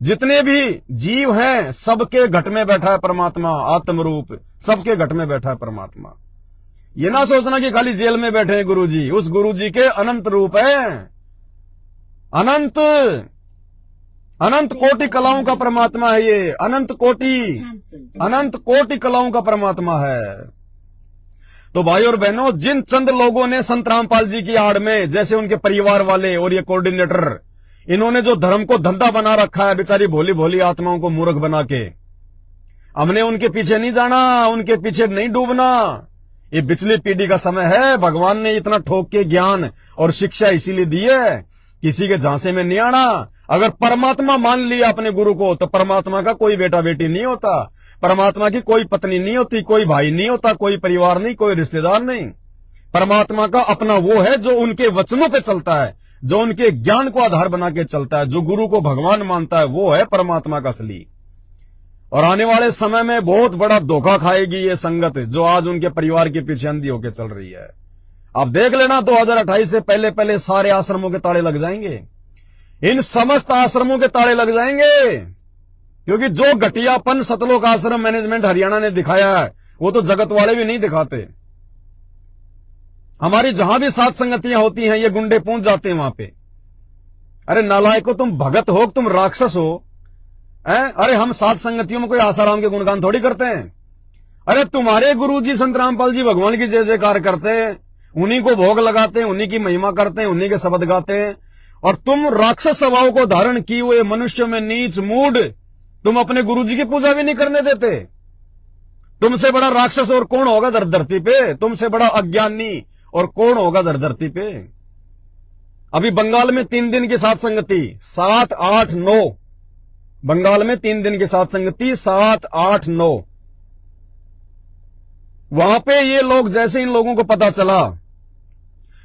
जितने भी जीव हैं सबके घट में बैठा है परमात्मा। आत्म रूप सबके घट में बैठा है परमात्मा। ये ना सोचना कि खाली जेल में बैठे हैं गुरुजी, उस गुरुजी के अनंत रूप है। अनंत अनंत कोटि कलाओं का परमात्मा है ये, अनंत कोटि कलाओं का परमात्मा है। तो भाई और बहनों, जिन चंद लोगों ने संत रामपाल जी की आड़ में, जैसे उनके परिवार वाले और ये कोऑर्डिनेटर, इन्होंने जो धर्म को धंधा बना रखा है बेचारी भोली भोली आत्माओं को मूर्ख बना के, हमने उनके पीछे नहीं जाना, उनके पीछे नहीं डूबना। ये पिछली पीढ़ी का समय है। भगवान ने इतना ठोक के ज्ञान और शिक्षा इसीलिए दी है, किसी के झांसे में नहीं आना। अगर परमात्मा मान लिया अपने गुरु को, तो परमात्मा का कोई बेटा बेटी नहीं होता, परमात्मा की कोई पत्नी नहीं होती, कोई भाई नहीं होता, कोई परिवार नहीं, कोई रिश्तेदार नहीं। परमात्मा का अपना वो है जो उनके वचनों पे चलता है, जो उनके ज्ञान को आधार बना के चलता है, जो गुरु को भगवान मानता है, वो है परमात्मा का असली। और आने वाले समय में बहुत बड़ा धोखा खाएगी ये संगत जो आज उनके परिवार के पीछे अंधी होकर चल रही है। आप देख लेना 2028 से पहले पहले सारे आश्रमों के ताले लग जाएंगे, इन समस्त आश्रमों के ताले लग जाएंगे, क्योंकि जो घटियापन सतलोक आश्रम मैनेजमेंट हरियाणा ने दिखाया है वो तो जगत वाले भी नहीं दिखाते। हमारी जहां भी सात संगतियां होती हैं ये गुंडे पहुंच जाते हैं वहां पे। अरे नालायको, तुम भगत हो, तुम राक्षस हो, अरे हम सात संगतियों में कोई आसाराम के गुणगान थोड़ी करते हैं। अरे तुम्हारे गुरुजी संत रामपाल जी भगवान की जय जयकार करते हैं, उन्हीं को भोग लगाते हैं, उन्हीं की महिमा करते हैं, उन्हीं के शब्द गाते हैं, और तुम राक्षस स्वभाव को धारण किए हुए मनुष्य में नीच मूड, तुम अपने गुरुजी की पूजा भी नहीं करने देते। तुमसे बड़ा राक्षस और कौन होगा धरती पे? तुमसे बड़ा अज्ञानी और कौन होगा धरती पे? अभी बंगाल में 3 दिन की सात संगति 7, 8, 9, बंगाल में 3 दिन की सात संगति 7, 8, 9, वहां पे ये लोग, जैसे इन लोगों को पता चला,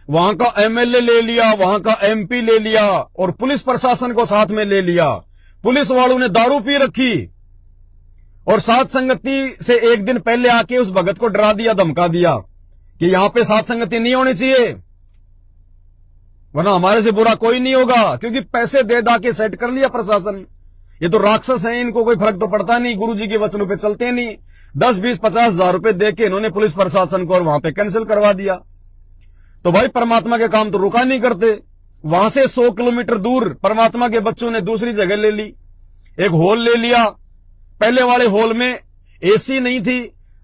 वहां का एमएलए ले लिया, वहां का एमपी ले लिया और पुलिस प्रशासन को साथ में ले लिया। पुलिस वालों ने दारू पी रखी और सात संगति से एक दिन पहले आके उस भगत को डरा दिया, धमका दिया कि यहां पे सात संगति नहीं होनी चाहिए, वरना हमारे से बुरा कोई नहीं होगा, क्योंकि पैसे दे दा के सेट कर लिया प्रशासन। ये तो राक्षस हैं, इनको कोई फर्क तो पड़ता नहीं, गुरुजी के वचनों पे चलते नहीं। 10, 20, 50 हजार रुपए दे के इन्होंने पुलिस प्रशासन को और वहां पे कैंसिल करवा दिया। तो भाई परमात्मा के काम तो रुका नहीं करते। वहां से 100 किलोमीटर दूर परमात्मा के बच्चों ने दूसरी जगह ले ली, एक हॉल ले लिया। पहले वाले हॉल में एसी नहीं थी,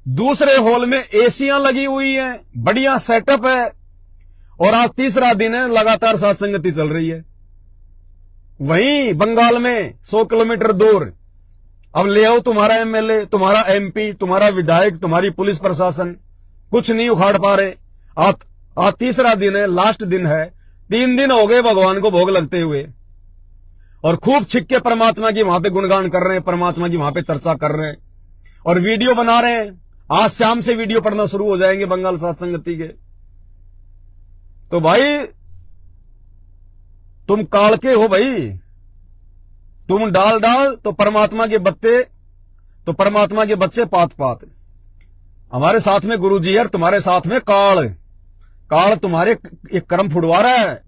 दूसरे हॉल में एसियां लगी हुई हैं, बढ़िया सेटअप है, और आज तीसरा दिन है, लगातार सात संगति चल रही है। वहीं बंगाल में 100 किलोमीटर दूर अब ले आओ तुम्हारा एमएलए, तुम्हारा एमपी, तुम्हारा विधायक, तुम्हारी पुलिस प्रशासन, कुछ नहीं उखाड़ पा रहे। आज तीसरा दिन है, लास्ट दिन है, 3 दिन हो गए भगवान को भोग लगते हुए, और खूब छिक के परमात्मा की वहां पे गुणगान कर रहे हैं, परमात्मा की वहां पे चर्चा कर रहे हैं और वीडियो बना रहे हैं। आज शाम से वीडियो पढ़ना शुरू हो जाएंगे बंगाल सात संगति के। तो भाई तुम काल के हो भाई, तुम डाल तो परमात्मा के बत्ते, तो परमात्मा के बच्चे पात पात। हमारे साथ में गुरुजी है, तुम्हारे साथ में काल तुम्हारे ये कर्म फुड़वा रहा है,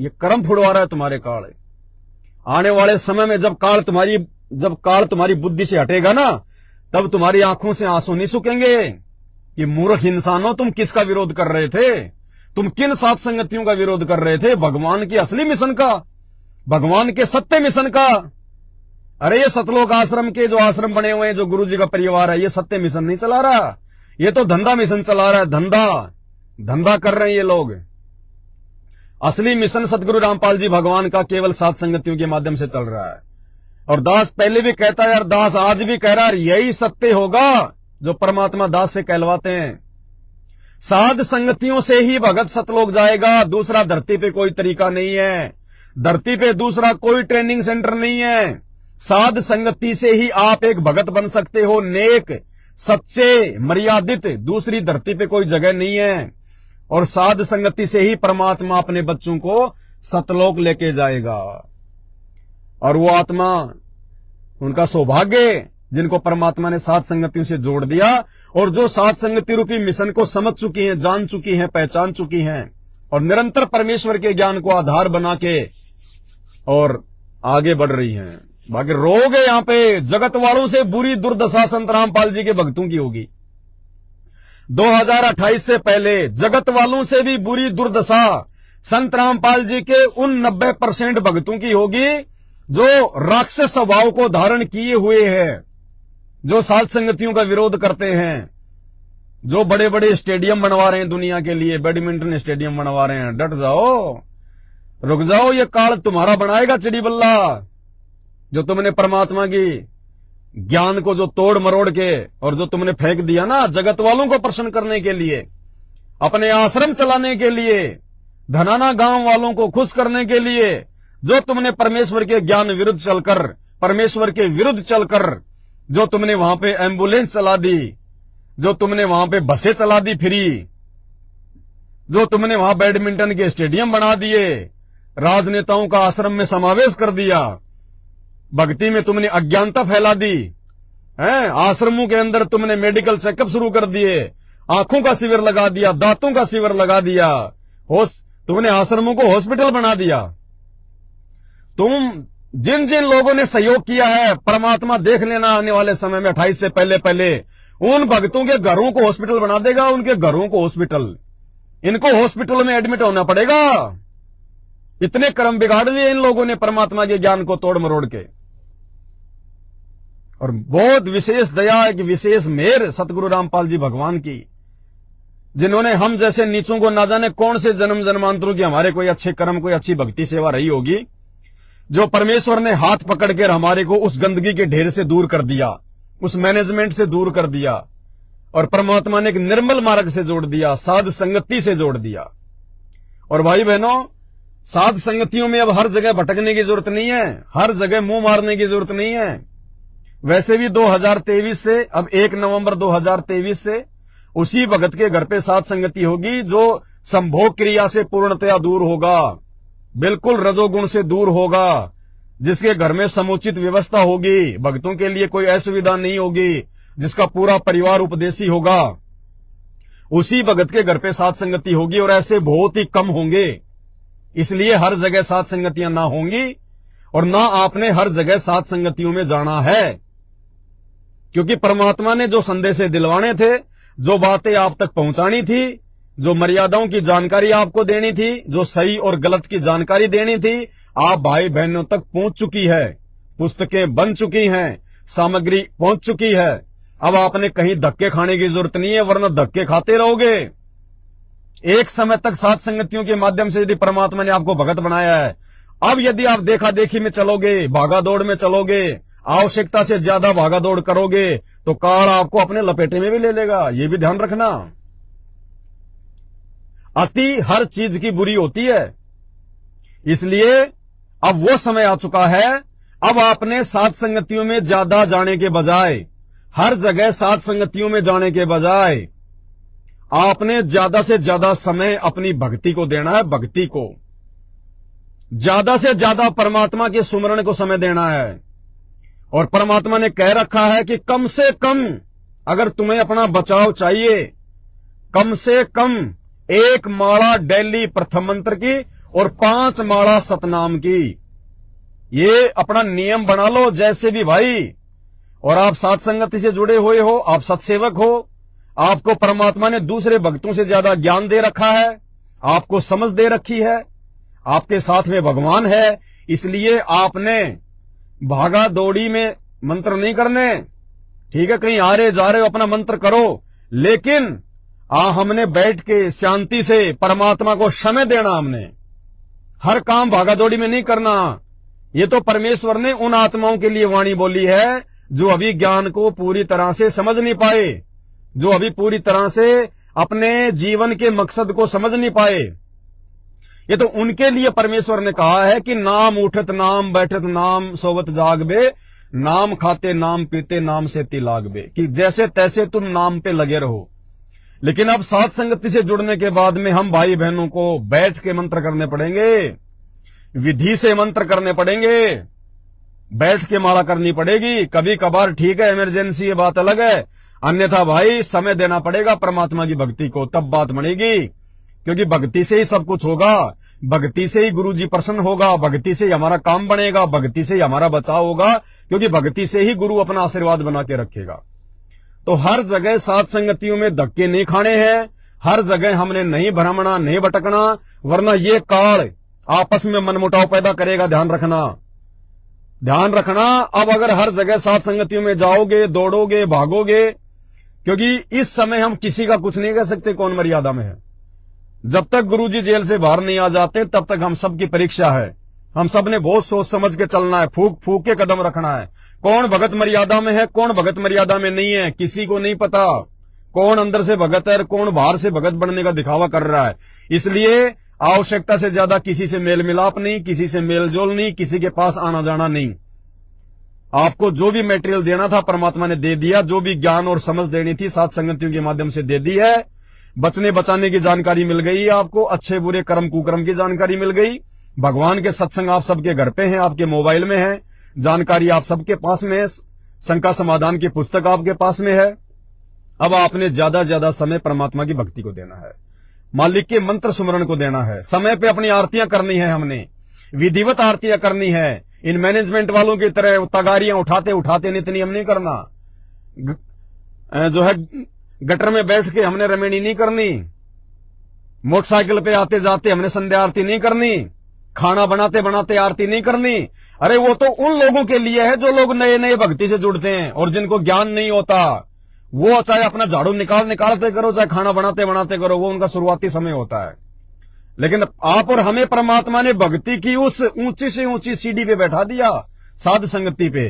ये कर्म फुड़वा रहा है तुम्हारे काल। आने वाले समय में जब काल तुम्हारी बुद्धि से हटेगा ना, तब तुम्हारी आंखों से आंसू नहीं सूखेंगे कि मूर्ख इंसानों, तुम किसका विरोध कर रहे थे? तुम किन सात संगतियों का विरोध कर रहे थे? भगवान के असली मिशन का, भगवान के सत्य मिशन का। अरे ये सतलोक आश्रम के जो आश्रम बने हुए हैं, जो गुरुजी का परिवार है, ये सत्य मिशन नहीं चला रहा, ये तो धंधा मिशन चला रहा है। धंधा कर रहे हैं ये लोग। असली मिशन सतगुरु रामपाल जी भगवान का केवल सात संगतियों के माध्यम से चल रहा है। और दास पहले भी कहता है, और दास आज भी कह रहा है, यही सत्य होगा जो परमात्मा दास से कहलवाते हैं। साध संगतियों से ही भगत सतलोक जाएगा, दूसरा धरती पे कोई तरीका नहीं है, धरती पे दूसरा कोई ट्रेनिंग सेंटर नहीं है। साध संगति से ही आप एक भगत बन सकते हो, नेक, सच्चे, मर्यादित, दूसरी धरती पे कोई जगह नहीं है। और साध संगति से ही परमात्मा अपने बच्चों को सतलोक लेके जाएगा। और वो आत्मा, उनका सौभाग्य जिनको परमात्मा ने सात संगतियों से जोड़ दिया, और जो सात संगति रूपी मिशन को समझ चुकी हैं, जान चुकी हैं, पहचान चुकी हैं, और निरंतर परमेश्वर के ज्ञान को आधार बना के और आगे बढ़ रही हैं। बाकी रोग है यहाँ पे, जगत वालों से बुरी दुर्दशा संत रामपाल जी के भक्तों की होगी। 2028 से पहले जगत वालों से भी बुरी दुर्दशा संत रामपाल जी के उन 90% भक्तों की होगी जो राक्षस स्वभाव को धारण किए हुए हैं, जो सात संगतियों का विरोध करते हैं, जो बड़े बड़े स्टेडियम बनवा रहे हैं दुनिया के लिए, बैडमिंटन स्टेडियम बनवा रहे हैं। डट जाओ, रुक जाओ, ये काल तुम्हारा बनाएगा चिड़ी बल्ला। जो तुमने परमात्मा की ज्ञान को जो तोड़ मरोड़ के और जो तुमने फेंक दिया ना जगत वालों को प्रसन्न करने के लिए, अपने आश्रम चलाने के लिए, धनाना गांव वालों को खुश करने के लिए, जो तुमने परमेश्वर के ज्ञान विरुद्ध चलकर, परमेश्वर के विरुद्ध चलकर जो तुमने वहां पे एम्बुलेंस चला दी, जो तुमने वहां पे बसें चला दी फ्री, जो तुमने वहां बैडमिंटन के स्टेडियम बना दिए, राजनेताओं का आश्रम में समावेश कर दिया, भक्ति में तुमने अज्ञानता फैला दी है। आश्रमों के अंदर तुमने मेडिकल चेकअप शुरू कर दिए, आंखों का शिविर लगा दिया, दांतों का शिविर लगा दिया, तुमने आश्रमों को हॉस्पिटल बना दिया। तुम जिन जिन लोगों ने सहयोग किया है, परमात्मा देख लेना आने वाले समय में 28 से पहले पहले उन भक्तों के घरों को हॉस्पिटल बना देगा, उनके घरों को हॉस्पिटल, इनको हॉस्पिटल में एडमिट होना पड़ेगा। इतने कर्म बिगाड़ लिए इन लोगों ने परमात्मा के ज्ञान को तोड़ मरोड़ के। और बहुत विशेष दया, एक विशेष मेहर सतगुरु रामपाल जी भगवान की, जिन्होंने हम जैसे नीचों को ना जाने कौन से जन्म जन्मांतरों की हमारे कोई अच्छे कर्म, कोई अच्छी भक्ति सेवा रही होगी, जो परमेश्वर ने हाथ पकड़कर हमारे को उस गंदगी के ढेर से दूर कर दिया, उस मैनेजमेंट से दूर कर दिया, और परमात्मा ने एक निर्मल मार्ग से जोड़ दिया, साध संगति से जोड़ दिया। और भाई बहनों, साध संगतियों में अब हर जगह भटकने की जरूरत नहीं है, हर जगह मुंह मारने की जरूरत नहीं है। वैसे भी 2023 से, अब 1 नवंबर 2023 से उसी भगत के घर पे साध संगति होगी जो संभोग क्रिया से पूर्णतया दूर होगा, बिल्कुल रजोगुण से दूर होगा, जिसके घर में समुचित व्यवस्था होगी, भक्तों के लिए कोई असुविधा नहीं होगी, जिसका पूरा परिवार उपदेशी होगा, उसी भगत के घर पे साध संगति होगी। और ऐसे बहुत ही कम होंगे, इसलिए हर जगह साध संगतियां ना होंगी और ना आपने हर जगह साध संगतियों में जाना है, क्योंकि परमात्मा ने जो संदेश दिलवाने थे, जो बातें आप तक पहुंचानी थी, जो मर्यादाओं की जानकारी आपको देनी थी, जो सही और गलत की जानकारी देनी थी, आप भाई बहनों तक पहुंच चुकी है, पुस्तकें बन चुकी हैं, सामग्री पहुंच चुकी है। अब आपने कहीं धक्के खाने की जरूरत नहीं है, वरना धक्के खाते रहोगे। एक समय तक साध संगतियों के माध्यम से यदि परमात्मा ने आपको भगत बनाया है, अब यदि आप देखा देखी में चलोगे, भागा दौड़ में चलोगे, आवश्यकता से ज्यादा भागा दौड़ करोगे, तो काल आपको अपने लपेटे में भी ले लेगा। ये भी ध्यान रखना, अति हर चीज की बुरी होती है। इसलिए अब वो समय आ चुका है, अब आपने साध संगतियों में ज्यादा जाने के बजाय, हर जगह साध संगतियों में जाने के बजाय, आपने ज्यादा से ज्यादा समय अपनी भक्ति को देना है, भक्ति को ज्यादा से ज्यादा परमात्मा के सुमरण को समय देना है। और परमात्मा ने कह रखा है कि कम से कम अगर तुम्हें अपना बचाव चाहिए, कम से कम 1 माला डेली प्रथम मंत्र की और 5 माला सतनाम की, ये अपना नियम बना लो जैसे भी भाई। और आप साध संगति से जुड़े हुए हो, आप सत्सेवक हो, आपको परमात्मा ने दूसरे भक्तों से ज्यादा ज्ञान दे रखा है, आपको समझ दे रखी है, आपके साथ में भगवान है, इसलिए आपने भागा दौड़ी में मंत्र नहीं करने। ठीक है, कहीं आ रहे जा रहे हो अपना मंत्र करो, लेकिन हमने बैठ के शांति से परमात्मा को समय देना, हमने हर काम भागा दौड़ी में नहीं करना। ये तो परमेश्वर ने उन आत्माओं के लिए वाणी बोली है जो अभी ज्ञान को पूरी तरह से समझ नहीं पाए, जो अभी पूरी तरह से अपने जीवन के मकसद को समझ नहीं पाए। ये तो उनके लिए परमेश्वर ने कहा है कि नाम उठत नाम बैठत नाम सोवत जागबे, नाम खाते नाम पीते नाम से तिलागबे, कि जैसे तैसे तुम नाम पे लगे रहो। लेकिन अब साध संगति से जुड़ने के बाद में हम भाई बहनों को बैठ के मंत्र करने पड़ेंगे, विधि से मंत्र करने पड़ेंगे, बैठ के माला करनी पड़ेगी। कभी कभार ठीक है, इमरजेंसी, ये बात अलग है, अन्यथा भाई समय देना पड़ेगा परमात्मा की भक्ति को, तब बात बनेगी। क्योंकि भक्ति से ही सब कुछ होगा, भक्ति से ही गुरु जी प्रसन्न होगा, भक्ति से ही हमारा काम बनेगा, भक्ति से ही हमारा बचाव होगा, क्योंकि भक्ति से ही गुरु अपना आशीर्वाद बना के रखेगा। तो हर जगह साध संगतियों में धक्के नहीं खाने हैं, हर जगह हमने नहीं भ्रमणा, नहीं भटकना, वरना ये काल आपस में मनमुटाव पैदा करेगा। ध्यान रखना, ध्यान रखना। अब अगर हर जगह साध संगतियों में जाओगे, दौड़ोगे, भागोगे, क्योंकि इस समय हम किसी का कुछ नहीं कह सकते कौन मर्यादा में है। जब तक गुरुजी जेल से बाहर नहीं आ जाते तब तक हम सब की परीक्षा है। हम सब ने बहुत सोच समझ के चलना है, फूक फूक के कदम रखना है। कौन भगत मर्यादा में है, कौन भगत मर्यादा में नहीं है, किसी को नहीं पता। कौन अंदर से भगत है और कौन बाहर से भगत बनने का दिखावा कर रहा है। इसलिए आवश्यकता से ज्यादा किसी से मेल मिलाप नहीं, किसी से मेल जोल नहीं, किसी के पास आना जाना नहीं। आपको जो भी मटेरियल देना था परमात्मा ने दे दिया, जो भी ज्ञान और समझ देनी थी साध संगतियों के माध्यम से दे दी है। बचने बचाने की जानकारी मिल गई आपको, अच्छे बुरे कर्म कुकर्म की जानकारी मिल गई, भगवान के सत्संग आप सबके घर पे हैं, आपके मोबाइल में है, जानकारी आप सबके पास में है, शंका समाधान की पुस्तक आपके पास में है। अब आपने ज्यादा समय परमात्मा की भक्ति को देना है, मालिक के मंत्र सुमरण को देना है, समय पे अपनी आरतियां करनी है, हमने विधिवत आरतियां करनी है। इन मैनेजमेंट वालों की तरह तगारियां उठाते उठाते नित्य नियम नहीं करना, जो है गटर में बैठ के हमने रमेणी नहीं करनी, मोटरसाइकिल पे आते जाते हमने संध्या आरती नहीं करनी, खाना बनाते बनाते आरती नहीं करनी। अरे वो तो उन लोगों के लिए है जो लोग नए नए भक्ति से जुड़ते हैं और जिनको ज्ञान नहीं होता। वो चाहे अपना झाड़ू निकालते करो, चाहे खाना बनाते बनाते करो, वो उनका शुरुआती समय होता है। लेकिन आप और हमें परमात्मा ने भक्ति की उस ऊंची से ऊंची सीढ़ी पे बैठा दिया, साध संगति पे।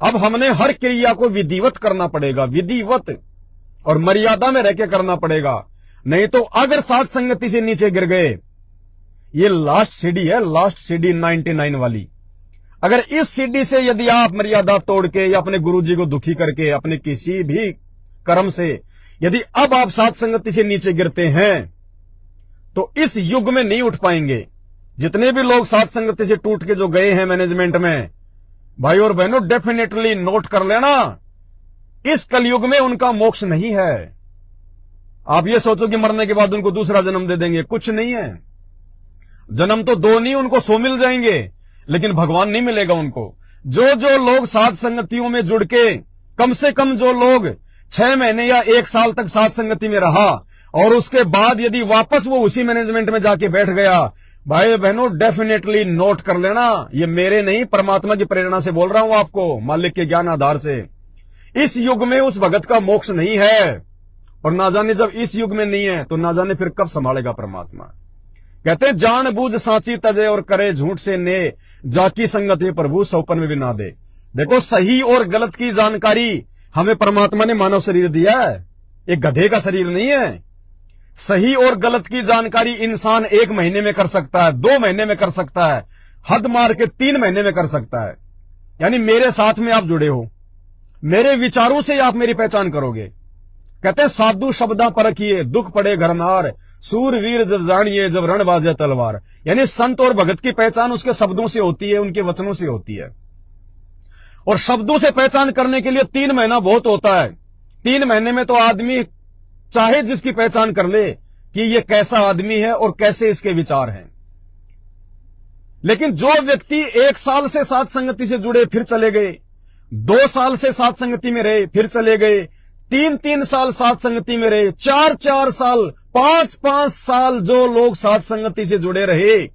अब हमने हर क्रिया को विधिवत करना पड़ेगा, विधिवत और मर्यादा में रहकर करना पड़ेगा। नहीं तो अगर साध संगति से नीचे गिर गए, ये लास्ट सीढ़ी है, लास्ट सीढ़ी 99 वाली। अगर इस सीढ़ी से यदि आप मर्यादा तोड़ के या अपने गुरुजी को दुखी करके अपने किसी भी कर्म से यदि अब आप साध संगति से नीचे गिरते हैं तो इस युग में नहीं उठ पाएंगे। जितने भी लोग साध संगति से टूट के जो गए हैं मैनेजमेंट में, भाई और बहनों डेफिनेटली नोट कर लेना, इस कलयुग में उनका मोक्ष नहीं है। आप ये सोचो कि मरने के बाद उनको दूसरा जन्म दे देंगे, कुछ नहीं है। जन्म तो 2 नहीं, उनको 100 मिल जाएंगे, लेकिन भगवान नहीं मिलेगा उनको। जो जो लोग साध संगतियों में जुड़ के, कम से कम जो लोग 6 महीने या 1 साल तक साध संगति में रहा और उसके बाद यदि वापस वो उसी मैनेजमेंट में जाके बैठ गया, भाई बहनों डेफिनेटली नोट कर लेना, ये मेरे नहीं परमात्मा की प्रेरणा से बोल रहा हूं आपको, मालिक के ज्ञान आधार से। इस युग में उस भगत का मोक्ष नहीं है, और ना जाने जब इस युग में नहीं है तो ना जाने फिर कब संभालेगा परमात्मा। कहते हैं जान बूझ साची तजे और करे झूठ से ने, जाकी संगत प्रभु सौपन में भी ना दे। देखो सही और गलत की जानकारी हमें परमात्मा ने मानव शरीर दिया है, एक गधे का शरीर नहीं है। सही और गलत की जानकारी इंसान 1 महीने में कर सकता है, 2 महीने में कर सकता है, हद मार के 3 महीने में कर सकता है। यानी मेरे साथ में आप जुड़े हो, मेरे विचारों से आप मेरी पहचान करोगे। कहते हैं साधु शब्दा परखिए दुख पड़े घरनार, सूरवीर जब जानिए जब रण बाजे तलवार। यानी संत और भगत की पहचान उसके शब्दों से होती है, उनके वचनों से होती है। और शब्दों से पहचान करने के लिए 3 महीना बहुत होता है। 3 महीने में तो आदमी चाहे जिसकी पहचान कर ले कि ये कैसा आदमी है और कैसे इसके विचार हैं। लेकिन जो व्यक्ति 1 साल से साध संगति से जुड़े फिर चले गए, 2 साल से साध संगति में रहे फिर चले गए, 3-3 साल साध संगति में रहे, 4-4 साल, 5-5 साल जो लोग साध संगति से जुड़े रहे,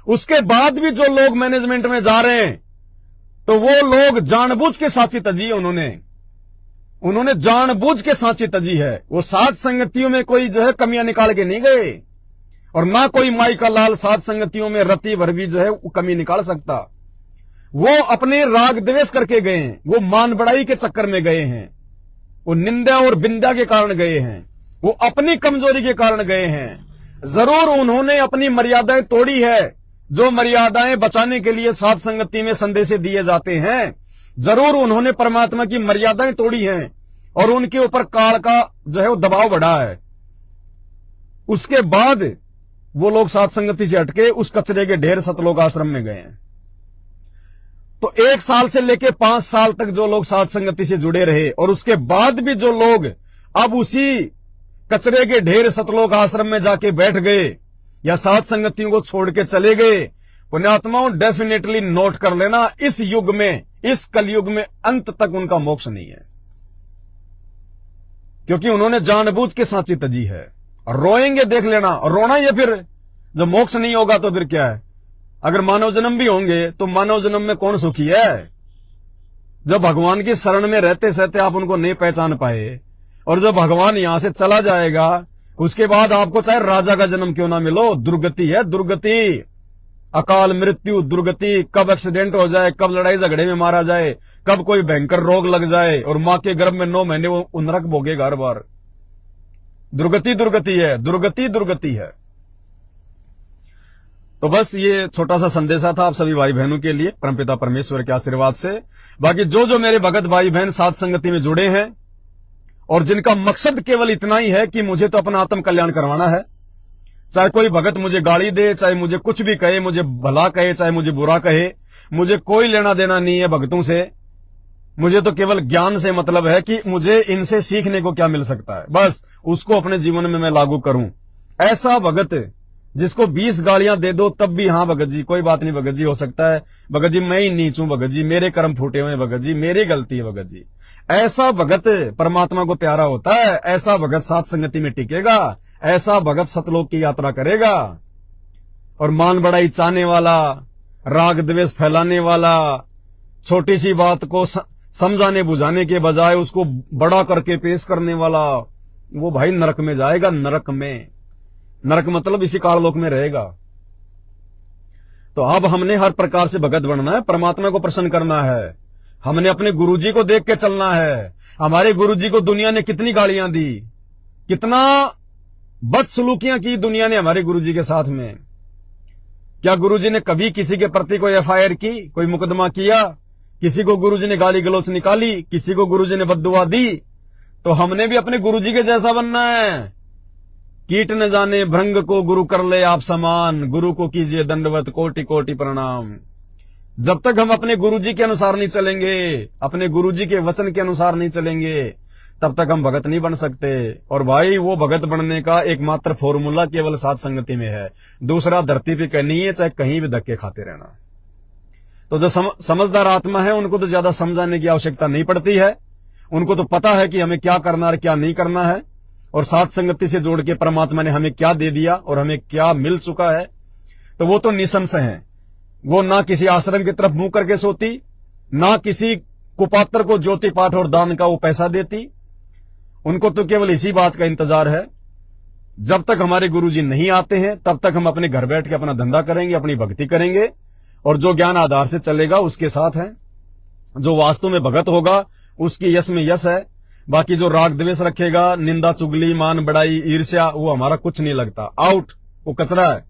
उसके बाद भी जो लोग मैनेजमेंट में जा रहे हैं तो वो लोग जानबूझ के सांची तजी है। उन्होंने जानबूझ के सांची तजी है। वो साध संगतियों में कोई जो है कमियां निकाल के नहीं गए, और ना कोई माई का लाल साध संगतियों में रति भर भी जो है वो कमी निकाल सकता। वो अपने राग द्वेष करके गए हैं, वो मान बढ़ाई के चक्कर में गए हैं, वो निंदा और बिंदा के कारण गए हैं, वो अपनी कमजोरी के कारण गए हैं। जरूर उन्होंने अपनी मर्यादाएं तोड़ी है, जो मर्यादाएं बचाने के लिए साध संगति में संदेश दिए जाते हैं। जरूर उन्होंने परमात्मा की मर्यादाएं तोड़ी हैं और उनके ऊपर काल का जो है वो दबाव बढ़ा है। उसके बाद वो लोग साध संगति से हटके उस कचरे के ढेर सतलोक आश्रम में गए हैं। तो 1 साल से लेके 5 साल तक जो लोग साध संगति से जुड़े रहे और उसके बाद भी जो लोग अब उसी कचरे के ढेर सतलोक आश्रम में जाके बैठ गए या साध संगतियों को छोड़ के चले गए, पुण्यात्माओं डेफिनेटली नोट कर लेना, इस युग में, इस कलयुग में अंत तक उनका मोक्ष नहीं है, क्योंकि उन्होंने जानबूझ के सांची तजी है। और रोएंगे देख लेना, और रोना ये फिर जब मोक्ष नहीं होगा तो फिर क्या है। अगर मानव जन्म भी होंगे तो मानव जन्म में कौन सुखी है? जब भगवान की शरण में रहते सहते आप उनको नहीं पहचान पाए, और जब भगवान यहां से चला जाएगा उसके बाद आपको चाहे राजा का जन्म क्यों ना मिलो, दुर्गति है, दुर्गति, अकाल मृत्यु, दुर्गति। कब एक्सीडेंट हो जाए, कब लड़ाई झगड़े में मारा जाए, कब कोई भयंकर रोग लग जाए और मां के गर्भ में 9 महीने वो नरक भोगेगा हर बार। दुर्गति दुर्गति है, दुर्गति दुर्गति है। तो बस ये छोटा सा संदेशा था आप सभी भाई बहनों के लिए परमपिता परमेश्वर के आशीर्वाद से। बाकी जो जो मेरे भगत भाई बहन साध संगति में जुड़े हैं और जिनका मकसद केवल इतना ही है कि मुझे तो अपना आत्म कल्याण करवाना है। चाहे कोई भगत मुझे गाली दे, चाहे मुझे कुछ भी कहे, मुझे भला कहे चाहे मुझे बुरा कहे, मुझे कोई लेना देना नहीं है भगतों से। मुझे तो केवल ज्ञान से मतलब है कि मुझे इनसे सीखने को क्या मिल सकता है, बस उसको अपने जीवन में मैं लागू करूं। ऐसा भगत जिसको 20 गालियां दे दो तब भी हाँ भगत जी कोई बात नहीं, भगत जी हो सकता है, भगत जी मैं ही नीच हूं, भगत जी मेरे कर्म फूटे हुए, भगत जी मेरी गलती है, भगत जी। ऐसा भगत परमात्मा को प्यारा होता है। ऐसा भगत सात संगति में टिकेगा। ऐसा भगत सतलोक की यात्रा करेगा। और मान बड़ाई चाहने वाला, राग द्वेष फैलाने वाला, छोटी सी बात को समझाने बुझाने के बजाय उसको बड़ा करके पेश करने वाला, वो भाई नरक में जाएगा। नरक में, नरक मतलब इसी काललोक में रहेगा। तो अब हमने हर प्रकार से भगत बनना है, परमात्मा को प्रसन्न करना है। हमने अपने गुरुजी को देख के चलना है। हमारे गुरुजी को दुनिया ने कितनी गालियां दी, कितना बदसलूकियां की दुनिया ने हमारे गुरुजी के साथ में। क्या गुरुजी ने कभी किसी के प्रति कोई एफआईआर की, कोई मुकदमा किया? किसी को गुरुजी ने गाली गलौच निकाली? किसी को गुरुजी ने बद्दुआ दी? तो हमने भी अपने गुरुजी के जैसा बनना है। कीट न जाने भृंग को गुरु कर ले आप समान, गुरु को कीजिए दंडवत कोटि कोटि प्रणाम। जब तक हम अपने गुरुजी के अनुसार नहीं चलेंगे, अपने गुरुजी के वचन के अनुसार नहीं चलेंगे, तब तक हम भगत नहीं बन सकते। और भाई वो भगत बनने का एकमात्र फॉर्मूला केवल साथ संगति में है। दूसरा धरती पे कहीं नहीं है, चाहे कहीं भी धक्के खाते रहना। तो जो समझदार आत्मा है उनको तो ज्यादा समझाने की आवश्यकता नहीं पड़ती है। उनको तो पता है कि हमें क्या करना और क्या नहीं करना है। और साथ संगति से जोड़ के परमात्मा ने हमें क्या दे दिया और हमें क्या मिल चुका है, तो वो तो निसंशय है। वो ना किसी आश्रम की तरफ मुंह करके सोती, ना किसी कुपात्र को ज्योति पाठ और दान का वो पैसा देती। उनको तो केवल इसी बात का इंतजार है, जब तक हमारे गुरुजी नहीं आते हैं तब तक हम अपने घर बैठ के अपना धंधा करेंगे, अपनी भक्ति करेंगे। और जो ज्ञान आधार से चलेगा उसके साथ है। जो वास्तव में भगत होगा उसकी यश में यश है। बाकी जो राग द्वेष रखेगा, निंदा चुगली मान बड़ाई ईर्ष्या, वो हमारा कुछ नहीं लगता, आउट, वो कचरा है।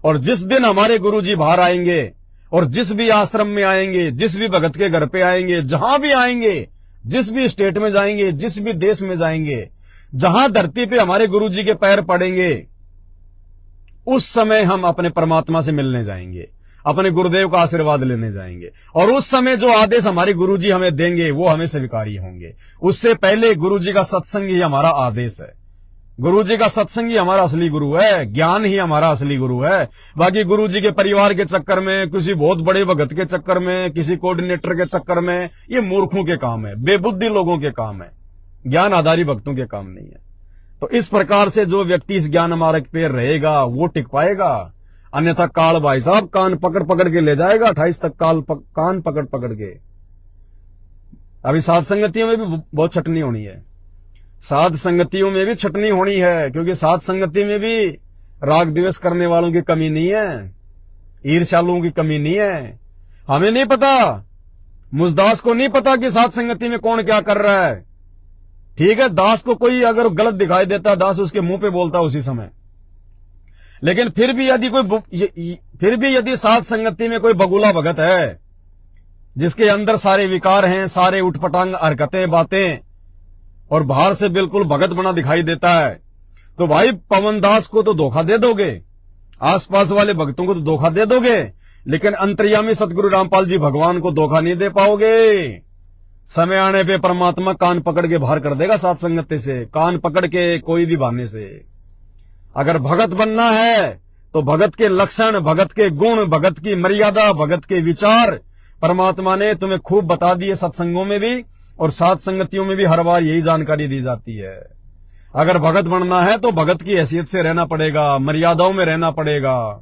और जिस दिन हमारे गुरुजी बाहर आएंगे और जिस भी आश्रम में आएंगे, जिस भी भगत के घर पे आएंगे, जहां भी आएंगे, जिस भी स्टेट में जाएंगे, जिस भी देश में जाएंगे, जहां धरती पे हमारे गुरुजी के पैर पड़ेंगे, उस समय हम अपने परमात्मा से मिलने जाएंगे, अपने गुरुदेव का आशीर्वाद लेने जाएंगे। और उस समय जो आदेश हमारे गुरुजी हमें देंगे वो हमें स्वीकार्य होंगे। उससे पहले गुरुजी का सत्संग ही हमारा आदेश है। गुरुजी का सत्संग ही हमारा असली गुरु है। ज्ञान ही हमारा असली गुरु है। बाकी गुरुजी के परिवार के चक्कर में, किसी बहुत बड़े भगत के चक्कर में, किसी कोऑर्डिनेटर के चक्कर में, ये मूर्खों के काम है, बेबुद्धि लोगों के काम है, ज्ञान आधारी भक्तों के काम नहीं है। तो इस प्रकार से जो व्यक्ति इस ज्ञान मार्ग पे रहेगा वो टिक पाएगा। अन्यथा काल भाई साहब कान पकड़ पकड़ के ले जाएगा। 28 तक कान पकड़ पकड़ के। अभी साध संगतियों में भी बहुत छटनी होनी है। साध संगतियों में भी छटनी होनी है, क्योंकि साध संगति में भी राग द्वेष करने वालों की कमी नहीं है, ईर्ष्यालुओं की कमी नहीं है। हमें नहीं पता, मुझदास को नहीं पता कि साध संगति में कौन क्या कर रहा है। ठीक है, दास को कोई अगर गलत दिखाई देता, दास उसके मुंह पे बोलता उसी समय। लेकिन फिर भी यदि साध संगति में कोई बगुला भगत है जिसके अंदर सारे विकार हैं, सारे उठपटांग हरकतें बातें, और बाहर से बिल्कुल भगत बना दिखाई देता है, तो भाई पवन दास को तो धोखा दे दोगे, आसपास वाले भक्तों को तो धोखा दे दोगे, लेकिन अंतर्यामी सतगुरु रामपाल जी भगवान को धोखा नहीं दे पाओगे। समय आने पे परमात्मा कान पकड़ के बाहर कर देगा साध संगति से, कान पकड़ के कोई भी बहाने से। अगर भगत बनना है तो भगत के लक्षण, भगत के गुण, भगत की मर्यादा, भगत के विचार परमात्मा ने तुम्हें खूब बता दिए सत्संगों में भी, और साध संगतियों में भी हर बार यही जानकारी दी जाती है। अगर भगत बनना है तो भगत की हैसियत से रहना पड़ेगा, मर्यादाओं में रहना पड़ेगा।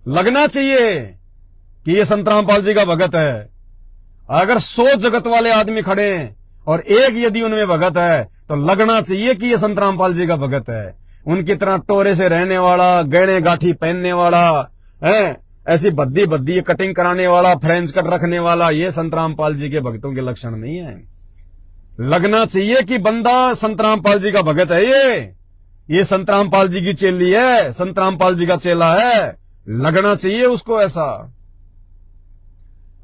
लगना चाहिए कि ये संत रामपाल जी का भगत है। अगर 100 जगत वाले आदमी खड़े हैं और एक यदि उनमें भगत है तो लगना चाहिए कि ये संत रामपाल जी का भगत है। उनकी तरह टोरे से रहने वाला, गहने गाठी पहनने वाला है, ऐसी बद्दी कटिंग कराने वाला, फ्रेंच कट रखने वाला, ये संत रामपाल जी के भक्तों के लक्षण नहीं है। लगना चाहिए कि बंदा संत रामपाल जी का भगत है, ये संत रामपाल जी की चेली है, संत रामपाल जी का चेला है, लगना चाहिए उसको ऐसा।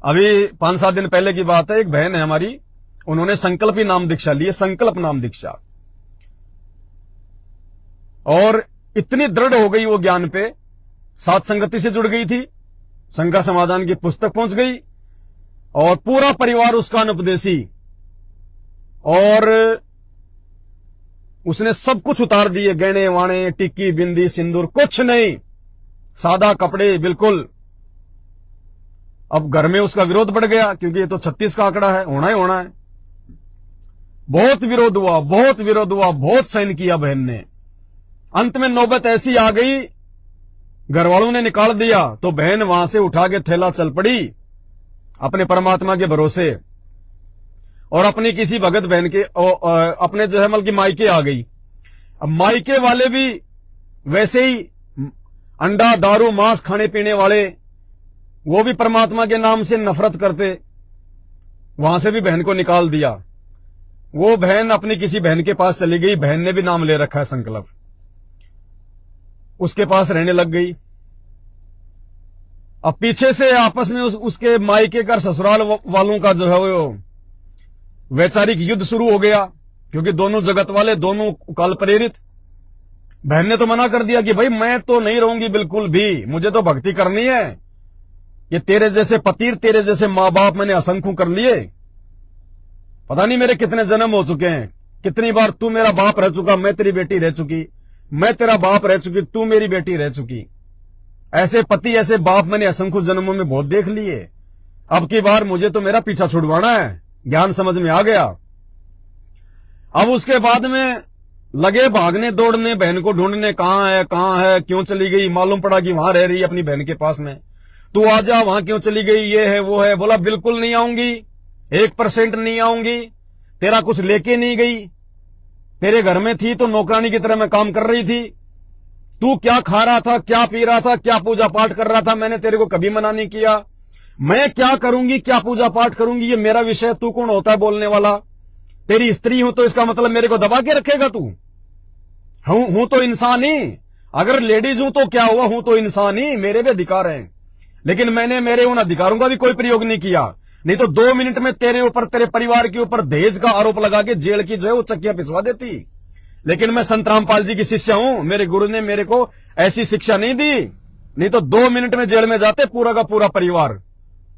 अभी 5-7 दिन पहले की बात है, एक बहन है हमारी, उन्होंने संकल्प ही नाम दीक्षा ली, संकल्प नाम दीक्षा। और इतनी दृढ़ हो गई वो ज्ञान पे, सात संगति से जुड़ गई थी, शंका समाधान की पुस्तक पहुंच गई और पूरा परिवार उसका अनुपदेशी, और उसने सब कुछ उतार दिए, गहने वाणे, टिक्की बिंदी सिंदूर, कुछ नहीं, सादा कपड़े बिल्कुल। अब घर में उसका विरोध बढ़ गया, क्योंकि ये तो 36 का आंकड़ा है, होना ही होना है। बहुत विरोध हुआ, बहुत विरोध हुआ, बहुत सहन किया बहन ने। अंत में नौबत ऐसी आ गई, घर वालों ने निकाल दिया तो बहन वहां से उठा के थैला चल पड़ी अपने परमात्मा के भरोसे, और अपनी किसी भगत बहन के अपने जो है मतलब की मायके आ गई। अब मायके वाले भी वैसे ही अंडा दारू मांस खाने पीने वाले, वो भी परमात्मा के नाम से नफरत करते, वहां से भी बहन को निकाल दिया। वो बहन अपनी किसी बहन के पास चली गई, बहन ने भी नाम ले रखा है संकल्प, उसके पास रहने लग गई। अब पीछे से आपस में उसके मायके का ससुराल वालों का जो है वो वैचारिक युद्ध शुरू हो गया, क्योंकि दोनों जगत वाले, दोनों काल प्रेरित। बहन ने तो मना कर दिया कि भाई मैं तो नहीं रहूंगी बिल्कुल भी, मुझे तो भक्ति करनी है। ये तेरे जैसे पति, तेरे जैसे माँ बाप मैंने असंख्य कर लिए, पता नहीं मेरे कितने जन्म हो चुके हैं, कितनी बार तू मेरा बाप रह चुका, मैं तेरी बेटी रह चुकी, मैं तेरा बाप रह चुकी, तू मेरी बेटी रह चुकी। ऐसे पति ऐसे बाप मैंने असंख्य जन्मों में बहुत देख लिए। अब की बार मुझे तो मेरा पीछा छुड़वाना है, ज्ञान समझ में आ गया। अब उसके बाद में लगे भागने दौड़ने, बहन को ढूंढने, कहां है, क्यों चली गई। मालूम पड़ा कि वहां रह रही है अपनी बहन के पास में। तू आ जा, वहां क्यों चली गई, ये है वो है। बोला बिल्कुल नहीं आऊंगी, 1% नहीं आऊंगी, तेरा कुछ लेके नहीं गई, तेरे घर में थी तो नौकरानी की तरह मैं काम कर रही थी। तू क्या खा रहा था, क्या पी रहा था, क्या पूजा पाठ कर रहा था, मैंने तेरे को कभी मना नहीं किया। मैं क्या करूंगी, क्या पूजा पाठ करूंगी, ये मेरा विषय, तू कौन होता है बोलने वाला। तेरी स्त्री हूं तो इसका मतलब मेरे को दबा के रखेगा तू। हूं तो इंसान ही, अगर लेडीज हूं तो क्या हुआ, हूं तो इंसान ही, मेरे भी अधिकार हैं। लेकिन मैंने मेरे उन अधिकारों का भी कोई प्रयोग नहीं किया, नहीं तो 2 मिनट में तेरे ऊपर, तेरे परिवार के ऊपर दहेज का आरोप लगा के जेल की जो है वो चक्कियां पिसवा देती। लेकिन मैं संत रामपाल जी की शिष्य हूं, मेरे गुरु ने मेरे को ऐसी शिक्षा नहीं दी, नहीं तो 2 मिनट में जेल में जाते पूरा का पूरा परिवार।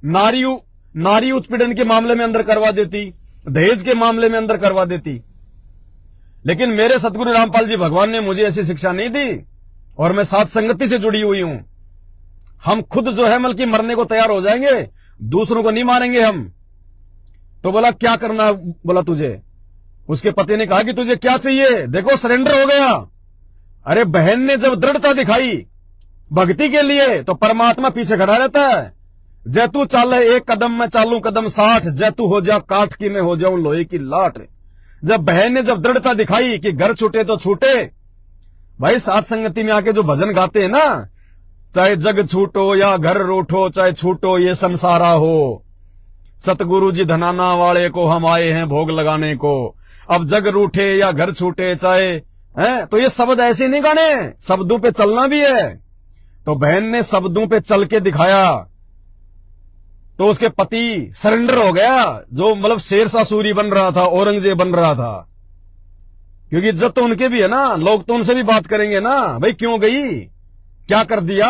नारी उत्पीड़न के मामले में अंदर करवा देती, दहेज के मामले में अंदर करवा देती। लेकिन मेरे सतगुरु रामपाल जी भगवान ने मुझे ऐसी शिक्षा नहीं दी, और मैं सात संगति से जुड़ी हुई हूं। हम खुद जो है बल्कि मरने को तैयार हो जाएंगे, दूसरों को नहीं मारेंगे हम। तो बोला क्या करना, बोला तुझे। उसके पति ने कहा कि तुझे क्या चाहिए, देखो सरेंडर हो गया। अरे बहन ने जब दृढ़ता दिखाई भक्ति के लिए, तो परमात्मा पीछे खड़ा रहता है। जय तू चाले 1 कदम, मैं चालू कदम 60, जय तू हो जा काठ की, मैं हो जाऊं लोहे की लाट। जब बहन ने जब दृढ़ता दिखाई कि घर छूटे तो छूटे, भाई सात संगति में आके जो भजन गाते हैं ना, चाहे जग छूटो या घर रूठो, चाहे छूटो ये संसारा हो, सतगुरु जी धनाना वाले को हम आए हैं भोग लगाने को। अब जग रूठे या घर छूटे चाहे है, तो ये शब्द ऐसे नहीं गाने, शब्दों पे चलना भी है। तो बहन ने शब्दों पे चल के दिखाया, तो उसके पति सरेंडर हो गया, जो मतलब शेरशाह सूरी बन रहा था, औरंगजेब बन रहा था। क्योंकि इज्जत तो उनके भी है ना, लोग तो उनसे भी बात करेंगे ना, भाई क्यों गई, क्या कर दिया।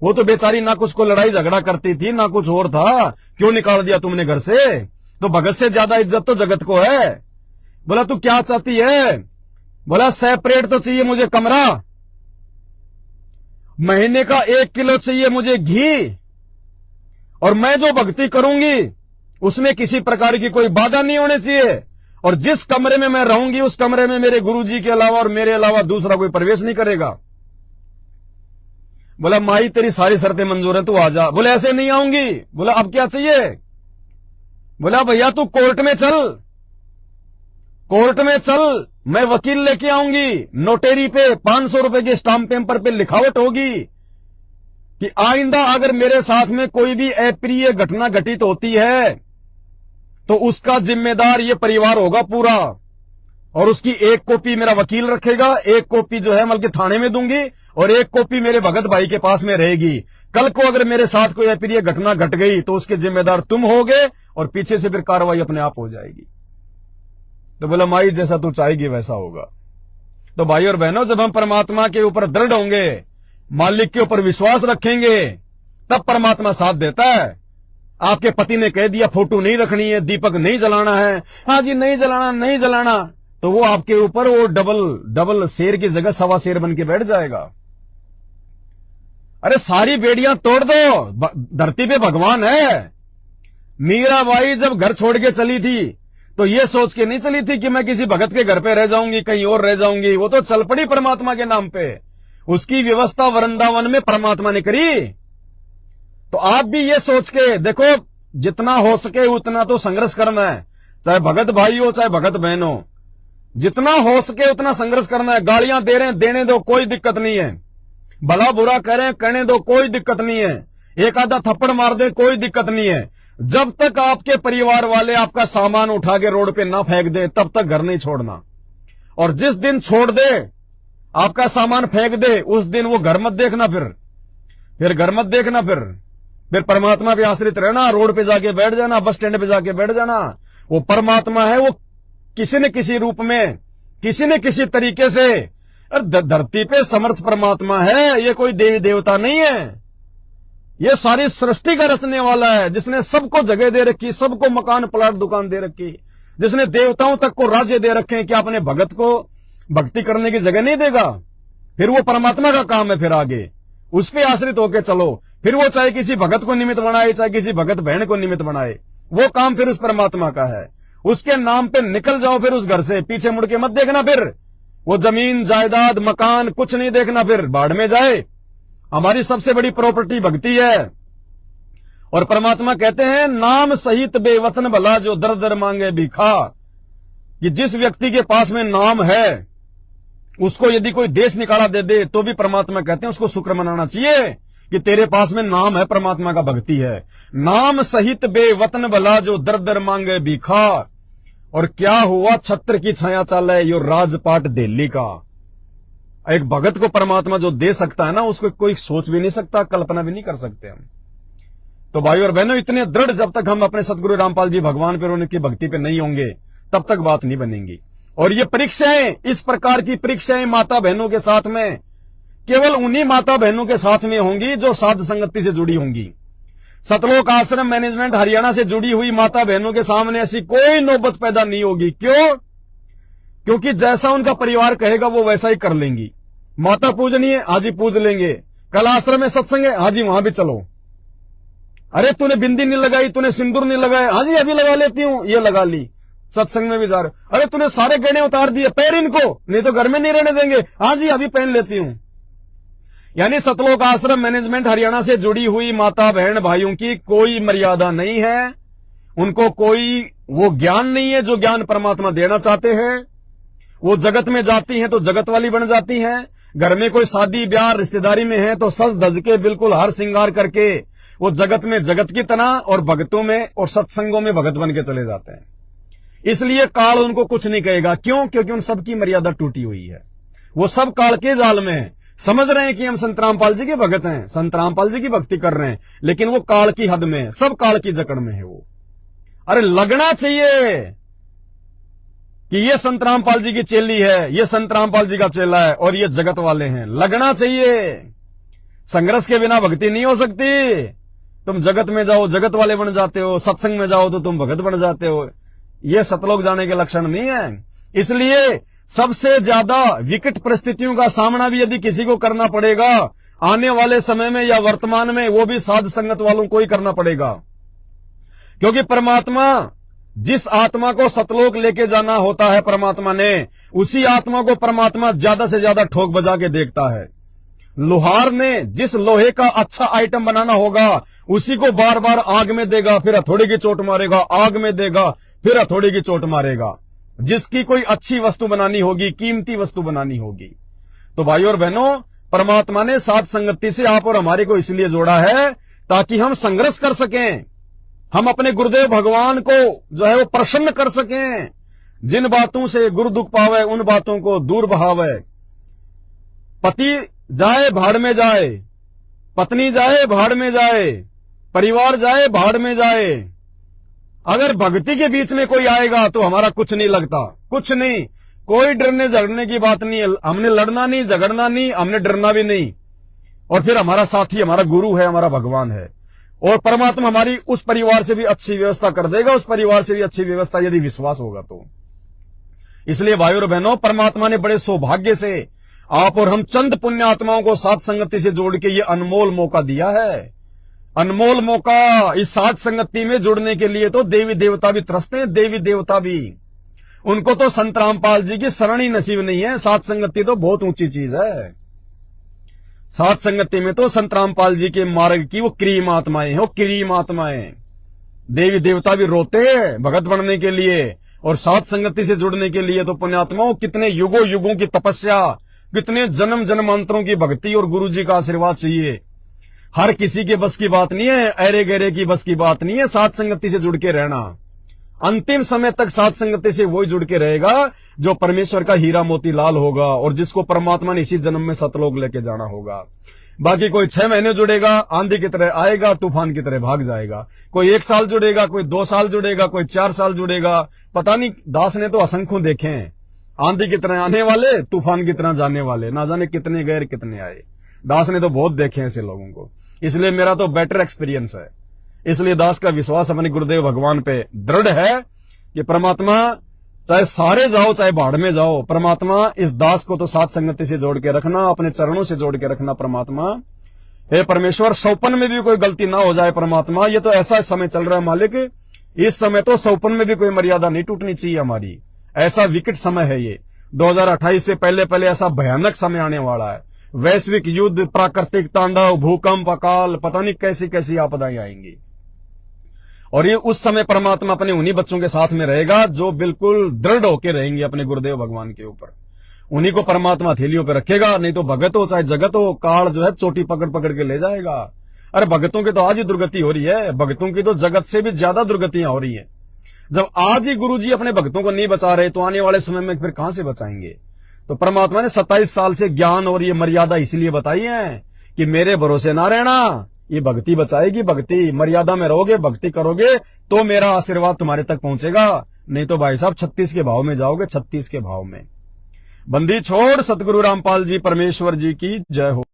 वो तो बेचारी ना कुछ को लड़ाई झगड़ा करती थी, ना कुछ और था, क्यों निकाल दिया तुमने घर से। तो भगत से ज्यादा इज्जत तो जगत को है। बोला तू क्या चाहती है, बोला सेपरेट तो चाहिए मुझे कमरा, महीने का 1 किलो चाहिए मुझे घी, और मैं जो भक्ति करूंगी उसमें किसी प्रकार की कोई बाधा नहीं होनी चाहिए, और जिस कमरे में मैं रहूंगी उस कमरे में मेरे गुरुजी के अलावा और मेरे अलावा दूसरा कोई प्रवेश नहीं करेगा। बोला माई तेरी सारी शर्तें मंजूर है, तू आ जा। बोले ऐसे नहीं आऊंगी। बोला अब क्या चाहिए। बोला भैया तू कोर्ट में चल, कोर्ट में चल, मैं वकील लेके आऊंगी, नोटेरी पे 500 रुपए के स्टाम्प पेपर पे लिखावट होगी कि आइंदा अगर मेरे साथ में कोई भी अप्रिय घटना घटित होती है तो उसका जिम्मेदार ये परिवार होगा पूरा, और उसकी 1 कॉपी मेरा वकील रखेगा, 1 कॉपी जो है बल्कि थाने में दूंगी, और 1 कॉपी मेरे भगत भाई के पास में रहेगी। कल को अगर मेरे साथ कोई अप्रिय घटना घट गई तो उसके जिम्मेदार तुम होगे, और पीछे से फिर कार्रवाई अपने आप हो जाएगी। तो बोला माई जैसा तू चाहेगी वैसा होगा। तो भाई और बहनों, जब हम परमात्मा के ऊपर दृढ़ होंगे, मालिक के ऊपर विश्वास रखेंगे, तब परमात्मा साथ देता है। आपके पति ने कह दिया फोटो नहीं रखनी है, दीपक नहीं जलाना है, हाँ जी नहीं जलाना नहीं जलाना, तो वो आपके ऊपर वो डबल शेर की जगह सवा शेर बन के बैठ जाएगा। अरे सारी बेड़ियां तोड़ दो, धरती पे भगवान है। मीराबाई जब घर छोड़ के चली थी तो ये सोच के नहीं चली थी कि मैं किसी भगत के घर पे रह जाऊंगी, कहीं और रह जाऊंगी। वो तो चल पड़ी परमात्मा के नाम पे। उसकी व्यवस्था वृंदावन में परमात्मा ने करी। तो आप भी ये सोच के देखो, जितना हो सके उतना तो संघर्ष करना है, चाहे भगत भाई हो चाहे भगत बहन हो, जितना हो सके उतना संघर्ष करना है। गालियां दे रहे हैं देने दो, कोई दिक्कत नहीं है। भला बुरा करें कहने दो, कोई दिक्कत नहीं है। एक आधा थप्पड़ मार दे, कोई दिक्कत नहीं है। जब तक आपके परिवार वाले आपका सामान उठा के रोड पे ना फेंक दे, तब तक घर नहीं छोड़ना। और जिस दिन छोड़ दे, आपका सामान फेंक दे, उस दिन वो घर मत देखना, फिर घर मत देखना, फिर परमात्मा पे आश्रित रहना। रोड पे जाके बैठ जाना, बस स्टैंड पे जाके बैठ जाना। वो परमात्मा है, वो किसी न किसी रूप में, किसी न किसी तरीके से धरती पे समर्थ परमात्मा है। ये कोई देवी देवता नहीं है, ये सारी सृष्टि का रचने वाला है, जिसने सबको जगह दे रखी, सबको मकान प्लाट दुकान दे रखी, जिसने देवताओं तक को राज्य दे रखे हैं कि अपने भगत को भक्ति करने की जगह नहीं देगा। फिर वो परमात्मा का काम है, फिर आगे उस पे आश्रित होके चलो। फिर वो चाहे किसी भगत को निमित्त बनाए, चाहे किसी भगत बहन को निमित्त बनाए, वो काम फिर उस परमात्मा का है। उसके नाम पे निकल जाओ, फिर उस घर से पीछे मुड़ के मत देखना। फिर वो जमीन जायदाद मकान कुछ नहीं देखना, फिर बाढ़ में जाए। हमारी सबसे बड़ी प्रॉपर्टी भक्ति है। और परमात्मा कहते हैं, नाम सहित बेवतन भला जो दर दर मांगे भिखा। कि जिस व्यक्ति के पास में नाम है, उसको यदि कोई देश निकाला दे दे तो भी परमात्मा कहते हैं उसको शुक्र मनाना चाहिए कि तेरे पास में नाम है, परमात्मा का भक्ति है। नाम सहित बेवतन भला जो दर दर मांगे भिखा। और क्या हुआ छत्र की छाया चाले यो राजपाट दिल्ली का। एक भगत को परमात्मा जो दे सकता है ना, उसको कोई सोच भी नहीं सकता, कल्पना भी नहीं कर सकते हम। तो भाई और बहनों, इतने दृढ़ जब तक हम अपने सतगुरु रामपाल जी भगवान पर उनकी भक्ति पे नहीं होंगे, तब तक बात नहीं बनेगी। और ये परीक्षाएं, इस प्रकार की परीक्षाएं माता बहनों के साथ में केवल उन्हीं माता बहनों के साथ में होंगी जो साध संगति से जुड़ी होंगी। सतलोक आश्रम मैनेजमेंट हरियाणा से जुड़ी हुई माता बहनों के सामने ऐसी कोई नौबत पैदा नहीं होगी। क्यों? क्योंकि जैसा उनका परिवार कहेगा वो वैसा ही कर लेंगी। माता पूजनी है, हाजी पूज लेंगे। कल आश्रम में सत्संग है, हाजी वहां भी चलो। अरे तूने बिंदी नहीं लगाई, तूने सिंदूर नहीं लगाया, हाजी अभी लगा लेती हूं, ये लगा ली। सत्संग में भी जा रहे। अरे तूने सारे गहने उतार दिए, पैर इनको, नहीं तो घर में नहीं रहने देंगे, हाजी अभी पहन लेती हूं। यानी सतलोक आश्रम मैनेजमेंट हरियाणा से जुड़ी हुई माता बहन भाइयों की कोई मर्यादा नहीं है। उनको कोई वो ज्ञान नहीं है जो ज्ञान परमात्मा देना चाहते हैं। वो जगत में जाती हैं तो जगत वाली बन जाती हैं। घर में कोई शादी ब्याह रिश्तेदारी में है तो सज धज के बिल्कुल हार श्रृंगार करके वो जगत में जगत की तरह और भक्तों में और सत्संगों में भगत बन के चले जाते हैं। इसलिए काल उनको कुछ नहीं कहेगा। क्यों? क्योंकि उन सबकी मर्यादा टूटी हुई है। वो सब काल के जाल में है। समझ रहे हैं कि हम संत रामपाल जी के भगत हैं, संत रामपाल जी की भक्ति कर रहे हैं, लेकिन वो काल की हद में है, सब काल की जकड़ में है वो। अरे लगना चाहिए कि ये संत रामपाल जी की चेली है, ये संत रामपाल जी का चेला है और ये जगत वाले हैं। लगना चाहिए। संघर्ष के बिना भक्ति नहीं हो सकती। तुम जगत में जाओ जगत वाले बन जाते हो, सत्संग में जाओ तो तुम भगत बन जाते हो। ये सतलोक जाने के लक्षण नहीं है। इसलिए सबसे ज्यादा विकट परिस्थितियों का सामना भी यदि किसी को करना पड़ेगा आने वाले समय में या वर्तमान में, वो भी साध संगत वालों को ही करना पड़ेगा। क्योंकि परमात्मा जिस आत्मा को सतलोक लेके जाना होता है, परमात्मा ने उसी आत्मा को परमात्मा ज्यादा से ज्यादा ठोक बजा के देखता है। लोहार ने जिस लोहे का अच्छा आइटम बनाना होगा उसी को बार बार आग में देगा, फिर हथौड़े की चोट मारेगा, आग में देगा, फिर हथौड़े की चोट मारेगा। जिसकी कोई अच्छी वस्तु बनानी होगी, कीमती वस्तु बनानी होगी। तो भाई और बहनों, परमात्मा ने साथ संगति से आप और हमारे को इसलिए जोड़ा है ताकि हम संघर्ष कर सकें, हम अपने गुरुदेव भगवान को जो है वो प्रसन्न कर सकें। जिन बातों से गुरु दुख पावे उन बातों को दूर बहावे। पति जाए भाड़ में जाए, पत्नी जाए भाड़ में जाए, परिवार जाए भाड़ में जाए, अगर भक्ति के बीच में कोई आएगा तो हमारा कुछ नहीं लगता, कुछ नहीं, कोई डरने झगड़ने की बात नहीं है। हमने लड़ना नहीं, झगड़ना नहीं, हमने डरना भी नहीं। और फिर हमारा साथी हमारा गुरु है, हमारा भगवान है, और परमात्मा हमारी उस परिवार से भी अच्छी व्यवस्था कर देगा, उस परिवार से भी अच्छी व्यवस्था यदि विश्वास होगा तो। इसलिए भाइयों और बहनों, परमात्मा ने बड़े सौभाग्य से आप और हम चंद पुण्य आत्माओं को साथ संगति से जोड़ के ये अनमोल मौका दिया है। अनमोल मौका। इस साथ संगति में जुड़ने के लिए तो देवी देवता भी तरसते हैं, देवी देवता भी। उनको तो संत रामपाल जी की शरण ही नसीब नहीं है। साथ संगति तो बहुत ऊंची चीज है। साथ संगति में तो संत रामपाल जी के मार्ग की वो क्रीम आत्माएं हैं, वो क्रीम आत्माएं। देवी देवता भी रोते हैं भगत बनने के लिए, और साथ संगति से जुड़ने के लिए तो पुण्यात्माओं कितने युगों युगों की तपस्या, कितने जन्म जन्मांतरों की भक्ति और गुरु जी का आशीर्वाद चाहिए। हर किसी के बस की बात नहीं है, अरे गहरे की बस की बात नहीं है साथ संगति से जुड़ के रहना। अंतिम समय तक साथ संगति से वही जुड़ के रहेगा जो परमेश्वर का हीरा मोती लाल होगा, और जिसको परमात्मा ने इसी जन्म में सतलोक लेके जाना होगा। बाकी कोई 6 महीने जुड़ेगा, आंधी की तरह आएगा, तूफान की तरह भाग जाएगा। कोई 1 साल जुड़ेगा, कोई 2 साल जुड़ेगा, कोई 4 साल जुड़ेगा। पता नहीं, दास ने तो असंख्यों देखे हैं, आंधी की तरह आने वाले, तूफान की तरह जाने वाले, ना जाने कितने गए कितने आए। दास ने तो बहुत देखे हैं ऐसे लोगों को। इसलिए मेरा तो बेटर एक्सपीरियंस है। इसलिए दास का विश्वास अपने गुरुदेव भगवान पे दृढ़ है कि परमात्मा चाहे सारे जाओ चाहे बाढ़ में जाओ, परमात्मा इस दास को तो साथ संगति से जोड़ के रखना, अपने चरणों से जोड़ के रखना। परमात्मा हे परमेश्वर, सौपन में भी कोई गलती ना हो जाए परमात्मा। ये तो ऐसा समय चल रहा है मालिक, इस समय तो सौपन में भी कोई मर्यादा नहीं टूटनी चाहिए हमारी। ऐसा विकट समय है ये। 2028 से पहले पहले ऐसा भयानक समय आने वाला है। वैश्विक युद्ध, प्राकृतिक तांडव, भूकंप, अकाल, पता नहीं कैसी कैसी आपदाएं आएंगी। और ये उस समय परमात्मा अपने उन्हीं बच्चों के साथ में रहेगा जो बिल्कुल दृढ़ होकर रहेंगे अपने गुरुदेव भगवान के ऊपर। उन्हीं को परमात्मा हथेलियों पर रखेगा। नहीं तो भगत हो चाहे जगत हो, काल जो है चोटी पकड़ पकड़ के ले जाएगा। अरे भगतों की तो आज ही दुर्गति हो रही है, भगतों की तो जगत से भी ज्यादा दुर्गतियां हो रही है। जब आज ही गुरु जी अपने भक्तों को नहीं बचा रहे तो आने वाले समय में फिर कहां से बचाएंगे। तो परमात्मा ने 27 साल से ज्ञान और ये मर्यादा इसलिए बताई है कि मेरे भरोसे ना रहना, ये भक्ति बचाएगी। भक्ति मर्यादा में रहोगे, भक्ति करोगे तो मेरा आशीर्वाद तुम्हारे तक पहुंचेगा। नहीं तो भाई साहब 36 के भाव में जाओगे, 36 के भाव में। बंदी छोड़। सतगुरु रामपाल जी परमेश्वर जी की जय हो।